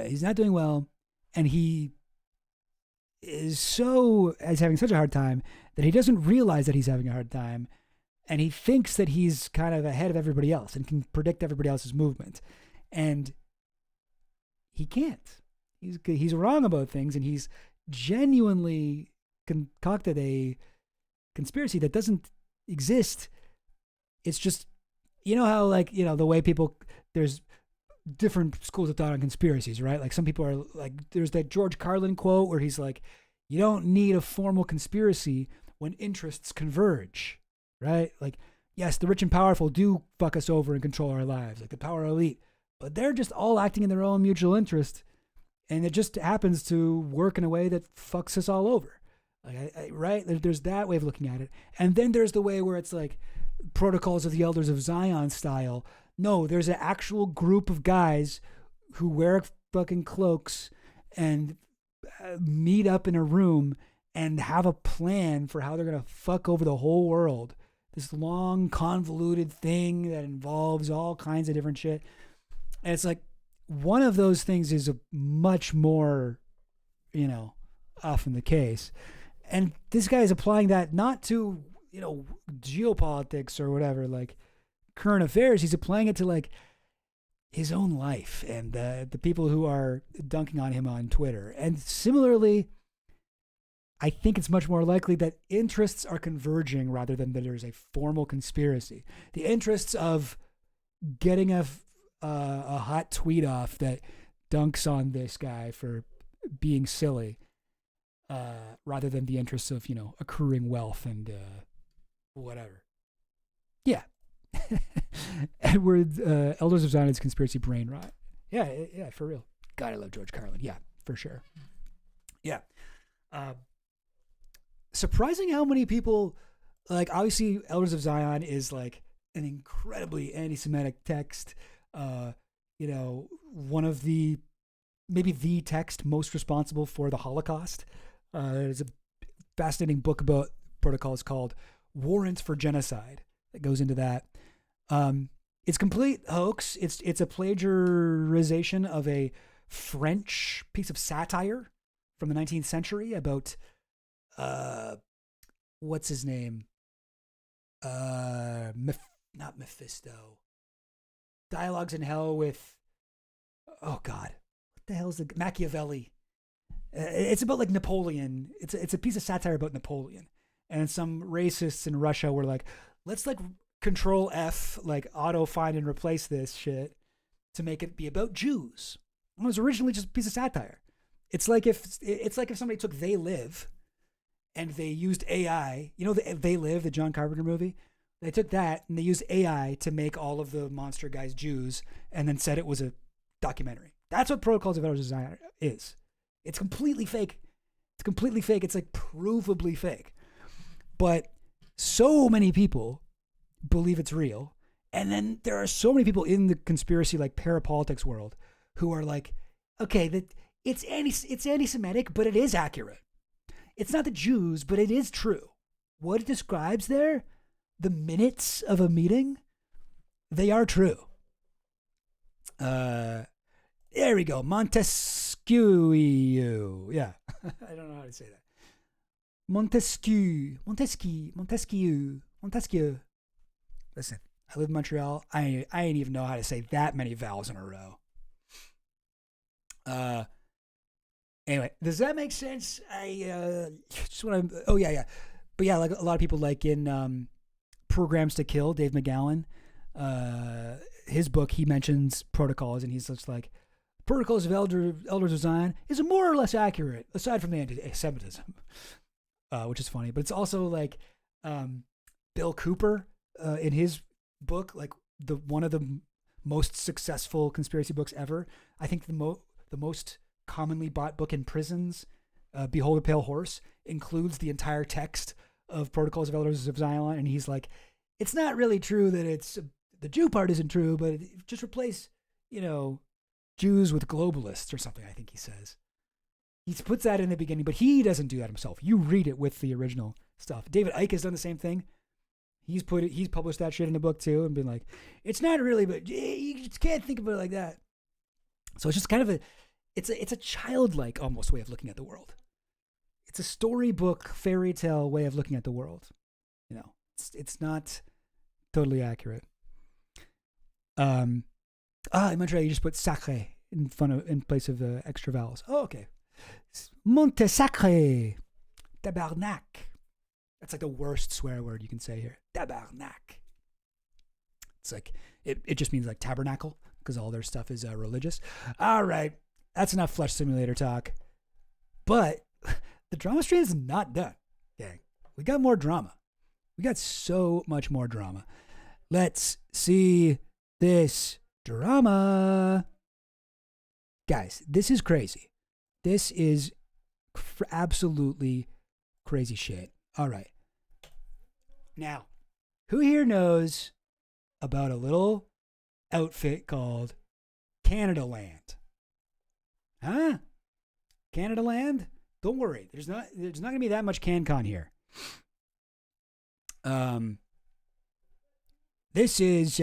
He's not doing well, and he is having such a hard time that he doesn't realize that he's having a hard time, and he thinks that he's kind of ahead of everybody else and can predict everybody else's movement, and he can't. He's wrong about things, and he's genuinely concocted a conspiracy that doesn't exist. It's just, you know how, like, you know, the way there's different schools of thought on conspiracies, right? Like, some people are like, there's that George Carlin quote where he's like, you don't need a formal conspiracy when interests converge, right? Like, yes, the rich and powerful do fuck us over and control our lives, like the power elite, but they're just all acting in their own mutual interest, and it just happens to work in a way that fucks us all over. Like, right? There's that way of looking at it. And then there's the way where it's like Protocols of the Elders of Zion style. No, there's an actual group of guys who wear fucking cloaks and meet up in a room and have a plan for how they're going to fuck over the whole world. This long, convoluted thing that involves all kinds of different shit. And it's like, one of those things is a much more, you know, often the case. And this guy is applying that not to, you know, geopolitics or whatever, like current affairs. He's applying it to like his own life and the people who are dunking on him on Twitter. And similarly, I think it's much more likely that interests are converging rather than that there's a formal conspiracy. The interests of getting a hot tweet off that dunks on this guy for being silly, rather than the interests of, you know, accruing wealth and whatever. Yeah. Edward, Elders of Zion's conspiracy brain rot. Yeah, for real. God, I love George Carlin. Yeah, for sure. Yeah. Surprising how many people, like, obviously Elders of Zion is like an incredibly anti-Semitic text. You know, one of maybe the text most responsible for the Holocaust. There's a fascinating book about protocols called Warrant for Genocide that goes into that. It's complete hoax. It's a plagiarization of a French piece of satire from the 19th century about what's his name? Not Mephisto. Dialogues in Hell with, oh God, what the hell is Machiavelli? It's about like Napoleon. It's a piece of satire about Napoleon, and some racists in Russia were like, let's like Control F, like auto find and replace this shit to make it be about Jews. It was originally just a piece of satire. It's like if somebody took They Live and they used AI. You know, They Live, the John Carpenter movie. They took that and they used AI to make all of the monster guys Jews, and then said it was a documentary. That's what Protocols of Elders of Zion is. It's completely fake. It's like provably fake. But so many people believe it's real. And then there are so many people in the conspiracy, like parapolitics world, who are like, okay, that it's anti-Semitic, but it is accurate. It's not the Jews, but it is true. What it describes there, the minutes of a meeting, they are true. There we go. Montesquieu. Yeah. I don't know how to say that. Montesquieu. Listen, I live in Montreal. I ain't even know how to say that many vowels in a row. Anyway, does that make sense? I just want to. Oh yeah. But yeah, like a lot of people, like in Programs to Kill, Dave McGowan, his book, he mentions protocols, and he's just like, Protocols of Elder Design is more or less accurate, aside from the anti-Semitism, which is funny. But it's also like Bill Cooper in his book, like one of the most successful conspiracy books ever. I think the most commonly bought book in prisons, Behold a Pale Horse, includes the entire text of Protocols of Elders of Zion, and he's like, it's not really true that it's the Jew part isn't true, but just replace, Jews with globalists or something, I think he says. He puts that in the beginning, but he doesn't do that himself. You read it with the original stuff. David Icke has done the same thing. He's published that shit in a book too, and been like, it's not really, but you just can't think of it like that. So it's just kind of it's a childlike almost way of looking at the world. It's a storybook, fairy tale way of looking at the world. It's not totally accurate. In Montreal, you just put sacré in place of the extra vowels. Oh, okay. Monte sacré. Tabarnak. That's like the worst swear word you can say here. Tabarnak. It's like, it just means like tabernacle, because all their stuff is religious. All right. That's enough Flesh Simulator talk. But the drama stream is not done, gang. We got more drama. We got so much more drama. Let's see this drama. Guys, this is crazy. This is absolutely crazy shit. All right. Now, who here knows about a little outfit called Canada Land? Huh? Canada Land? Don't worry. There's not going to be that much CanCon here. This is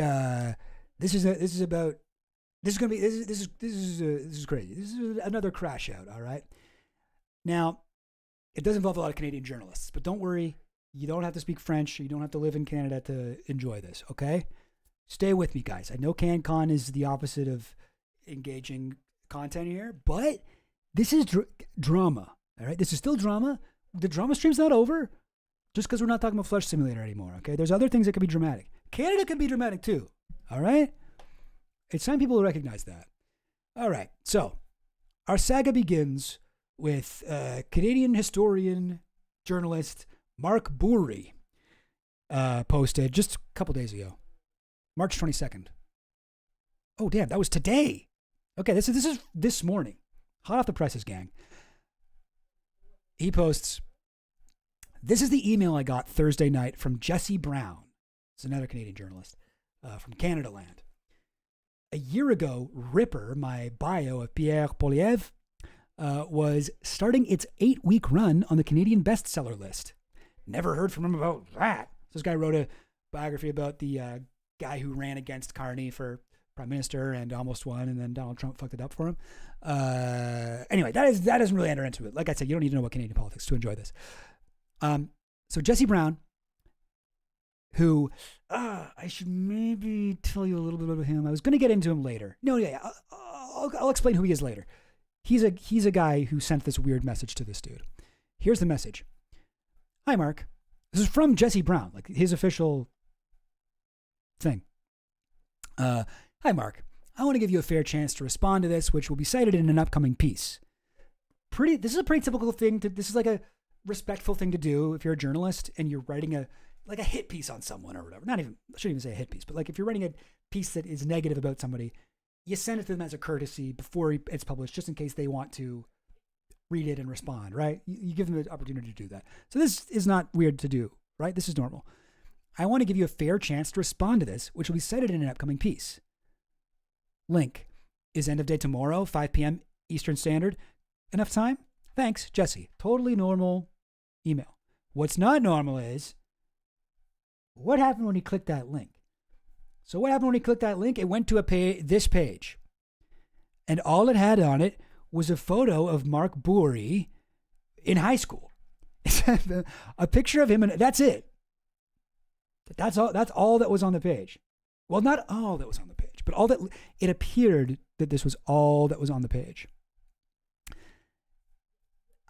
crazy. This is another crash out, all right? Now, it does involve a lot of Canadian journalists, but don't worry, you don't have to speak French, you don't have to live in Canada to enjoy this, okay? Stay with me, guys. I know CanCon is the opposite of engaging content here, but this is drama, all right? This is still drama. The drama stream's not over just because we're not talking about Flesh Simulator anymore, okay? There's other things that could be dramatic. Canada can be dramatic too, all right? It's time people recognize that. All right, so our saga begins with Canadian historian, journalist Mark Bourrie posted just a couple days ago, March 22nd. Oh, damn, that was today. Okay, this is this morning. Hot off the presses, gang. He posts, this is the email I got Thursday night from Jesse Brown. It's another Canadian journalist from Canada Land. A year ago, Ripper, my bio of Pierre Poilievre, was starting its 8-week run on the Canadian bestseller list. Never heard from him about that. So this guy wrote a biography about the guy who ran against Carney for prime minister and almost won, and then Donald Trump fucked it up for him. Anyway, that doesn't really enter into it. Like I said, you don't need to know about Canadian politics to enjoy this. So Jesse Brown, who I should maybe tell you a little bit about him. I was going to get into him later. No, yeah, I'll explain who he is later. He's a guy who sent this weird message to this dude. Here's the message. Hi, Mark. This is from Jesse Brown, like his official thing. Hi, Mark. I want to give you a fair chance to respond to this, which will be cited in an upcoming piece. This is a pretty typical thing. This is like a respectful thing to do if you're a journalist and you're writing a hit piece on someone or whatever. I shouldn't even say a hit piece, but like if you're writing a piece that is negative about somebody, you send it to them as a courtesy before it's published, just in case they want to read it and respond, right? You give them the opportunity to do that. So this is not weird to do, right? This is normal. I want to give you a fair chance to respond to this, which will be cited in an upcoming piece. Link. Is end of day tomorrow, 5 p.m. Eastern Standard. Enough time? Thanks, Jesse. Totally normal email. What's not normal is, what happened when he clicked that link? So what happened when he clicked that link? It went to this page. And all it had on it was a photo of Mark Bourrie in high school. A picture of him, and that's it. That's all that was on the page. Well, not all that was on the page, but all that it appeared that this was all that was on the page.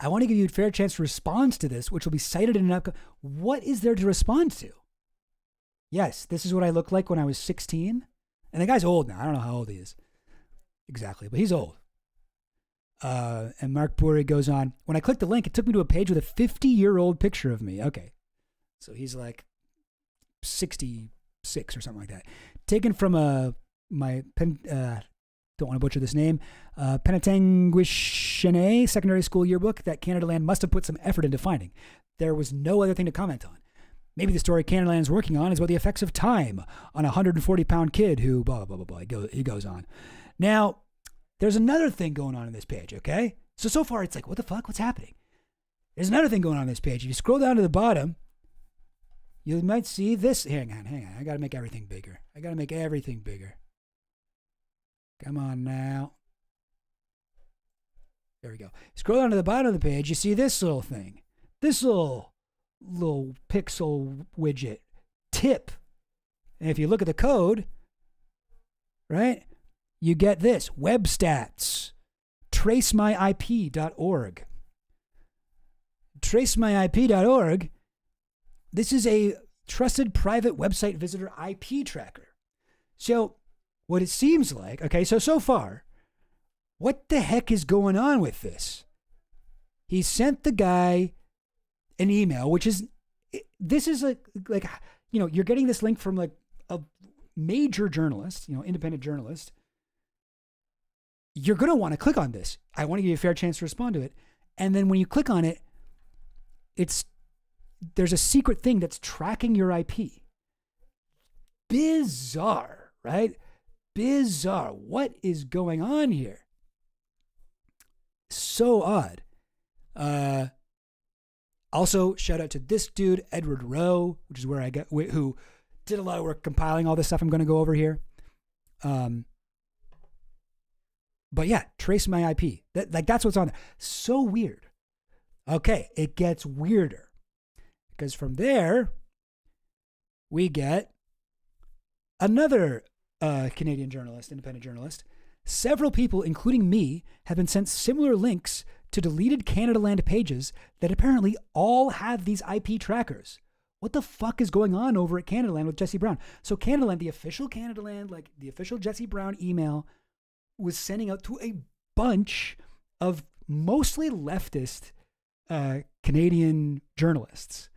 I want to give you a fair chance to respond to this, which will be cited in an upcoming. What is there to respond to? Yes, this is what I looked like when I was 16. And the guy's old now. I don't know how old he is exactly, but he's old. And Mark Bourri goes on, when I clicked the link, it took me to a page with a 50-year-old picture of me. Okay. So he's like 66 or something like that. Taken from my don't want to butcher this name, Penetanguishene secondary school yearbook that Canada Land must have put some effort into finding. There was no other thing to comment on. Maybe the story Canada Land is working on is about the effects of time on a 140-pound kid who blah, blah, blah, blah. He goes on. Now, there's another thing going on in this page, okay? So far, it's like, what the fuck? What's happening? There's another thing going on in this page. If you scroll down to the bottom, you might see this. Hang on. I got to make everything bigger. Come on now. There we go. Scroll down to the bottom of the page, you see this little thing. This little pixel widget. Tip. And if you look at the code, right, you get this. Web stats. TraceMyIP.org. TraceMyIP.org. This is a trusted private website visitor IP tracker. So what it seems like, okay, so far, what the heck is going on with this? He sent the guy an email, which is, this is like, you know, you're getting this link from like a major journalist, you know, independent journalist. You're going to want to click on this. I want to give you a fair chance to respond to it. And then when you click on it, there's a secret thing that's tracking your IP. Bizarre, right? Bizarre. What is going on here? So odd. Also, shout out to this dude, Edward Rowe, which is where I got, who did a lot of work compiling all this stuff I'm going to go over here. But yeah, trace my IP. That's what's on there. So weird. Okay, it gets weirder. Because from there, we get another Canadian journalist, independent journalist. Several people, including me, have been sent similar links to deleted Canada Land pages that apparently all have these IP trackers. What the fuck is going on over at Canada Land with Jesse Brown? So Canada Land, the official Canada Land, like the official Jesse Brown email, was sending out to a bunch of mostly leftist Canadian journalists,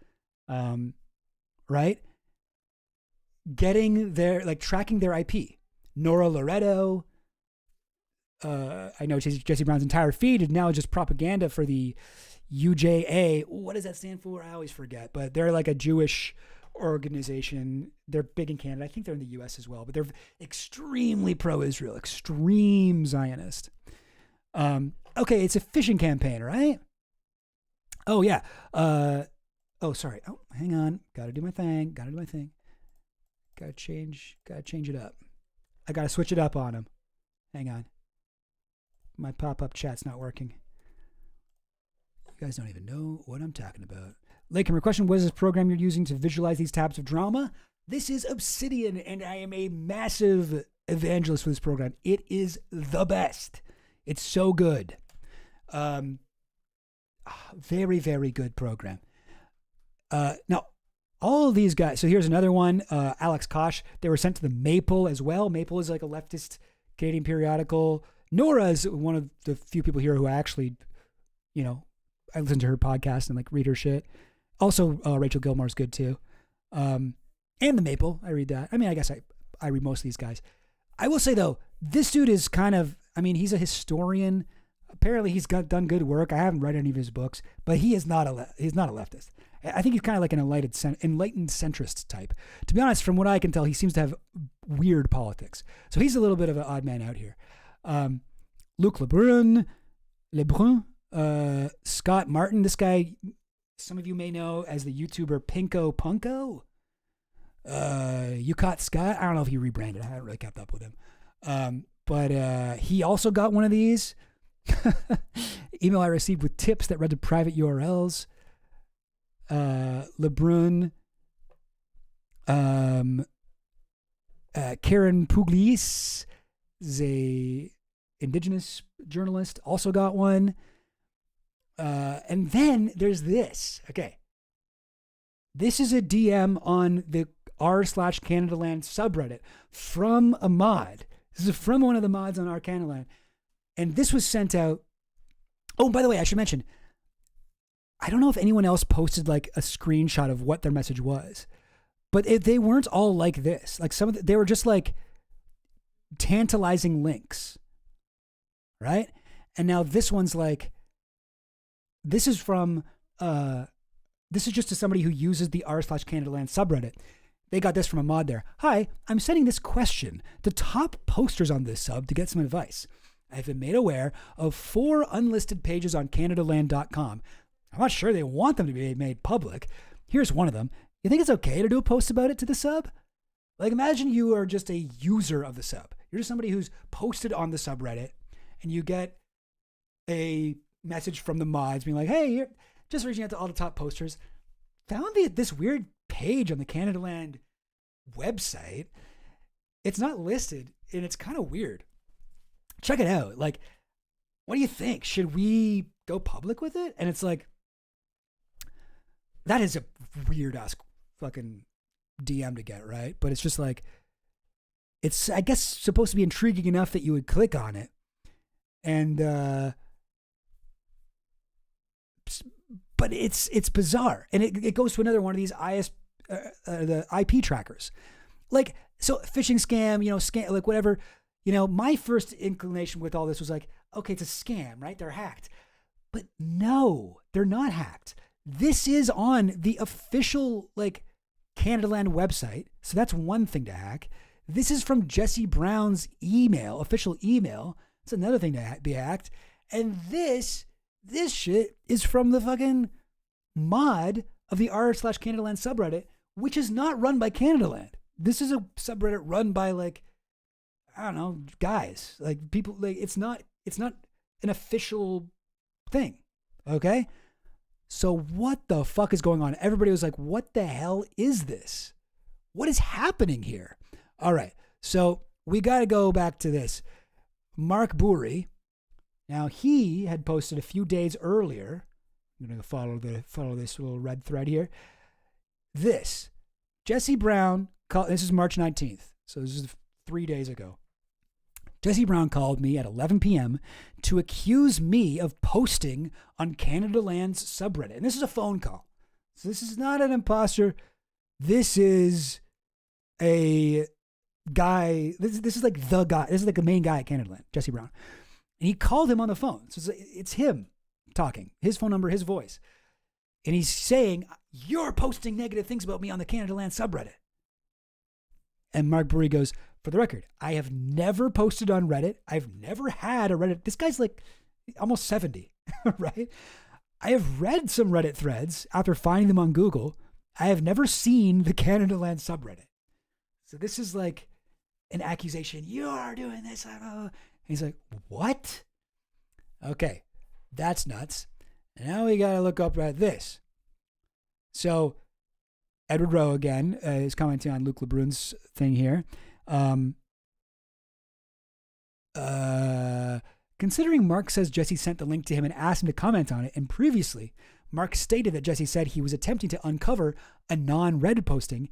right? Getting their, like, tracking their IP. Nora Loretto. I know Jesse Brown's entire feed is now just propaganda for the UJA. What does that stand for? I always forget. But they're like a Jewish organization. They're big in Canada. I think they're in the US as well. But they're extremely pro-Israel, extreme Zionist. Okay, it's a phishing campaign, right? Oh, yeah. Oh, sorry. Oh, hang on. Gotta do my thing. Gotta change it up. I gotta switch it up on him. Hang on. My pop-up chat's not working. You guys don't even know what I'm talking about. Lakehammer question, what is this program you're using to visualize these tabs of drama? This is Obsidian, and I am a massive evangelist for this program. It is the best. It's so good. Very, very good program. Now, all of these guys, so here's another one, Alex Kosh, they were sent to the Maple as well. Maple is like a leftist Canadian periodical. Nora is one of the few people here who actually, you know, I listen to her podcast and like read her shit. Also, Rachel Gilmore's good too. And the Maple, I read that. I mean, I guess I read most of these guys. I will say though, this dude is kind of, I mean, he's a historian. Apparently he's done good work. I haven't read any of his books, but he's not a leftist. I think he's kind of like an enlightened centrist type. To be honest, from what I can tell, he seems to have weird politics. So he's a little bit of an odd man out here. Luc Lebrun, Scott Martin. This guy, some of you may know as the YouTuber Pinko Punko. Yucot Scott. I don't know if he rebranded. I haven't really kept up with him. But he also got one of these. Email I received with tips that read to private URLs. Lebrun, Karen Pugliese, the indigenous journalist, also got one. And then there's this. Okay. This is a DM on the r/CanadaLand subreddit from a mod. This is from one of the mods on r/CanadaLand. And this was sent out. Oh, by the way, I should mention, I don't know if anyone else posted like a screenshot of what their message was, but they weren't all like this. Like they were just like tantalizing links, right? And now this one's like, this is from, this is just to somebody who uses the r/CanadaLand subreddit. They got this from a mod there. Hi, I'm sending this question to top posters on this sub to get some advice. I've been made aware of 4 unlisted pages on CanadaLand.com. I'm not sure they want them to be made public. Here's one of them. You think it's okay to do a post about it to the sub? Like, imagine you are just a user of the sub. You're just somebody who's posted on the subreddit, and you get a message from the mods being like, hey, you're just reaching out to all the top posters. Found this weird page on the CanadaLand website. It's not listed, and it's kind of weird. Check it out. Like, what do you think? Should we go public with it? And it's like, that is a weird ass fucking DM to get, right? But it's just like, it's, I guess, supposed to be intriguing enough that you would click on it. And, but it's bizarre. And it goes to another one of these the IP trackers. Like, so phishing scam, scam, like whatever. My first inclination with all this was like, okay, it's a scam, right? They're hacked. But no, they're not hacked. This is on the official, like, CanadaLand website. So that's one thing to hack. This is from Jesse Brown's official email. It's another thing to be hacked. And this shit is from the fucking mod of the r/CanadaLand subreddit, which is not run by CanadaLand. This is a subreddit run by, like, I don't know, guys, like people, like it's not an official thing. Okay. So what the fuck is going on? Everybody was like, what the hell is this? What is happening here? All right. So we got to go back to this. Mark Burry. Now he had posted a few days earlier. I'm going to follow this little red thread here. Jesse Brown this is March 19th. So this is 3 days ago. Jesse Brown called me at 11 p.m. to accuse me of posting on CanadaLand's subreddit. And this is a phone call. So this is not an imposter. This is a guy. This is like the guy. This is like the main guy at CanadaLand, Jesse Brown. And he called him on the phone. So it's him talking. His phone number, his voice. And he's saying, you're posting negative things about me on the CanadaLand subreddit. And Mark Burry goes, for the record, I have never posted on Reddit. I've never had a Reddit. This guy's like almost 70, right? I have read some Reddit threads after finding them on Google. I have never seen the CanadaLand subreddit. So this is like an accusation. You're doing this. And he's like, what? Okay, that's nuts. And now we got to look up at this. So Edward Rowe again is commenting on Luke Lebrun's thing here. Considering Mark says Jesse sent the link to him and asked him to comment on it, and previously Mark stated that Jesse said he was attempting to uncover a non-Reddit posting,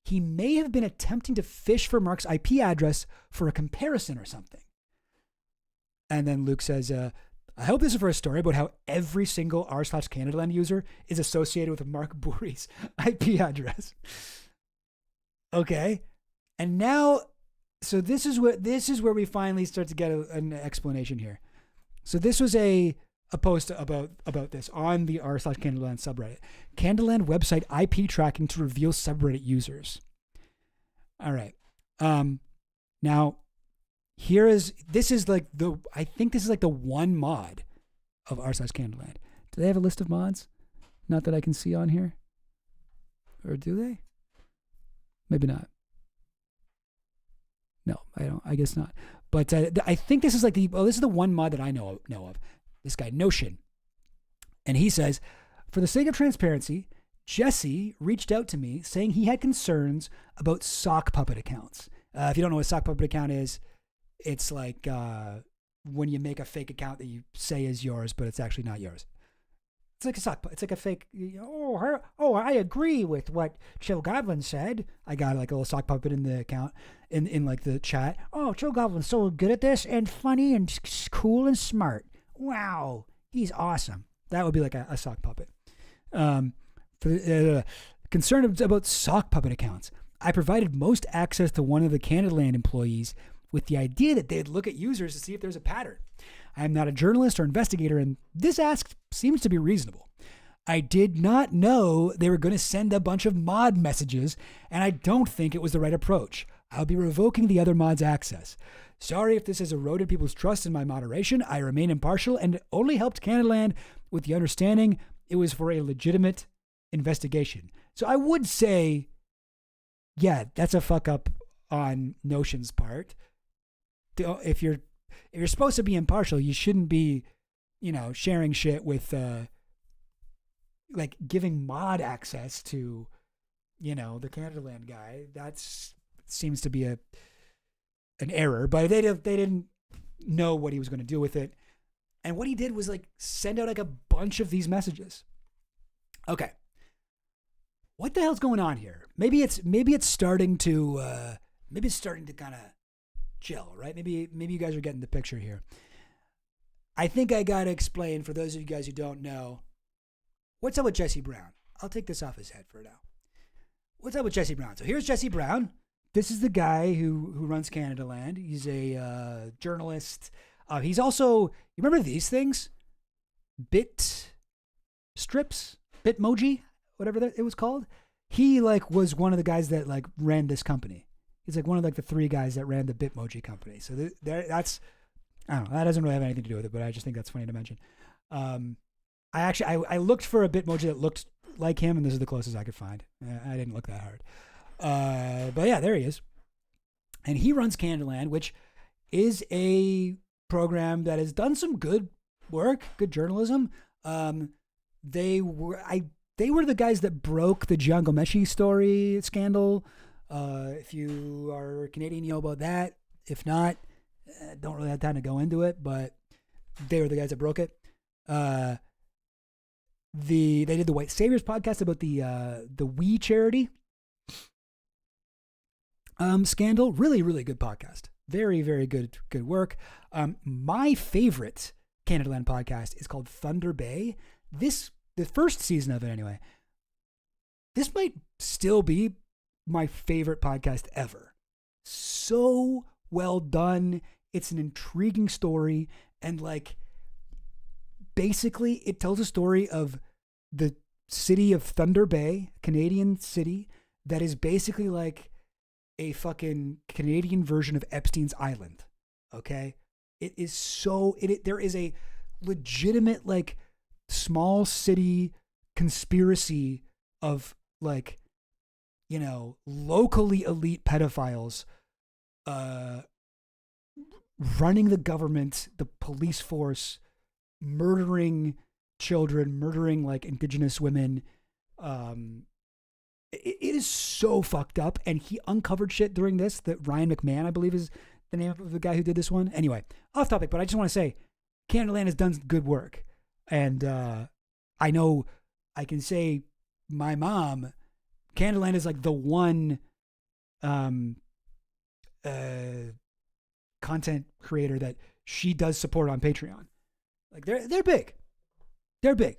he may have been attempting to fish for Mark's IP address for a comparison or something. And then Luke says, I hope this is for a story about how every single r/CanadaLand user is associated with Mark Burry's IP address. Okay. And now, so this is where we finally start to get an explanation here. So this was a post about this on the r/CanadaLand subreddit. CanadaLand website IP tracking to reveal subreddit users. All right. Now, this is like the one mod of r/CanadaLand. Do they have a list of mods? Not that I can see on here. Or do they? Maybe not. No, I don't. I guess not. But I think this is like this is the one mod that I know of. This guy Notion, and he says, for the sake of transparency, Jesse reached out to me saying he had concerns about sock puppet accounts. If you don't know what a sock puppet account is, it's like when you make a fake account that you say is yours, but it's actually not yours. It's like a sock puppet. It's like a fake. I agree with what Chill Goblin said. I got like a little sock puppet in the account, in like the chat. Oh, Chill Goblin's so good at this and funny and cool and smart. Wow, he's awesome. That would be like a sock puppet. Concerned about sock puppet accounts, I provided most access to one of the Canadaland employees with the idea that they'd look at users to see if there's a pattern. I am not a journalist or investigator, and this ask seems to be reasonable. I did not know they were going to send a bunch of mod messages, and I don't think it was the right approach. I'll be revoking the other mods' access. Sorry if this has eroded people's trust in my moderation. I remain impartial and only helped Canadaland with the understanding it was for a legitimate investigation. So I would say, yeah, that's a fuck up on Notion's part. If you're supposed to be impartial, you shouldn't be, sharing shit with like giving mod access to, the Canadaland guy. That seems to be an error, but they didn't know what he was going to do with it. And what he did was like send out like a bunch of these messages. Okay. What the hell's going on here? Maybe it's starting to kind of gel, right? Maybe you guys are getting the picture here. I think I got to explain for those of you guys who don't know, what's up with Jesse Brown? I'll take this off his head for now. What's up with Jesse Brown? So here's Jesse Brown. This is the guy who runs Canadaland. He's a journalist. He's also, you remember these things? Bit strips, Bitmoji, whatever it was called. He like was one of the guys that like ran this company. He's like one of like the 3 guys that ran the Bitmoji company. So that's, I don't know, that doesn't really have anything to do with it, but I just think that's funny to mention. I looked for a Bitmoji that looked like him, and this is the closest I could find. I didn't look that hard. But yeah, there he is. And he runs Canadaland, which is a program that has done some good work, good journalism. They were the guys that broke the Gian Gomeshi story scandal. If you are Canadian, you know about that. If not, don't really have time to go into it, but they were the guys that broke it. They did the White Saviors podcast about the We charity scandal. Really, really good podcast. Very, very good work. My favorite Canadaland podcast is called Thunder Bay. The first season of it anyway. This might still be my favorite podcast ever. So well done. It's an intriguing story, and like basically it tells a story of the city of Thunder Bay, Canadian city, that is basically like a fucking Canadian version of Epstein's Island. Okay? It is so there is a legitimate like small city conspiracy of like, locally elite pedophiles running the government, the police force, murdering children, murdering like indigenous women. It is so fucked up. And he uncovered shit during this that Ryan McMahon, I believe, is the name of the guy who did this one. Anyway, off topic, but I just want to say Canadaland has done good work. And I know I can say my mom, Canadaland is like the one content creator that she does support on Patreon. Like they're big. They're big.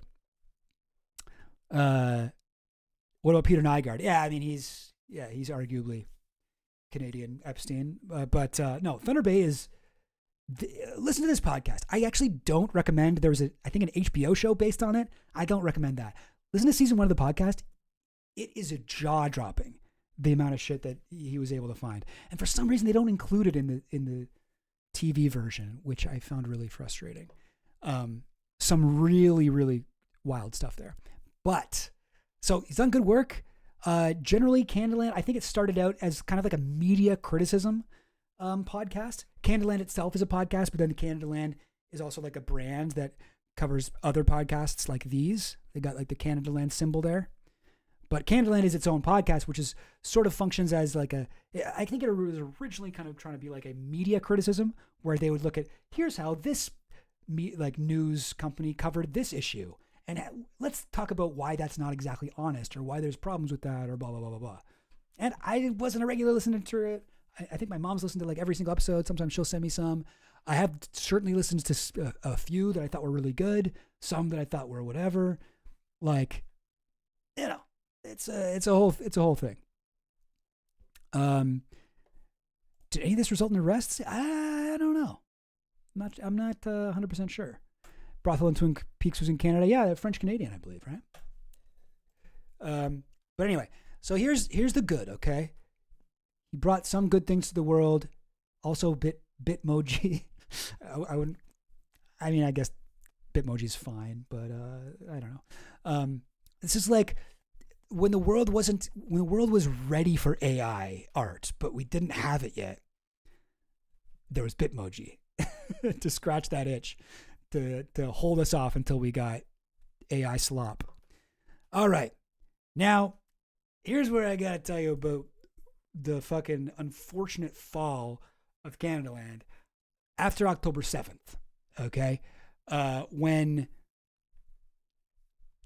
What about Peter Nygard? Yeah, I mean he's arguably Canadian Epstein. But no, Thunder Bay is listen to this podcast. I actually don't recommend. There was I think an HBO show based on it. I don't recommend that. Listen to season 1 of the podcast. It is a jaw-dropping, the amount of shit that he was able to find. And for some reason, they don't include it in the TV version, which I found really frustrating. Some really, really wild stuff there. But, so he's done good work. Generally, Canadaland, I think it started out as kind of like a media criticism podcast. Canadaland itself is a podcast, but then Canadaland is also like a brand that covers other podcasts like these. They got like the Canadaland symbol there. But Canadaland is its own podcast, which is sort of functions as like I think it was originally kind of trying to be like a media criticism, where they would look at, here's how this news company covered this issue, and let's talk about why that's not exactly honest, or why there's problems with that, or blah, blah, blah, blah, blah. And I wasn't a regular listener to it. I think my mom's listened to like every single episode. Sometimes she'll send me some. I have certainly listened to a few that I thought were really good, some that I thought were whatever. Like, you know, it's a whole thing. Did any of this result in arrests? I don't know. I'm not 100% sure. Brothel in Twin Peaks was in Canada. Yeah, French Canadian, I believe, right? But anyway, so here's the good. Okay, he brought some good things to the world. Also, Bitmoji. I mean, I guess Bitmoji's fine, but I don't know. This is like when the world was ready for AI art, but we didn't have it yet. There was Bitmoji to scratch that itch, to hold us off until we got AI slop. All right, now here's where I gotta tell you about the fucking unfortunate fall of Canadaland after October 7th. Okay, when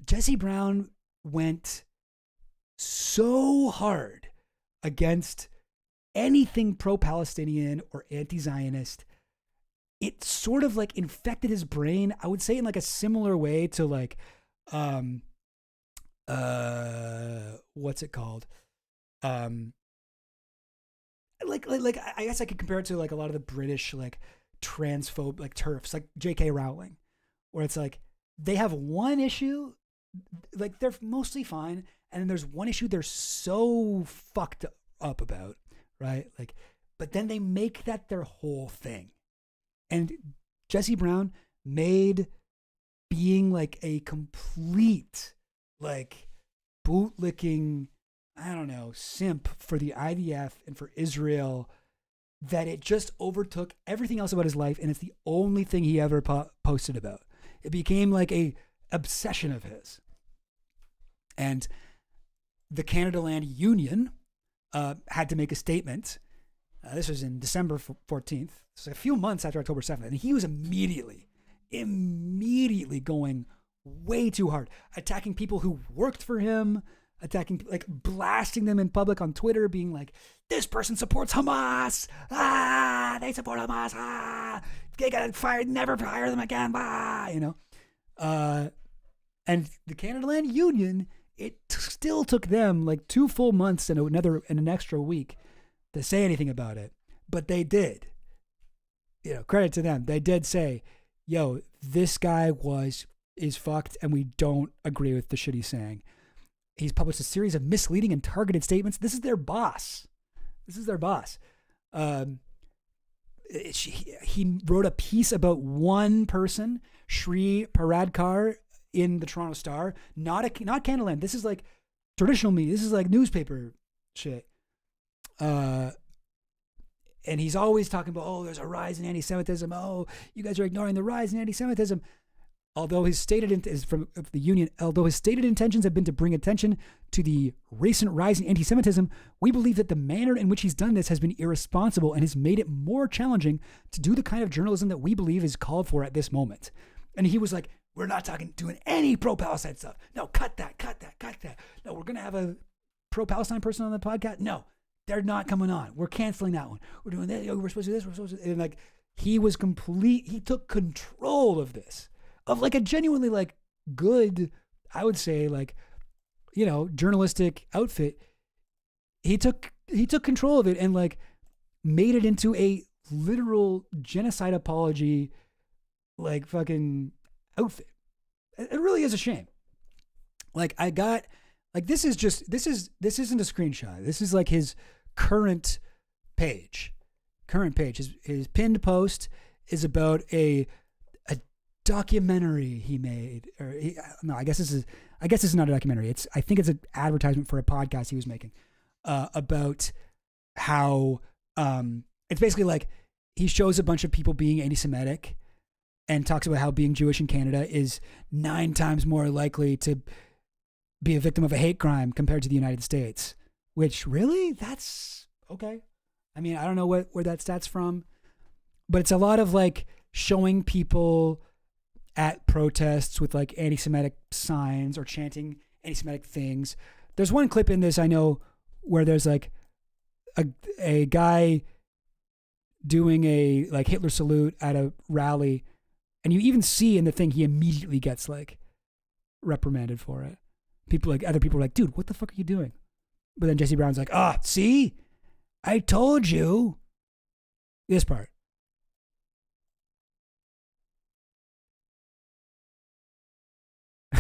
Jesse Brown went so hard against anything pro-Palestinian or anti-Zionist, it sort of like infected his brain. I would say in like a similar way to like, what's it called? Like I guess I could compare it to like a lot of the British like transphobe like TERFs, like J.K. Rowling, where it's like they have one issue, like they're mostly fine, and then there's one issue they're so fucked up about, right? Like, but then they make that their whole thing. And Jesse Brown made being like a complete like bootlicking, I don't know, simp for the IDF and for Israel, that it just overtook everything else about his life, and it's the only thing he ever posted about. It became like a obsession of his. And the Canadaland Union had to make a statement. This was in December 14th, so a few months after October 7th, and he was immediately going way too hard, attacking people who worked for him, like blasting them in public on Twitter, being like, this person supports Hamas. They support Hamas. They got fired. Never hire them again. You know. And the Canadaland Union, it still took them like 2 full months and an extra week to say anything about it, but they did. You know, credit to them. They did say, "Yo, this guy is fucked, and we don't agree with the shit he's saying." He's published a series of misleading and targeted statements. This is their boss. He wrote a piece about one person, Shri Paradkar, in the Toronto Star. Not Canadaland. This is like traditional media. This is like newspaper shit. And he's always talking about, oh, there's a rise in anti-Semitism. Oh, you guys are ignoring the rise in anti-Semitism. Although his stated intentions have been to bring attention to the recent rise in anti-Semitism, we believe that the manner in which he's done this has been irresponsible and has made it more challenging to do the kind of journalism that we believe is called for at this moment. And he was like, we're not doing any pro-Palestine stuff. No, cut that. No, we're going to have a pro-Palestine person on the podcast. No, they're not coming on. We're canceling that one. We're doing that. We're supposed to do this. We're supposed to. And like, he took control of this. Of like a genuinely like good, I would say, like, you know, journalistic outfit. He took control of it and like made it into a literal genocide apology, like fucking outfit. It really is a shame. Like this isn't a screenshot. This is like his current page. His pinned post is about a documentary he made, I guess this is not a documentary. I think it's an advertisement for a podcast he was making about how it's basically like he shows a bunch of people being anti-Semitic and talks about how being Jewish in Canada is 9 times more likely to be a victim of a hate crime compared to the United States, which really, that's okay. I mean, I don't know where that stat's from, but it's a lot of like showing people at protests with like anti-Semitic signs or chanting anti-Semitic things. There's one clip in this I know where there's like a guy doing a like Hitler salute at a rally, and you even see in the thing he immediately gets like reprimanded for it. Other people are like, dude, what the fuck are you doing? But then Jesse Brown's like, see? I told you. This part.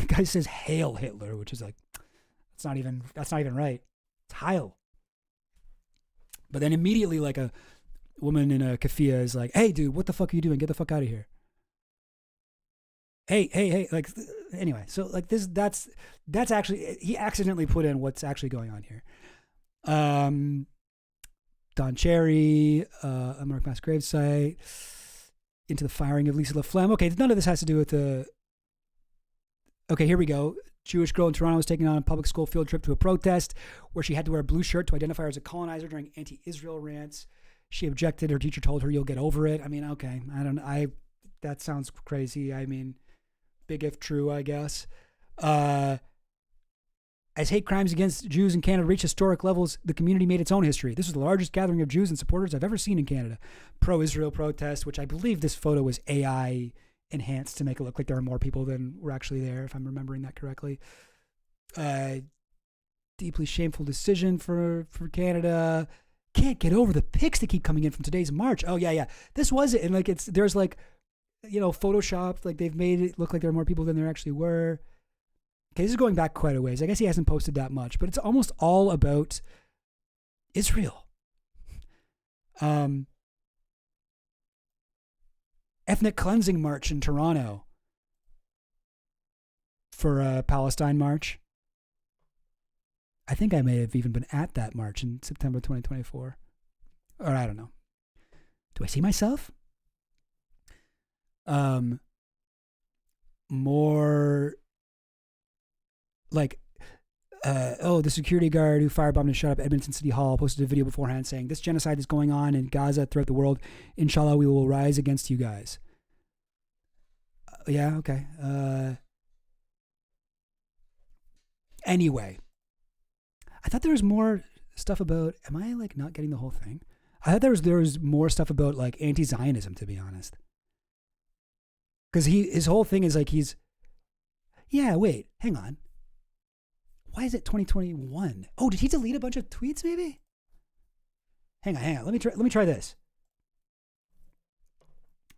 Guy says Hail Hitler, which is like, that's not even right. It's Heil. But then immediately like a woman in a keffiyeh is like, hey dude, what the fuck are you doing? Get the fuck out of here. Hey, like, anyway, so like that's actually, he accidentally put in what's actually going on here. Don Cherry, a Mark Mass gravesite, into the firing of Lisa LaFlemme. Okay, none of this has to do with the, okay, here we go. Jewish girl in Toronto was taken on a public school field trip to a protest where she had to wear a blue shirt to identify her as a colonizer during anti-Israel rants. She objected. Her teacher told her, you'll get over it. I mean, okay, that sounds crazy. I mean, big if true, I guess. As hate crimes against Jews in Canada reached historic levels, the community made its own history. This was the largest gathering of Jews and supporters I've ever seen in Canada. Pro-Israel protest, which I believe this photo was AI enhanced to make it look like there were more people than were actually there, if I'm remembering that correctly. Deeply shameful decision for Canada. Can't get over the pics that keep coming in from today's march. Oh yeah. This was it. And like there's like, photoshopped, like they've made it look like there are more people than there actually were. Okay, this is going back quite a ways. I guess he hasn't posted that much, but it's almost all about Israel. Ethnic cleansing march in Toronto for a Palestine march. I think I may have even been at that march in September 2024. Or I don't know. Do I see myself? More like, the security guard who firebombed and shut up Edmonton City Hall posted a video beforehand saying, this genocide is going on in Gaza throughout the world. Inshallah, we will rise against you guys. Yeah, okay. Anyway, I thought there was more stuff about, am I like not getting the whole thing? I thought there was more stuff about like anti-Zionism, to be honest. Because his whole thing is like wait, hang on. Why is it 2021? Oh, did he delete a bunch of tweets maybe? Hang on. Let me try this.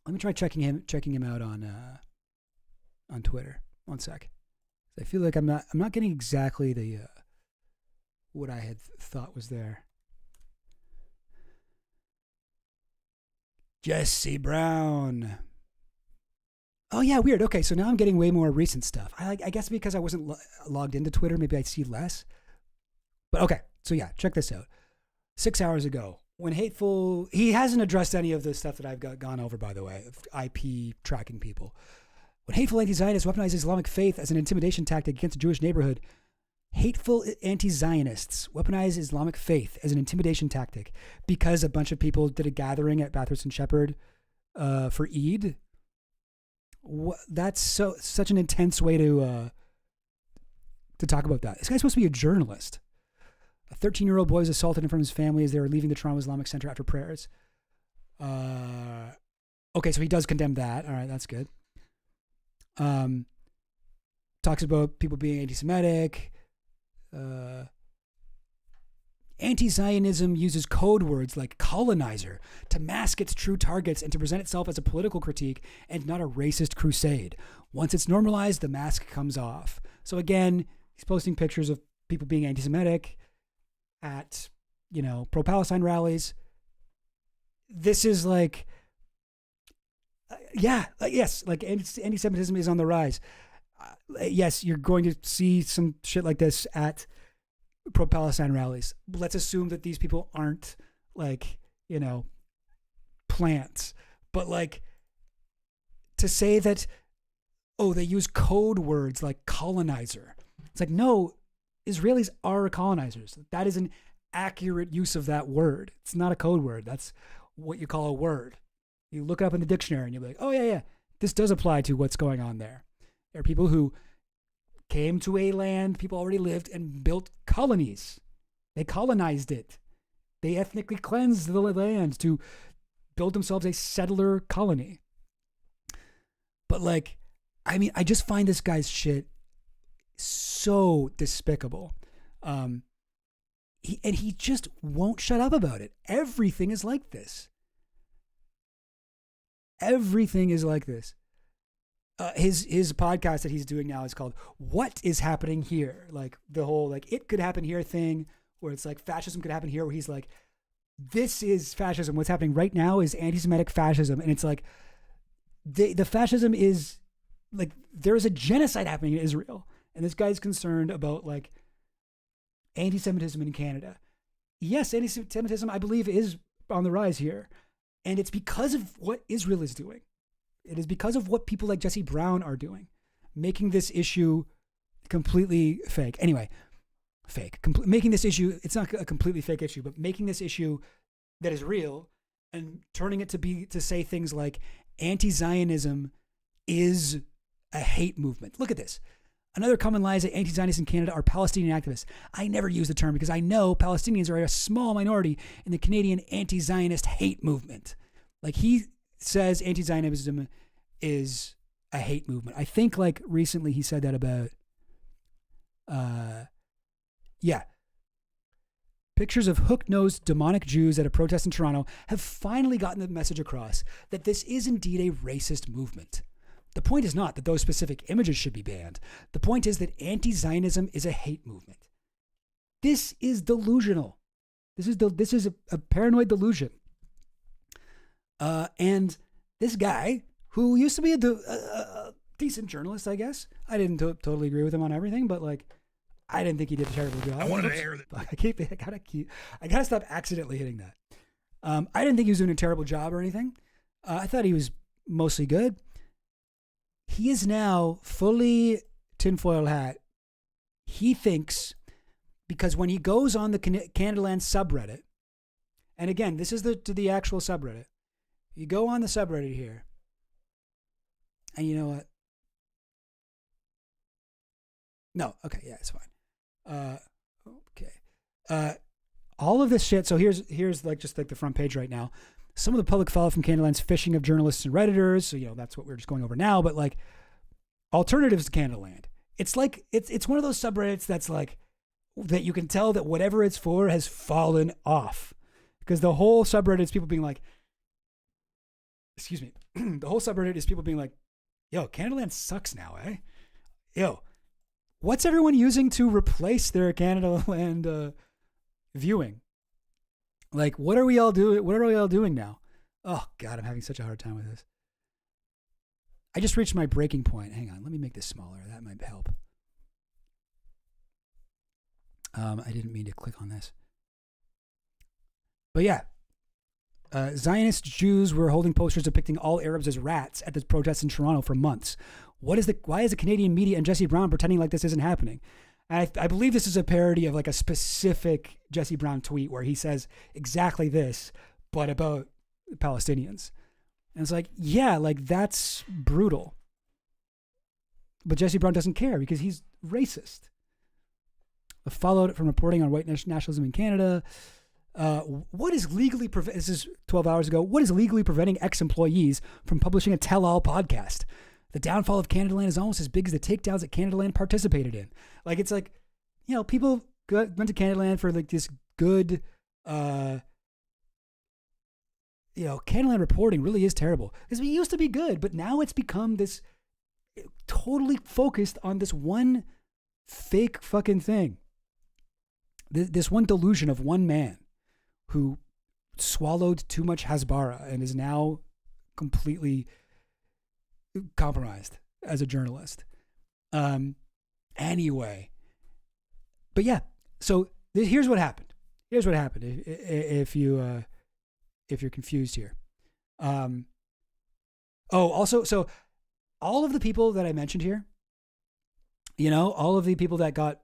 Let me try checking him out on Twitter. One sec. I feel like I'm not getting exactly the what I had thought was there. Jesse Brown. Oh yeah, weird. Okay, so now I'm getting way more recent stuff. I guess because I wasn't logged into Twitter, maybe I see less. But okay, so yeah, check this out. 6 hours ago, when he hasn't addressed any of the stuff that I've gone over, by the way, of IP tracking people. When hateful anti-Zionists weaponize Islamic faith as an intimidation tactic against a Jewish neighborhood, hateful anti-Zionists weaponize Islamic faith as an intimidation tactic because a bunch of people did a gathering at Bathurst and Shepherd for Eid. That's such an intense way to talk about that. This guy's supposed to be a journalist. A 13-year-old boy was assaulted in front of his family as they were leaving the Toronto Islamic Center after prayers. Okay, so he does condemn that. All right, that's good. Talks about people being anti-Semitic. Anti-Zionism uses code words like colonizer to mask its true targets and to present itself as a political critique and not a racist crusade. Once it's normalized, the mask comes off. So again, he's posting pictures of people being anti-Semitic at, pro-Palestine rallies. This is like, yes, like anti-Semitism is on the rise. Yes, you're going to see some shit like this at pro-Palestine rallies. Let's assume that these people aren't like, plants. But like to say that, they use code words like colonizer It's like, no, Israelis are colonizers. That is an accurate use of that word. It's not a code word. That's what you call a word. You look it up in the dictionary and you'll be like, oh, yeah, this does apply to what's going on there. There are people who came to a land people already lived and built colonies. They colonized it. They ethnically cleansed the land to build themselves a settler colony. But like, I mean, I just find this guy's shit so despicable. He just won't shut up about it. Everything is like this. Everything is like this. His podcast that he's doing now is called "What Is Happening Here?" Like the whole like it could happen here thing, where it's like fascism could happen here. Where he's like, this is fascism. What's happening right now is anti-Semitic fascism, and it's like the fascism is like there is a genocide happening in Israel, and this guy's concerned about like anti-Semitism in Canada. Yes, anti-Semitism I believe is on the rise here, and it's because of what Israel is doing. It is because of what people like Jesse Brown are doing, making this issue completely fake. Anyway, making this issue, it's not a completely fake issue, but making this issue that is real and turning it to say things like anti-Zionism is a hate movement. Look at this. Another common lie is that anti-Zionists in Canada are Palestinian activists. I never use the term because I know Palestinians are a small minority in the Canadian anti-Zionist hate movement. Like he says anti-Zionism is a hate movement. I think like recently he said that about, pictures of hook-nosed demonic Jews at a protest in Toronto have finally gotten the message across that this is indeed a racist movement. The point is not that those specific images should be banned. The point is that anti-Zionism is a hate movement. This is delusional. This is a paranoid delusion. And this guy, who used to be a decent journalist, I guess. I didn't totally agree with him on everything, but like, I didn't think he did a terrible job. I wanted to air that. I gotta stop accidentally hitting that. I didn't think he was doing a terrible job or anything. I thought he was mostly good. He is now fully tinfoil hat. He thinks, because when he goes on the Canadaland subreddit, and again, this is to the actual subreddit. You go on the subreddit here, and you know what? No, okay, yeah, it's fine. Okay. All of this shit. So here's like just like the front page right now. Some of the public fallout from Canadaland's phishing of journalists and Redditors. So, you know, that's what we're just going over now. But like alternatives to Canadaland. It's like, it's one of those subreddits that's like, that you can tell that whatever it's for has fallen off. Because the whole subreddit is people being like, excuse me. The whole subreddit is people being like, yo, Canadaland sucks now, eh? Yo, what's everyone using to replace their Canadaland viewing? Like, what are we all doing? What are we all doing now? Oh God, I'm having such a hard time with this. I just reached my breaking point. Hang on, let me make this smaller. That might help. I didn't mean to click on this. But yeah, Zionist Jews were holding posters depicting all Arabs as rats at the protests in Toronto for months. Why is the Canadian media and Jesse Brown pretending like this isn't happening? And I believe this is a parody of like a specific Jesse Brown tweet where he says exactly this, but about Palestinians. And it's like, yeah, like that's brutal. But Jesse Brown doesn't care because he's racist. The fallout from reporting on white nationalism in Canada. What is legally this is 12 hours ago. What is legally preventing ex-employees from publishing a tell-all podcast? The downfall of Canadaland is almost as big as the takedowns that Canadaland participated in. Like, it's like, you know, people went to Canadaland for like this good, Canadaland reporting really is terrible. Because it used to be good, but now it's become this totally focused on this one fake fucking thing. This one delusion of one man who swallowed too much Hasbara and is now completely compromised as a journalist. Anyway, but yeah, so here's what happened. Here's what happened. If you're confused here. Also, so all of the people that I mentioned here, You know, all of the people that got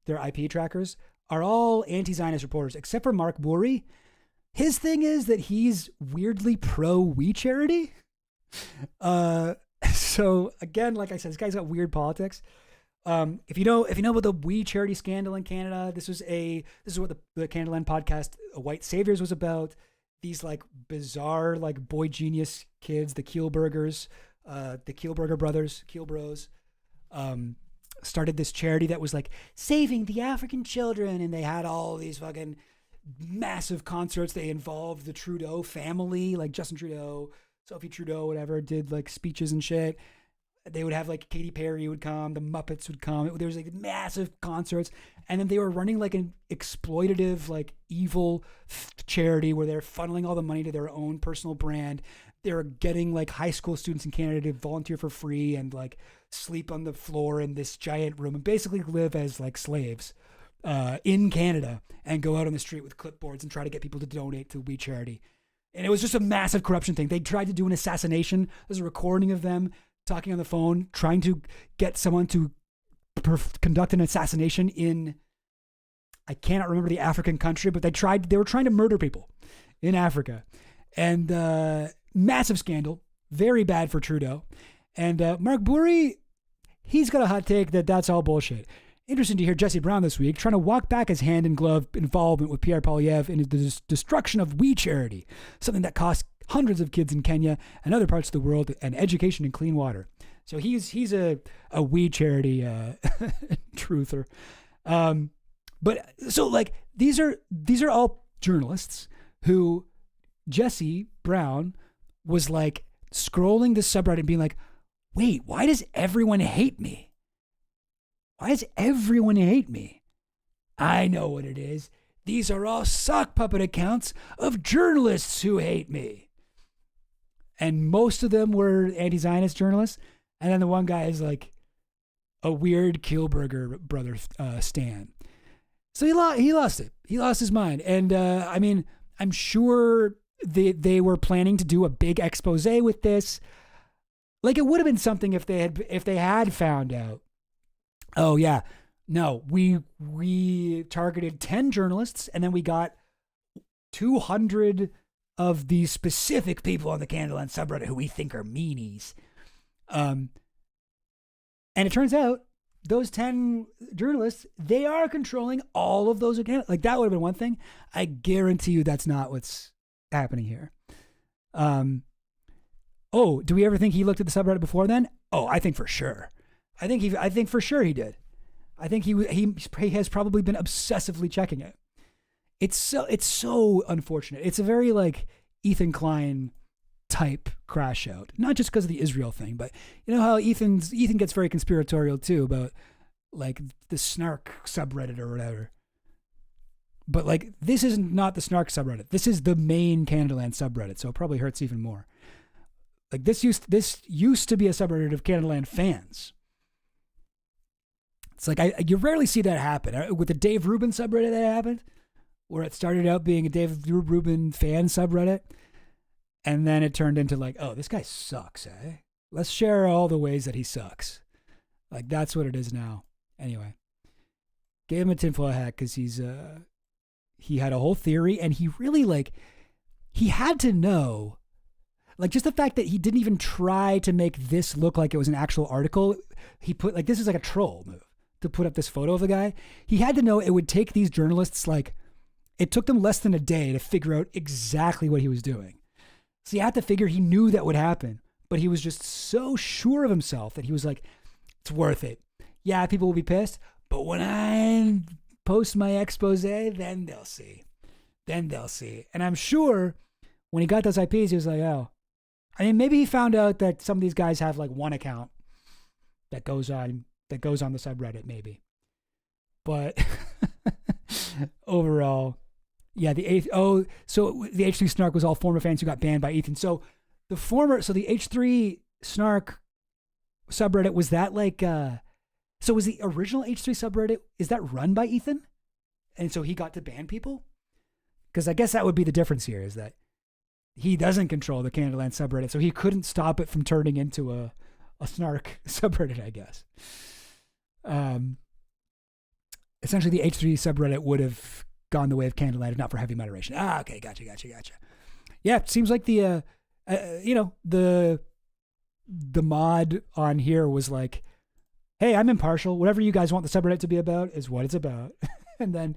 their IP trackers are all anti-Zionist reporters, except for Mark Bouri. His thing is that he's weirdly pro We Charity. So again, like I said, this guy's got weird politics. If you know about the We Charity scandal in Canada, this is what the Canadaland podcast White Saviors was about. These like bizarre like boy genius kids, the Kielburgers, the Kielburger brothers, Kiel Bros, started this charity that was like saving the African children, and they had all these fucking massive concerts. They involved the Trudeau family, like Justin Trudeau, Sophie Trudeau, whatever, did like speeches and shit. They would have like Katy Perry would come, the Muppets would come. There was like massive concerts, and then they were running like an exploitative, like evil charity where they're funneling all the money to their own personal brand. They were getting like high school students in Canada to volunteer for free and like sleep on the floor in this giant room and basically live as like slaves in Canada and go out on the street with clipboards and try to get people to donate to We Charity. And it was just a massive corruption thing. They tried to do an assassination. There's a recording of them talking on the phone, trying to get someone to conduct an assassination in, I cannot remember the African country, but they were trying to murder people in Africa. And massive scandal, very bad for Trudeau. And Mark Bouri, he's got a hot take that that's all bullshit. Interesting to hear Jesse Brown this week trying to walk back his hand-in-glove involvement with Pierre Poilievre in the destruction of We Charity, something that cost hundreds of kids in Kenya and other parts of the world and education and clean water. So he's a We Charity truther. But so like these are all journalists who Jesse Brown was like scrolling the subreddit and being like, wait, why does everyone hate me? Why does everyone hate me? I know what it is. These are all sock puppet accounts of journalists who hate me. And most of them were anti-Zionist journalists. And then the one guy is like a weird Kielburger brother stan. So he lost it. He lost his mind. And I mean, I'm sure they were planning to do a big expose with this. Like it would have been something if they had found out. Oh yeah, no, we targeted 10 journalists and then we got 200 of these specific people on the Canadaland subreddit who we think are meanies. And it turns out those 10 journalists, they are controlling all of those accounts. Like that would have been one thing. I guarantee you that's not what's happening here. Oh, do we ever think he looked at the subreddit before then? Oh, I think for sure. I think for sure he did. I think he has probably been obsessively checking it. It's so unfortunate. It's a very like Ethan Klein type crash out. Not just because of the Israel thing, but you know how Ethan gets very conspiratorial too about like the Snark subreddit or whatever. But like this is not the Snark subreddit. This is the main Canadaland subreddit, so it probably hurts even more. Like this used to be a subreddit of Canadaland fans. It's like you rarely see that happen. With the Dave Rubin subreddit that happened, where it started out being a Dave Rubin fan subreddit, and then it turned into like, oh, this guy sucks, eh? Let's share all the ways that he sucks. Like that's what it is now. Anyway, gave him a tinfoil hat because he had a whole theory, and he really he had to know. Like just the fact that he didn't even try to make this look like it was an actual article. He put this is like a troll move to put up this photo of the guy. He had to know it would take these journalists it took them less than a day to figure out exactly what he was doing. So you had to figure he knew that would happen, but he was just so sure of himself that he was like, it's worth it. Yeah, people will be pissed, but when I post my expose, then they'll see. And I'm sure when he got those IPs, he was like, oh. I mean, maybe he found out that some of these guys have like one account that goes on the subreddit, maybe. But overall, yeah, so the H3 Snark was all former fans who got banned by Ethan. So the H3 Snark subreddit, was that so was the original H3 subreddit, is that run by Ethan? And so he got to ban people? Because I guess that would be the difference here, is that he doesn't control the Canadaland subreddit, so he couldn't stop it from turning into a Snark subreddit, I guess. Essentially, the H3 subreddit would have gone the way of candlelight if not for heavy moderation. Okay, gotcha. Yeah, it seems like the mod on here was like, hey, I'm impartial. Whatever you guys want the subreddit to be about is what it's about. And then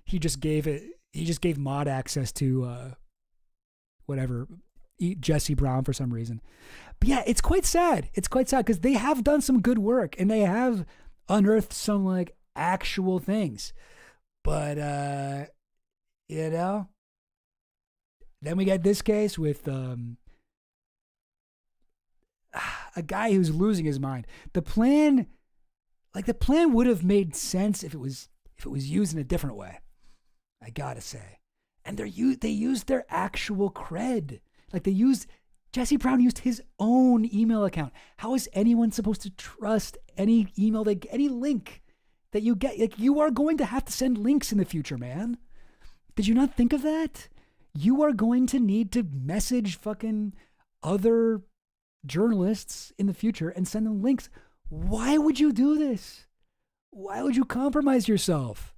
he just gave mod access to whatever, Jesse Brown for some reason. But yeah, it's quite sad. It's quite sad because they have done some good work and they have unearthed some like actual things. But then we got this case with a guy who's losing his mind. The plan would have made sense if it was used in a different way, I gotta say. And they used their actual cred. Like Jesse Brown used his own email account. How is anyone supposed to trust any email, any link that you get? Like, you are going to have to send links in the future, man. Did you not think of that? You are going to need to message fucking other journalists in the future and send them links. Why would you do this? Why would you compromise yourself?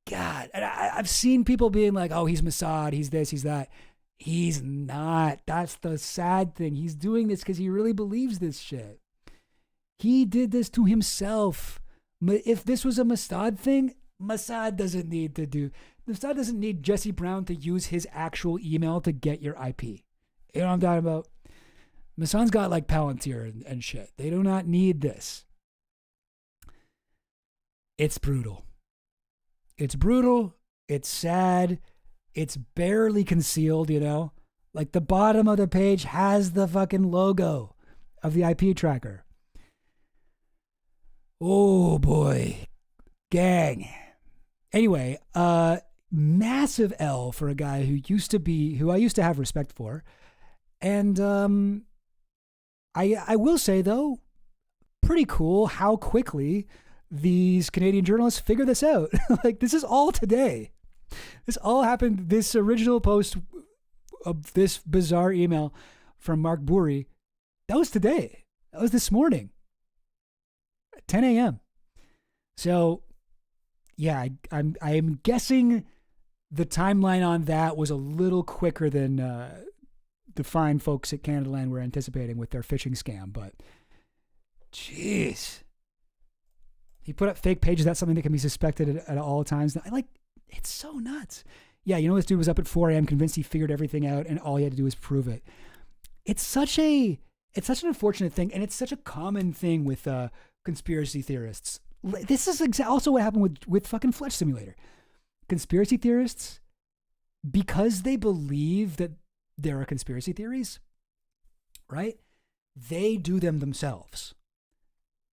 God, and I've seen people being like, oh, he's Mossad, he's this, he's that. He's not. That's the sad thing. He's doing this because he really believes this shit. He did this to himself. If this was a Mossad thing, Mossad doesn't need Jesse Brown to use his actual email to get your IP. You know what I'm talking about? Mossad's got like Palantir and shit. They do not need this. It's brutal. It's brutal. It's sad. It's barely concealed, you know? Like the bottom of the page has the fucking logo of the IP tracker. Oh boy. Gang. Anyway, massive L for a guy who I used to have respect for. And I will say though, pretty cool how quickly these Canadian journalists figure this out. Like, this is all today. This all happened. This original post of this bizarre email from Mark Burry, that was today. That was this morning at 10 a.m. So, yeah, I'm guessing the timeline on that was a little quicker than the fine folks at Canadaland were anticipating with their phishing scam. But, jeez. He put up fake pages. That's something that can be suspected at all times. It's so nuts. Yeah, you know, this dude was up at 4 a.m. convinced he figured everything out and all he had to do was prove it. It's such an unfortunate thing, and it's such a common thing with conspiracy theorists. This is also what happened with fucking Fletch Simulator. Conspiracy theorists, because they believe that there are conspiracy theories, right? They do them themselves.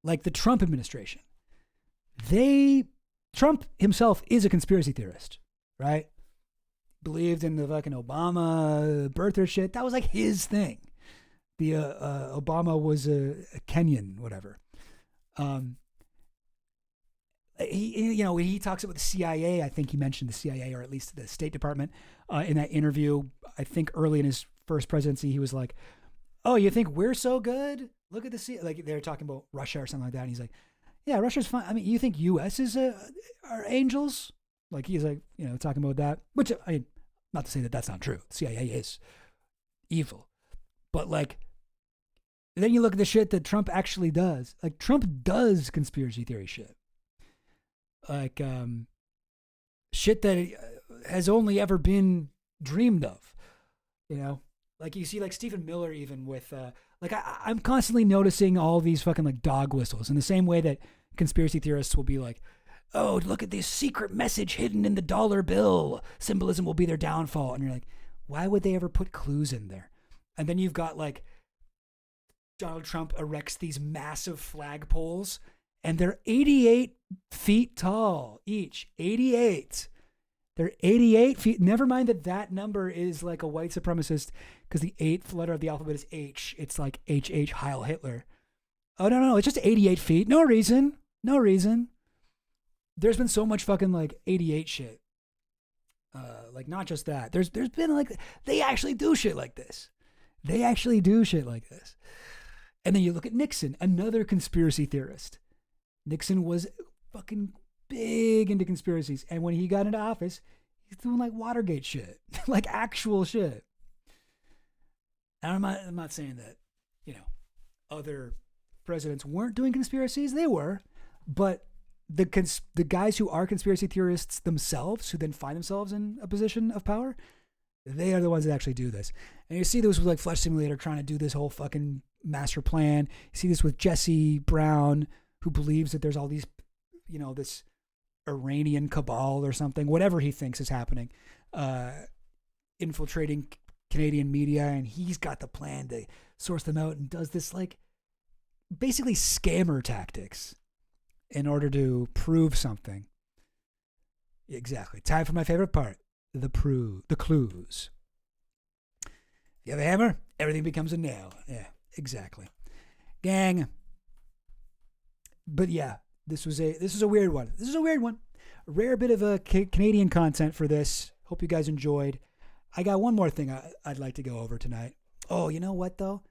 Like the Trump administration. Trump himself is a conspiracy theorist, right? Believed in the fucking Obama birther shit. That was like his thing. The Obama was a Kenyan, whatever. He talks about the CIA. I think he mentioned the CIA, or at least the State Department, in that interview. I think early in his first presidency, he was like, "Oh, you think we're so good? Look at the CIA." Like they're talking about Russia or something like that, and he's like, "Yeah, Russia's fine. I mean, you think U.S. is are angels?" Like he's like, talking about that. Which not to say that that's not true. The CIA is evil, but like, then you look at the shit that Trump actually does. Like Trump does conspiracy theory shit. Like shit that has only ever been dreamed of. Like you see, like Stephen Miller, even with I'm constantly noticing all these fucking like dog whistles in the same way that conspiracy theorists will be like, oh, look at this secret message hidden in the dollar bill. Symbolism will be their downfall. And you're like, why would they ever put clues in there? And then you've got like Donald Trump erects these massive flagpoles and they're 88 feet tall each. 88. They're 88 feet. Never mind that number is like a white supremacist because the 8th letter of the alphabet is H. It's like HH Heil Hitler. Oh, no. It's just 88 feet. No reason. There's been so much fucking like 88 shit. Like not just that. There's been like, they actually do shit like this. And then you look at Nixon, another conspiracy theorist. Nixon was fucking big into conspiracies. And when he got into office, he's doing like Watergate shit, like actual shit. And I'm not saying that, other presidents weren't doing conspiracies. They were. But the guys who are conspiracy theorists themselves, who then find themselves in a position of power, they are the ones that actually do this. And you see this with like Flesh Simulator trying to do this whole fucking master plan. You see this with Jesse Brown, who believes that there's all these, this Iranian cabal or something, whatever he thinks is happening, infiltrating Canadian media, and he's got the plan to source them out and does this like basically scammer tactics in order to prove something. Exactly. Time for my favorite part, the clues. If you have a hammer, everything becomes a nail. Yeah, exactly. Gang. But yeah, this is a weird one. This is a weird one. A rare bit of Canadian content for this. Hope you guys enjoyed. I got one more thing I'd like to go over tonight. Oh, you know what though?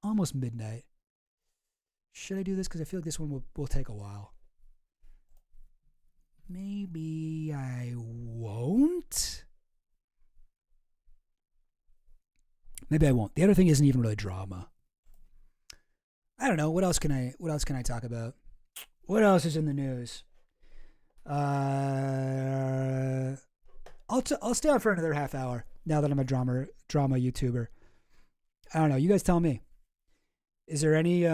Almost midnight. Should I do this? Because I feel like this one will take a while. Maybe I won't. Maybe I won't. The other thing isn't even really drama. I don't know. What else can I talk about? What else is in the news? I'll stay on for another half hour now that I'm a drama YouTuber. I don't know. You guys tell me. Is there any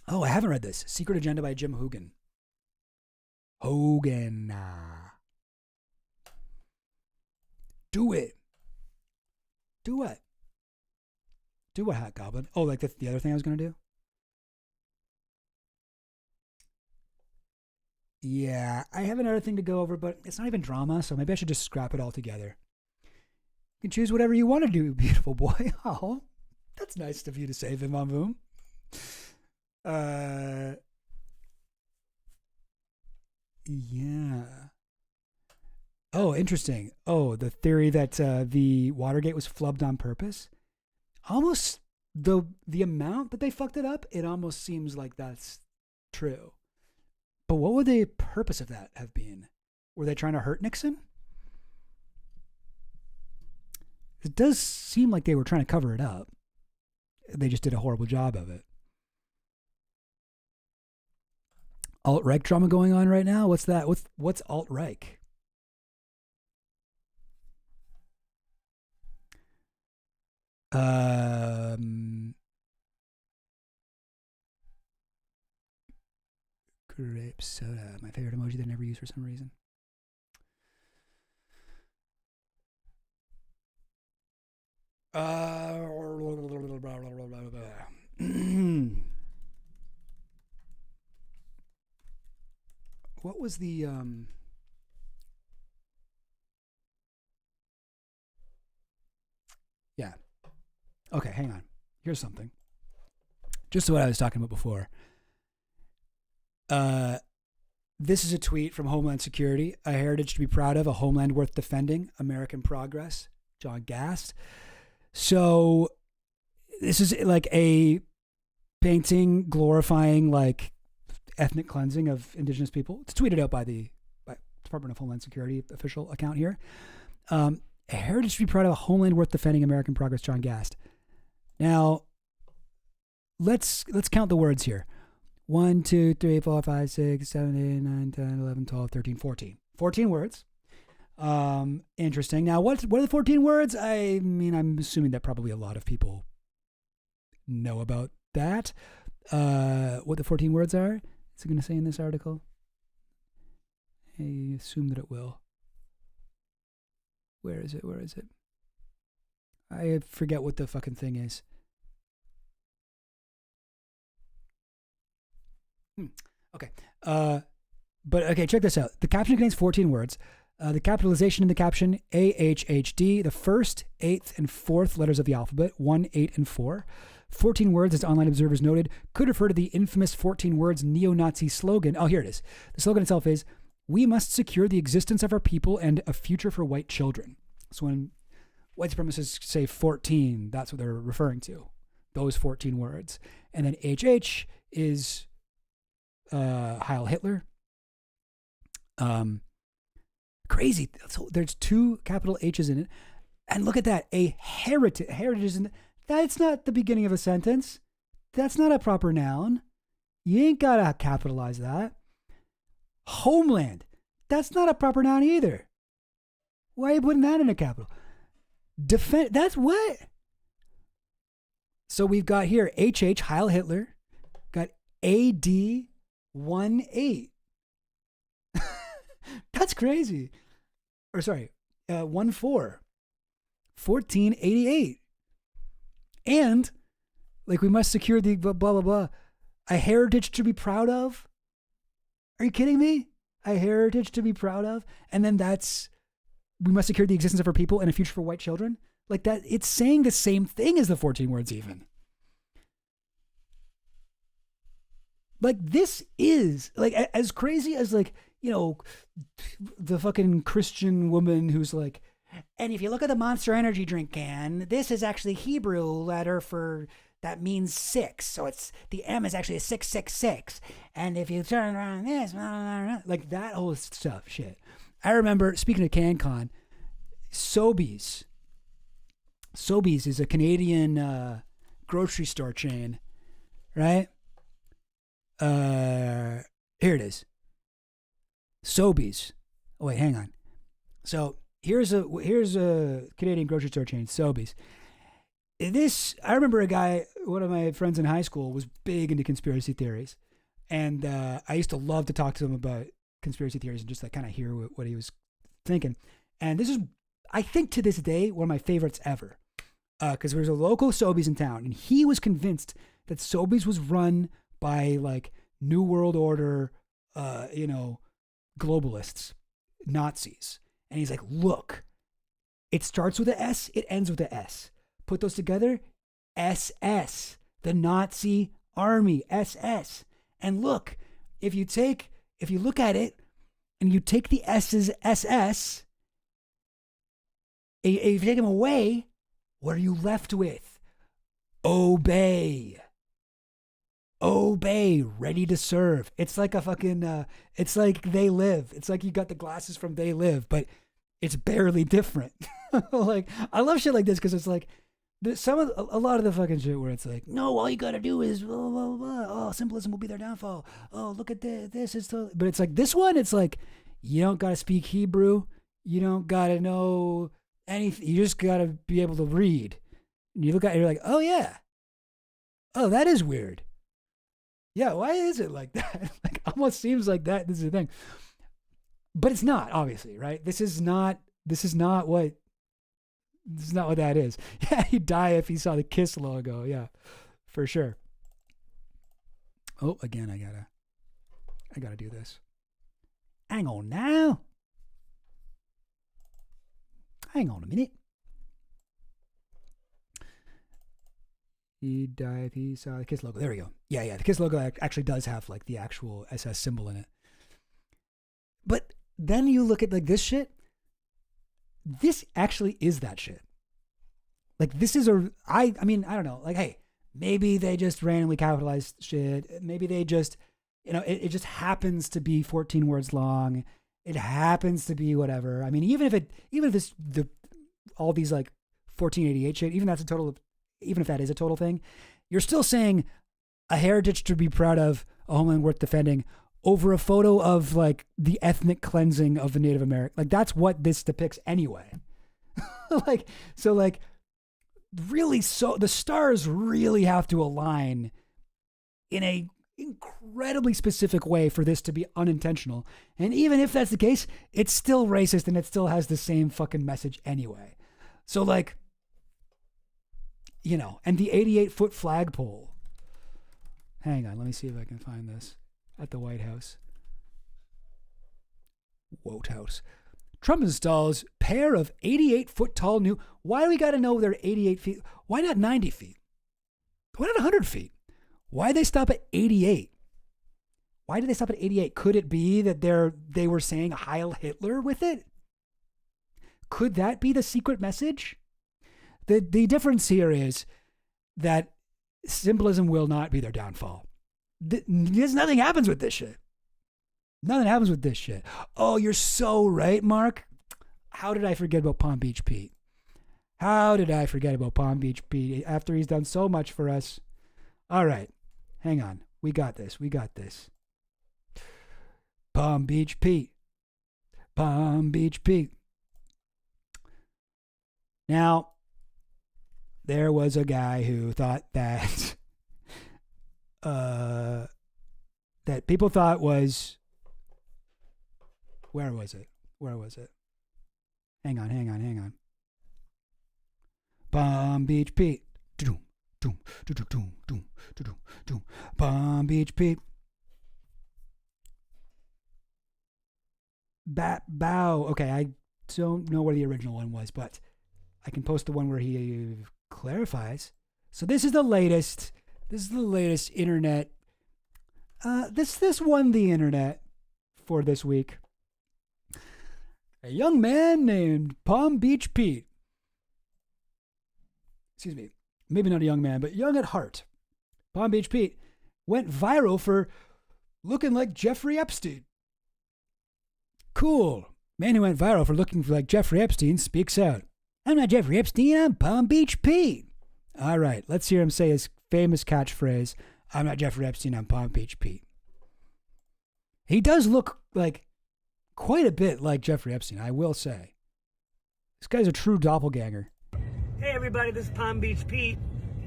Oh, I haven't read this. Secret Agenda by Jim Hogan. Do it. Do what? Do what, Hot Goblin? Oh, like the other thing I was going to do? Yeah, I have another thing to go over, but it's not even drama, so maybe I should just scrap it all together. You can choose whatever you want to do, beautiful boy. Oh, that's nice of you to say, Vim Von Boom. Yeah. Oh, interesting. Oh, the theory that the Watergate was flubbed on purpose. Almost the amount that they fucked it up, it almost seems like that's true. But what would the purpose of that have been? Were they trying to hurt Nixon? It does seem like they were trying to cover it up. They just did a horrible job of it. Alt-Reich drama going on right now? What's that? What's Alt-Reich? Grape soda, my favorite emoji that I never use for some reason. What was the yeah. Okay, hang on. Here's something. Just what I was talking about before. This is a tweet from Homeland Security. A heritage to be proud of, a homeland worth defending, American progress, John Gast. So this is like a painting glorifying like ethnic cleansing of indigenous people. It's tweeted out by Department of Homeland Security official account here. A heritage to be proud of, a homeland worth defending, American progress, John Gast. Now, let's count the words here. 1, 2, 3, 4, 5, 6, 7, 8, 9, 10, 11, 12, 13, 14. 14 words. Interesting. Now, what are the 14 words? I mean, I'm assuming that probably a lot of people know about that. What the 14 words are? Is it going to say in this article? I assume that it will. Where is it? I forget what the fucking thing is. Okay. But okay, check this out. The caption contains 14 words. The capitalization in the caption, AHHD, the first, 8th, and 4th letters of the alphabet, 1, 8, and 4. 14 words, as online observers noted, could refer to the infamous 14 words neo-Nazi slogan. Oh, here it is. The slogan itself is, "We must secure the existence of our people and a future for white children." So when white supremacists say 14, that's what they're referring to. Those 14 words. and then HH is Heil Hitler. Crazy. So there's 2 capital H's in it. And look at that. A heritage. Heritage isn't. That's not the beginning of a sentence. That's not a proper noun. You ain't got to capitalize that. Homeland. That's not a proper noun either. Why are you putting that in a capital? Defend. That's what? So we've got here HH, Heil Hitler. Got AD 18. That's crazy. Or sorry, 1488. And like we must secure the blah blah blah. A heritage to be proud of. Are you kidding me? A heritage to be proud of, and then we must secure the existence of our people and a future for white children. Like that, it's saying the same thing as the 14 words even. Like this is like as crazy as like, you know, the fucking Christian woman who's like, and if you look at the Monster Energy drink can, this is actually Hebrew letter for that means 6. So it's the M is actually a 666. And if you turn around this, like that whole stuff, shit. I remember, speaking of CanCon, Sobeys. Sobeys is a Canadian grocery store chain, right? Here it is. Sobeys. Oh wait, hang on. So here's a Canadian grocery store chain, Sobeys. I remember a guy, one of my friends in high school, was big into conspiracy theories, and I used to love to talk to him about conspiracy theories and just like kind of hear what he was thinking. And this is, I think to this day, one of my favorites ever, because there was a local Sobeys in town, and he was convinced that Sobeys was run by like New World Order, globalists, Nazis. And he's like, look, it starts with a S, it ends with a S. Put those together, SS, the Nazi army, SS. And look, if you look at it and you take the S's SS, if you take them away, what are you left with? Obey. Obey, ready to serve. It's like a fucking, it's like They Live. It's like you got the glasses from They Live, but it's barely different. Like, I love shit like this because it's like, a lot of the fucking shit where it's like, no, all you gotta do is blah, blah, blah. Oh, symbolism will be their downfall. Oh, look at this. It's totally, but it's like this one, it's like, you don't gotta speak Hebrew. You don't gotta know anything. You just gotta be able to read. And you look at it, you're like, oh yeah. Oh, that is weird. Yeah, why is it like that? Like, almost seems like that. This is the thing. But it's not, obviously, right? This is not what that is. Yeah, he'd die if he saw the KISS logo. Yeah, for sure. Oh, again, I gotta do this. Hang on now. Hang on a minute. He'd die if he saw the KISS logo. There we go. Yeah, the KISS logo actually does have like the actual SS symbol in it. But then you look at like this shit. This actually is that shit. Like this is I mean, I don't know. Like, hey, maybe they just randomly capitalized shit. Maybe they just, it just happens to be 14 words long. It happens to be whatever. I mean, even if this all these like 1488 shit, even if that is a total thing, you're still saying a heritage to be proud of, a homeland worth defending, over a photo of like the ethnic cleansing of the Native American. Like that's what this depicts anyway. Really, so the stars really have to align in a incredibly specific way for this to be unintentional. And even if that's the case, it's still racist and it still has the same fucking message anyway. So like, and the 88-foot flagpole. Hang on, let me see if I can find this. At the White House. Woat House. Trump installs pair of 88-foot tall new. Why do we got to know they're 88 feet? Why not 90 feet? Why not 100 feet? Why did they stop at 88? Why did they stop at 88? Could it be that they were saying Heil Hitler with it? Could that be the secret message? The difference here is that Symbolism will not be their downfall. Nothing happens with this shit. Nothing happens with this shit. Oh, you're so right, Mark. How did I forget about Palm Beach Pete? How did I forget about Palm Beach Pete after he's done so much for us? All right. Hang on. We got this. We got this. Palm Beach Pete. Palm Beach Pete. Now, there was a guy who thought that that people thought was, where was it? Where was it? Hang on. Palm Beach Pete. Palm Beach Pete. Bow. Okay, I don't know where the original one was, but I can post the one where he clarifies. So this is the latest. This is the latest internet. This won the internet for this week. A young man named Palm Beach Pete. Excuse me. Maybe not a young man, but young at heart. Palm Beach Pete went viral for looking like Jeffrey Epstein. Cool. Man who went viral for looking like Jeffrey Epstein speaks out. I'm not Jeffrey Epstein, I'm Palm Beach Pete. All right, let's hear him say his famous catchphrase, I'm not Jeffrey Epstein, I'm Palm Beach Pete. He does look like quite a bit like Jeffrey Epstein, I will say. This guy's a true doppelganger. Hey everybody, this is Palm Beach Pete,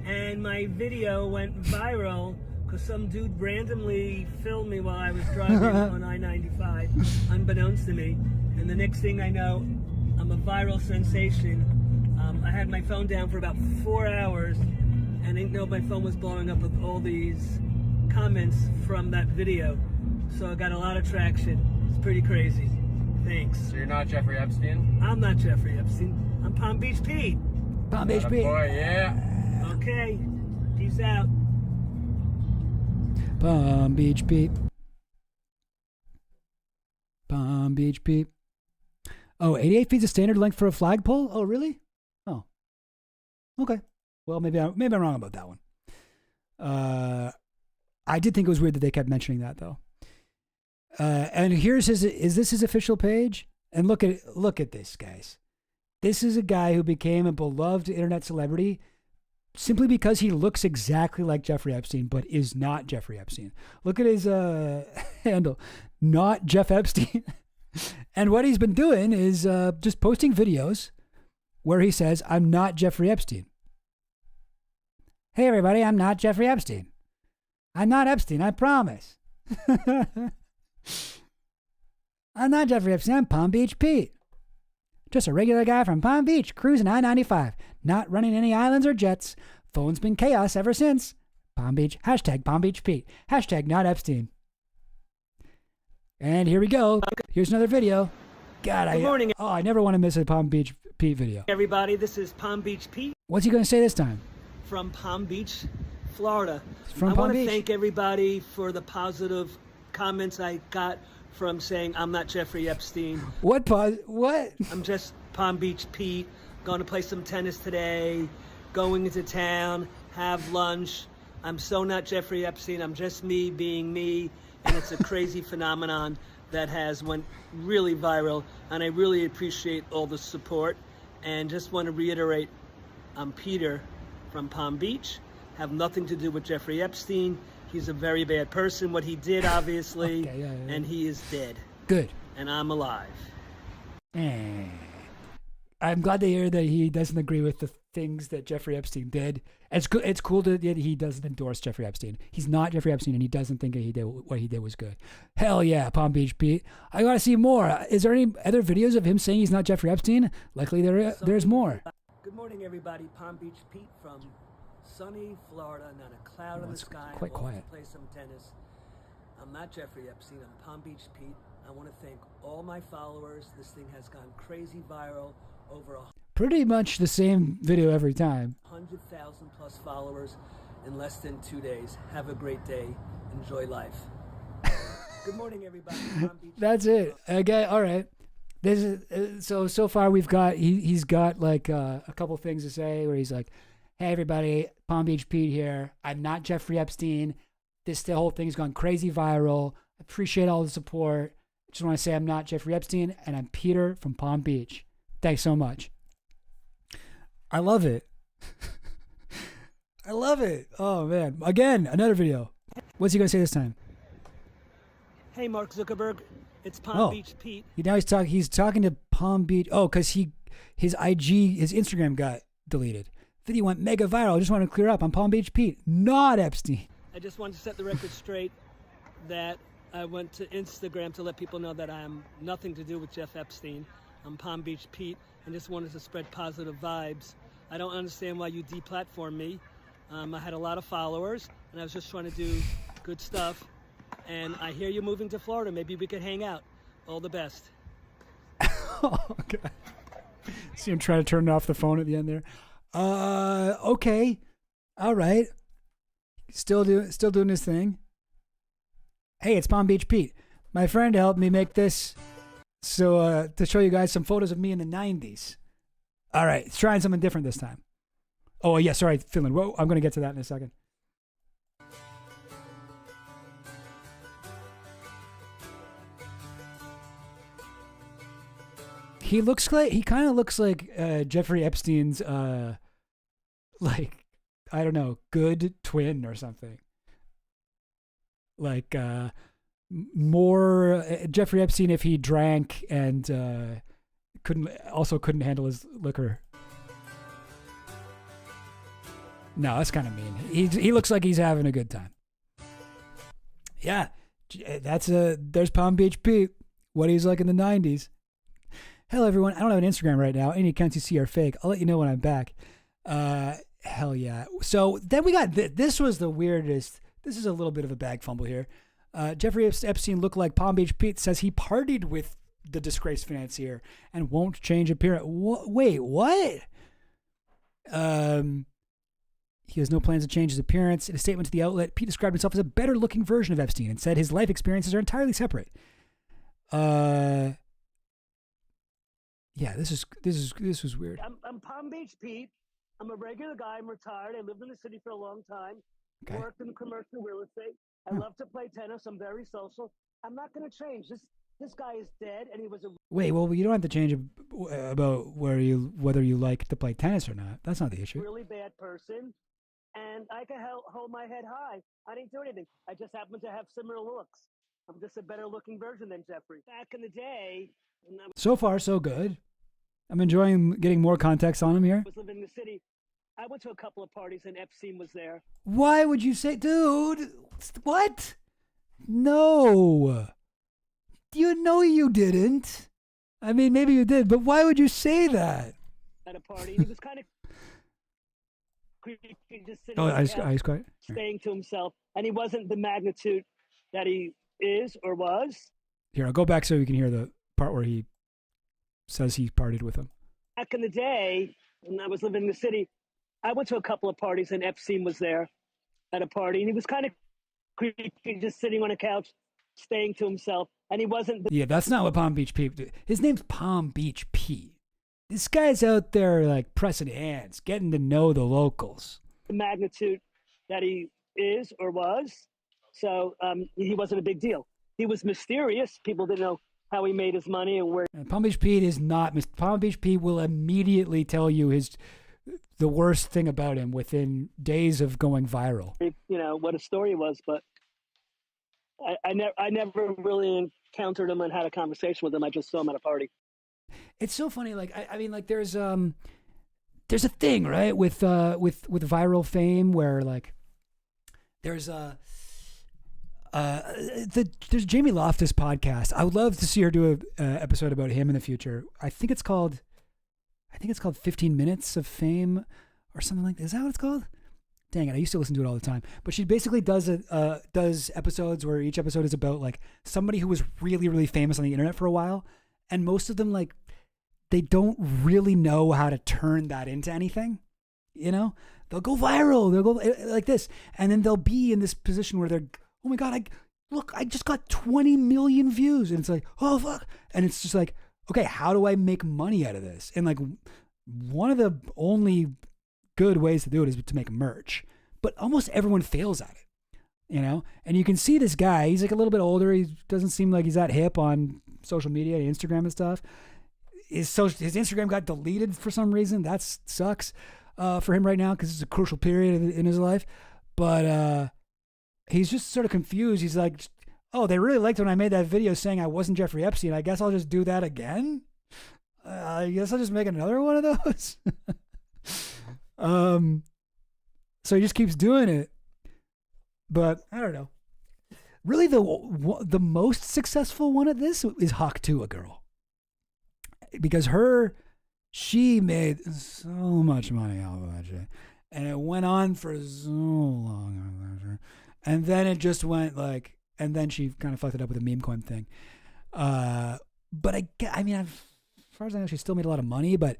and my video went viral because some dude randomly filmed me while I was driving on I-95, unbeknownst to me, and the next thing I know, I'm a viral sensation. I had my phone down for about 4 hours, and I didn't know my phone was blowing up with all these comments from that video, so I got a lot of traction. It's pretty crazy. Thanks. So you're not Jeffrey Epstein? I'm not Jeffrey Epstein. I'm Palm Beach Pete. Palm Beach Pete. Boy, yeah. Okay. Peace out. Palm Beach Pete. Palm Beach Pete. Oh, 88 feet is standard length for a flagpole? Oh, really? Oh. Okay. Well, maybe I'm wrong about that one. I did think it was weird that they kept mentioning that, though. And here's is this his official page? And look at this, guys. This is a guy who became a beloved internet celebrity simply because he looks exactly like Jeffrey Epstein, but is not Jeffrey Epstein. Look at his handle, not Jeff Epstein. And what he's been doing is just posting videos where he says, I'm not Jeffrey Epstein. Hey, everybody, I'm not Jeffrey Epstein. I'm not Epstein, I promise. I'm not Jeffrey Epstein, I'm Palm Beach Pete. Just a regular guy from Palm Beach, cruising I-95, not running any islands or jets. Phone's been chaos ever since. Palm Beach, hashtag Palm Beach Pete, hashtag not Epstein. And here we go. Here's another video. God, Good morning. I never want to miss a Palm Beach Pete video. Everybody, this is Palm Beach Pete. What's he going to say this time? From Palm Beach, Florida. From I Palm want to Beach. thank everybody for the positive comments I got from saying I'm not Jeffrey Epstein. What? I'm just Palm Beach Pete. Going to play some tennis today. Going into town. Have lunch. I'm so not Jeffrey Epstein. I'm just me being me. And it's a crazy phenomenon that has went really viral. And I really appreciate all the support. And just want to reiterate, I'm Peter from Palm Beach. Have nothing to do with Jeffrey Epstein. He's a very bad person, what he did, obviously, Okay, yeah. and he is dead. Good. And I'm alive. I'm glad to hear that he doesn't agree with the things that Jeffrey Epstein did. It's cool that he doesn't endorse Jeffrey Epstein. He's not Jeffrey Epstein, and he doesn't think that what he did was good. Hell yeah, Palm Beach Pete. I gotta see more. Is there any other videos of him saying he's not Jeffrey Epstein? Likely there's more. Good morning, everybody. Palm Beach Pete from sunny Florida, not a cloud in the sky. quite I'm off quiet. to play some tennis. I'm not Jeffrey Epstein. I'm Palm Beach Pete. I want to thank all my followers. This thing has gone crazy viral. Over Pretty much the same video every time. 100,000 plus followers in less than 2 days. Have a great day. Enjoy life. Good morning, everybody. Palm Beach. That's it. Okay, all right. This is so far we've got he's got like a couple things to say where he's like, Hey, everybody, Palm Beach Pete here. I'm not Jeffrey Epstein. The whole thing's gone crazy viral. Appreciate all the support. Just want to say I'm not Jeffrey Epstein, and I'm Peter from Palm Beach. Thanks so much. I love it. I love it. Oh, man. Again, another video. What's he going to say this time? Hey, Mark Zuckerberg. It's Palm Beach Pete. He's talking to Palm Beach. Oh, because his Instagram got deleted. Video went mega viral. I just want to clear up. I'm Palm Beach Pete, not Epstein. I just wanted to set the record straight that I went to Instagram to let people know that I have nothing to do with Jeff Epstein. I'm Palm Beach Pete, and just wanted to spread positive vibes. I don't understand why you deplatformed me. I had a lot of followers, and I was just trying to do good stuff. And I hear you're moving to Florida. Maybe we could hang out. All the best. Oh, God. See him trying to turn off the phone at the end there. Okay. All right. Still doing his thing. Hey, it's Palm Beach Pete. My friend helped me make this so to show you guys some photos of me in the 90s. All right. It's trying something different this time. Oh, yeah. Sorry, Finland. Whoa, I'm going to get to that in a second. He kind of looks like Jeffrey Epstein's, like, I don't know, good twin or something. Like, more Jeffrey Epstein if he drank and couldn't handle his liquor. No, that's kind of mean. He looks like he's having a good time. Yeah, there's Palm Beach Pete, what he's like in the 90s. Hello, everyone. I don't have an Instagram right now. Any accounts you see are fake. I'll let you know when I'm back. Hell yeah. So then we got, this was the weirdest. This is a little bit of a bag fumble here. Jeffrey Epstein looked like Palm Beach Pete says he partied with the disgraced financier and won't change appearance. Wait, what? He has no plans to change his appearance. In a statement to the outlet, Pete described himself as a better looking version of Epstein and said his life experiences are entirely separate. Yeah, this was weird. I'm Palm Beach Pete. I'm a regular guy. I'm retired. I lived in the city for a long time. Okay. Worked in commercial real estate. I love to play tennis. I'm very social. I'm not going to change. This guy is dead, and he was a Wait, well, you don't have to change about whether you like to play tennis or not. That's not the issue. really bad person, and I can hold my head high. I didn't do anything. I just happen to have similar looks. I'm just a better looking version than Jeffrey. Back in the day, So far, so good. I'm enjoying getting more context on him here. I was living in the city. I went to a couple of parties, and Epstein was there. Why would you say, dude? What? No. You know you didn't. I mean, maybe you did, but why would you say that? At a party, he was kind of creepy, just sitting Oh, on the couch, I was quiet. staying to himself, and he wasn't the magnitude that he is or was. Here, I'll go back so you can hear the part where he says he partied with him. Back in the day, when I was living in the city, I went to a couple of parties, and Epstein was there at a party, and he was kind of creepy, just sitting on a couch, staying to himself, and he wasn't Yeah, that's not what Palm Beach Pete did. His name's Palm Beach Pete. This guy's out there like pressing hands, getting to know the locals. the magnitude that he is or was. So he wasn't a big deal. He was mysterious. People didn't know how he made his money and where. And Palm Beach Pete is not. Palm Beach Pete will immediately tell you the worst thing about him within days of going viral. You know what his story was, but I never really encountered him and had a conversation with him. I just saw him at a party. It's so funny. Like I mean, like there's a thing, right, with viral fame where like there's there's Jamie Loftus podcast. I would love to see her do a episode about him in the future. I think it's called 15 Minutes of Fame or something like that. Is that what it's called? Dang it, I used to listen to it all the time. But she basically does episodes where each episode is about like somebody who was really, really famous on the internet for a while. And most of them, like, they don't really know how to turn that into anything. You know? They'll go viral. They'll go like this. And then they'll be in this position where they're, oh my God, I just got 20 million views. And it's like, oh, fuck. And it's just like, okay, how do I make money out of this? And like one of the only good ways to do it is to make merch, but almost everyone fails at it, you know? And you can see this guy, he's like a little bit older. He doesn't seem like he's that hip on social media, Instagram and stuff. His Instagram got deleted for some reason. That sucks for him right now because it's a crucial period in his life. But he's just sort of confused. He's like, oh, they really liked when I made that video saying I wasn't Jeffrey Epstein. I guess I'll just do that again. I guess I'll just make another one of those. So he just keeps doing it. But I don't know. Really, the most successful one at this is Hawk 2, a girl. Because she made so much money off of that shit. And it went on for so long. And then it just went like, and then she kind of fucked it up with the meme coin thing. But I mean, as far as I know, she still made a lot of money, but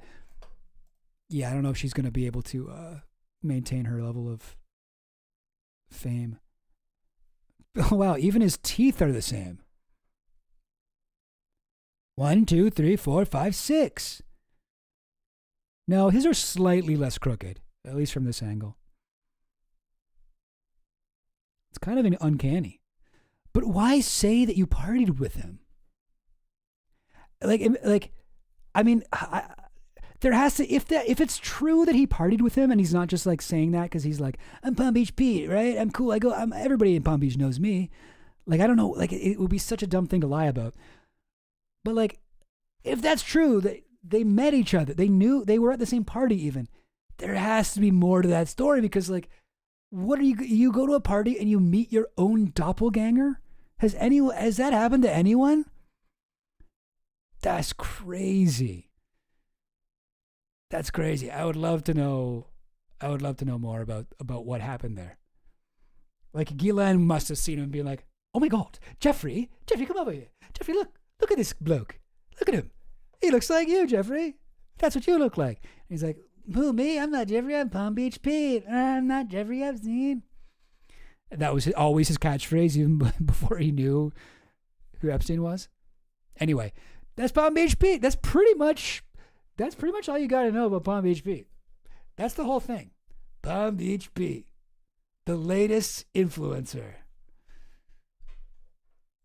yeah, I don't know if she's going to be able to maintain her level of fame. Oh, wow. Even his teeth are the same. 1, 2, 3, 4, 5, 6. No, his are slightly less crooked, at least from this angle. It's kind of uncanny. But why say that you partied with him? I mean, there has to, if it's true that he partied with him and he's not just like saying that because he's like, I'm Palm Beach Pete, right? I'm cool. Everybody in Palm Beach knows me. Like, I don't know. Like, it would be such a dumb thing to lie about. But like, if that's true, they met each other. They knew they were at the same party even. There has to be more to that story because like, what are you go to a party and you meet your own doppelganger? Has that happened to anyone? That's crazy. That's crazy. I would love to know more about what happened there. Like Ghislaine must have seen him and be like, oh my God, Jeffrey, come over here. Jeffrey, look at this bloke. Look at him. He looks like you, Jeffrey. That's what you look like. And he's like, who, me? I'm not Jeffrey. I'm Palm Beach Pete. I'm not Jeffrey Epstein. And that was always his catchphrase, even before he knew who Epstein was. Anyway, that's Palm Beach Pete. That's pretty much all you got to know about Palm Beach Pete. That's the whole thing. Palm Beach Pete, the latest influencer.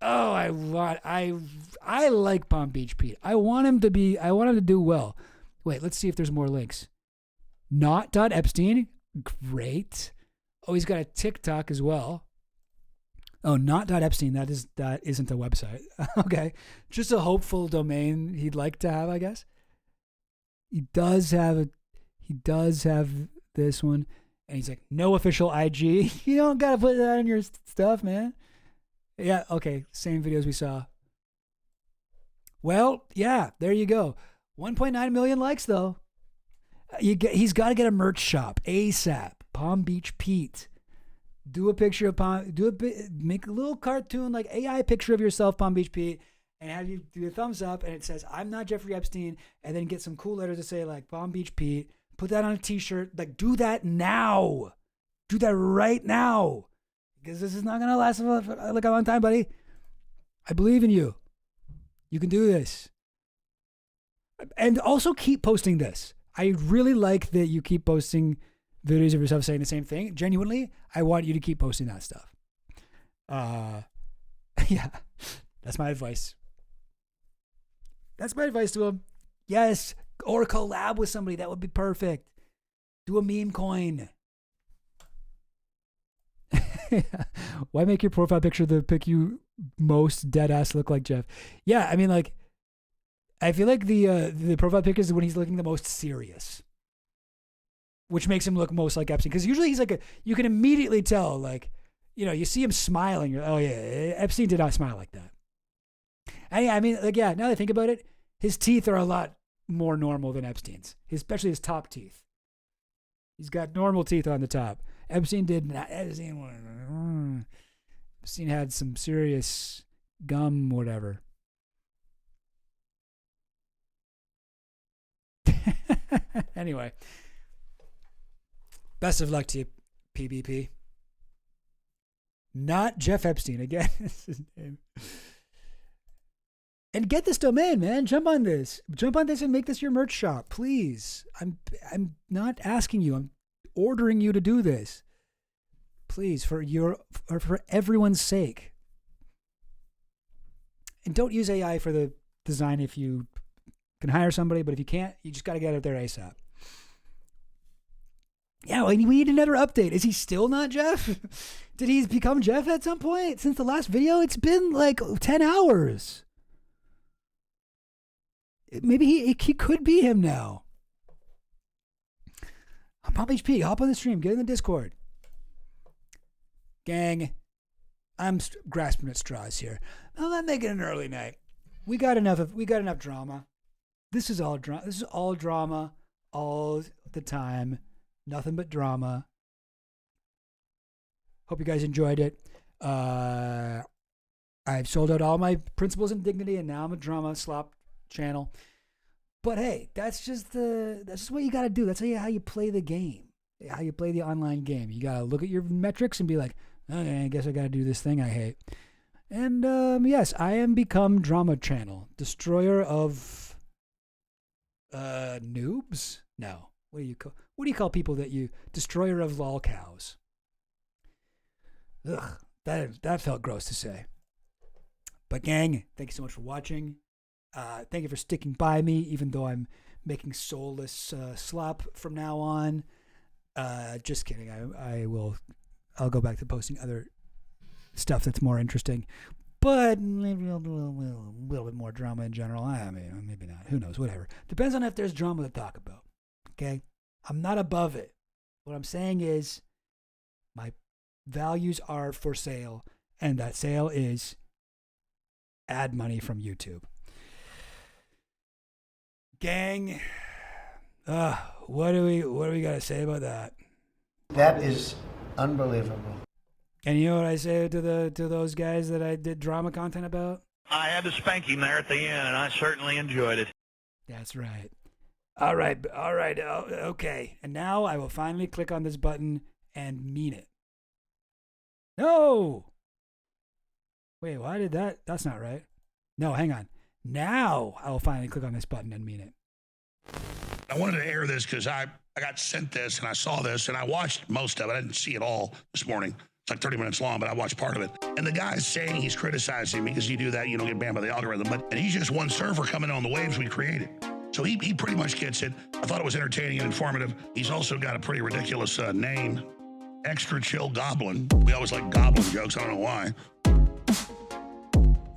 Oh, I like Palm Beach Pete. I want him to do well. Wait, let's see if there's more links. Not.Epstein. Great. Oh, he's got a TikTok as well. Oh, not.Epstein. That isn't a website. Okay. Just a hopeful domain he'd like to have, I guess. He does have this one. And he's like, no official IG. You don't gotta put that in your stuff, man. Yeah, okay. Same videos we saw. Well, yeah, there you go. 1.9 million likes though. He's got to get a merch shop ASAP. Palm Beach Pete. Do a picture of make a little cartoon like AI picture of yourself, Palm Beach Pete, and have you do a thumbs up and it says I'm not Jeffrey Epstein, and then get some cool letters to say like Palm Beach Pete. Put that on a t-shirt. Like, do that now. Do that right now. Because this is not going to last for like a long time, buddy. I believe in you. You can do this. And also keep posting this. I really like that you keep posting videos of yourself saying the same thing. Genuinely, I want you to keep posting that stuff. Yeah, that's my advice. That's my advice to him. Yes, or collab with somebody. That would be perfect. Do a meme coin. Why make your profile picture the pic you most dead ass look like Jeff? Yeah, I mean, like, I feel like the profile pic is when he's looking the most serious, which makes him look most like Epstein. Because usually he's like you can immediately tell, like, you know, you see him smiling. You're, oh yeah, Epstein did not smile like that. And yeah, I mean, like, yeah, now that I think about it, his teeth are a lot more normal than Epstein's, especially his top teeth. He's got normal teeth on the top. Epstein did not. Epstein had some serious gum, whatever. Anyway, best of luck to you, PBP. Not Jeff Epstein again. Is his name. And get this domain, man. Jump on this and make this your merch shop, please. I'm not asking you. I'm ordering you to do this. Please, for everyone's sake. And don't use AI for the design if you can hire somebody, but if you can't, you just got to get out there ASAP. Yeah, well, we need another update. Is he still not Jeff? Did he become Jeff at some point? Since the last video, it's been like 10 hours. Maybe he could be him now. Pop HP, hop on the stream, get in the Discord. Gang, I'm grasping at straws here. I'm not making an early night. We got enough drama. This is all drama all the time. Nothing but drama. Hope you guys enjoyed it. I've sold out all my principles and dignity, and now I'm a drama slop channel. But hey, that's just what you got to do. That's how you play the game, how you play the online game. You got to look at your metrics and be like, okay, I guess I got to do this thing I hate. And yes, I am become drama channel, destroyer of noobs. No. What do you call people that you destroyer of lol cows? Ugh, that felt gross to say. But gang, thank you so much for watching. Thank you for sticking by me, even though I'm making soulless slop from now on. Just kidding. I'll go back to posting other stuff that's more interesting. But maybe I'll do a little bit more drama in general. I mean, maybe not. Who knows? Whatever. Depends on if there's drama to talk about. Okay? I'm not above it. What I'm saying is my values are for sale, and that sale is ad money from YouTube. Gang, what do we got to say about that? That is unbelievable. And you know what I say to those guys that I did drama content about? I had to spank him there at the end, and I certainly enjoyed it. That's right. All right. Okay. And now I will finally click on this button and mean it. No! Wait, why did that? That's not right. No, hang on. Now I will finally click on this button and mean it. I wanted to air this because I got sent this and I saw this and I watched most of it. I didn't see it all this morning. It's like 30 minutes long, but I watched part of it. And the guy's saying he's criticizing me because you do that, you don't get banned by the algorithm. And he's just one server coming on the waves we created. So he pretty much gets it. I thought it was entertaining and informative. He's also got a pretty ridiculous name. Extra Chill Goblin. We always like Goblin jokes. I don't know why.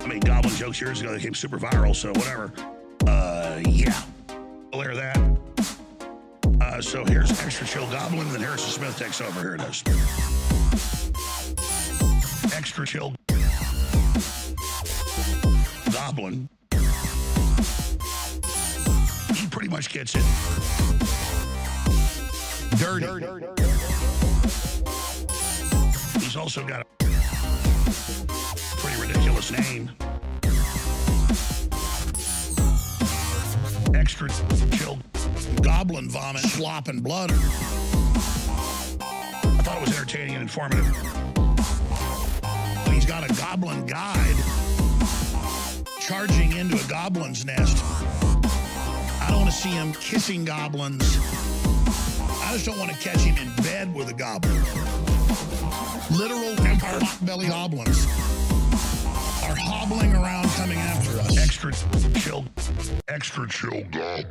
I made Goblin jokes years ago. They came super viral, so whatever. Yeah. We'll air that. So here's Extra Chill Goblin, and then Harrison Smith takes over. Here it is. Extra Chill Goblin. He pretty much gets it. Dirty. He's also got a pretty ridiculous name. Extra Chill Goblin Vomit, Slop, and Blood. I thought it was entertaining and informative. He's got a goblin guide charging into a goblin's nest. I don't want to see him kissing goblins. I just don't want to catch him in bed with a goblin. Literal pot-belly goblins are hobbling around coming after us. Extra chill Goblin.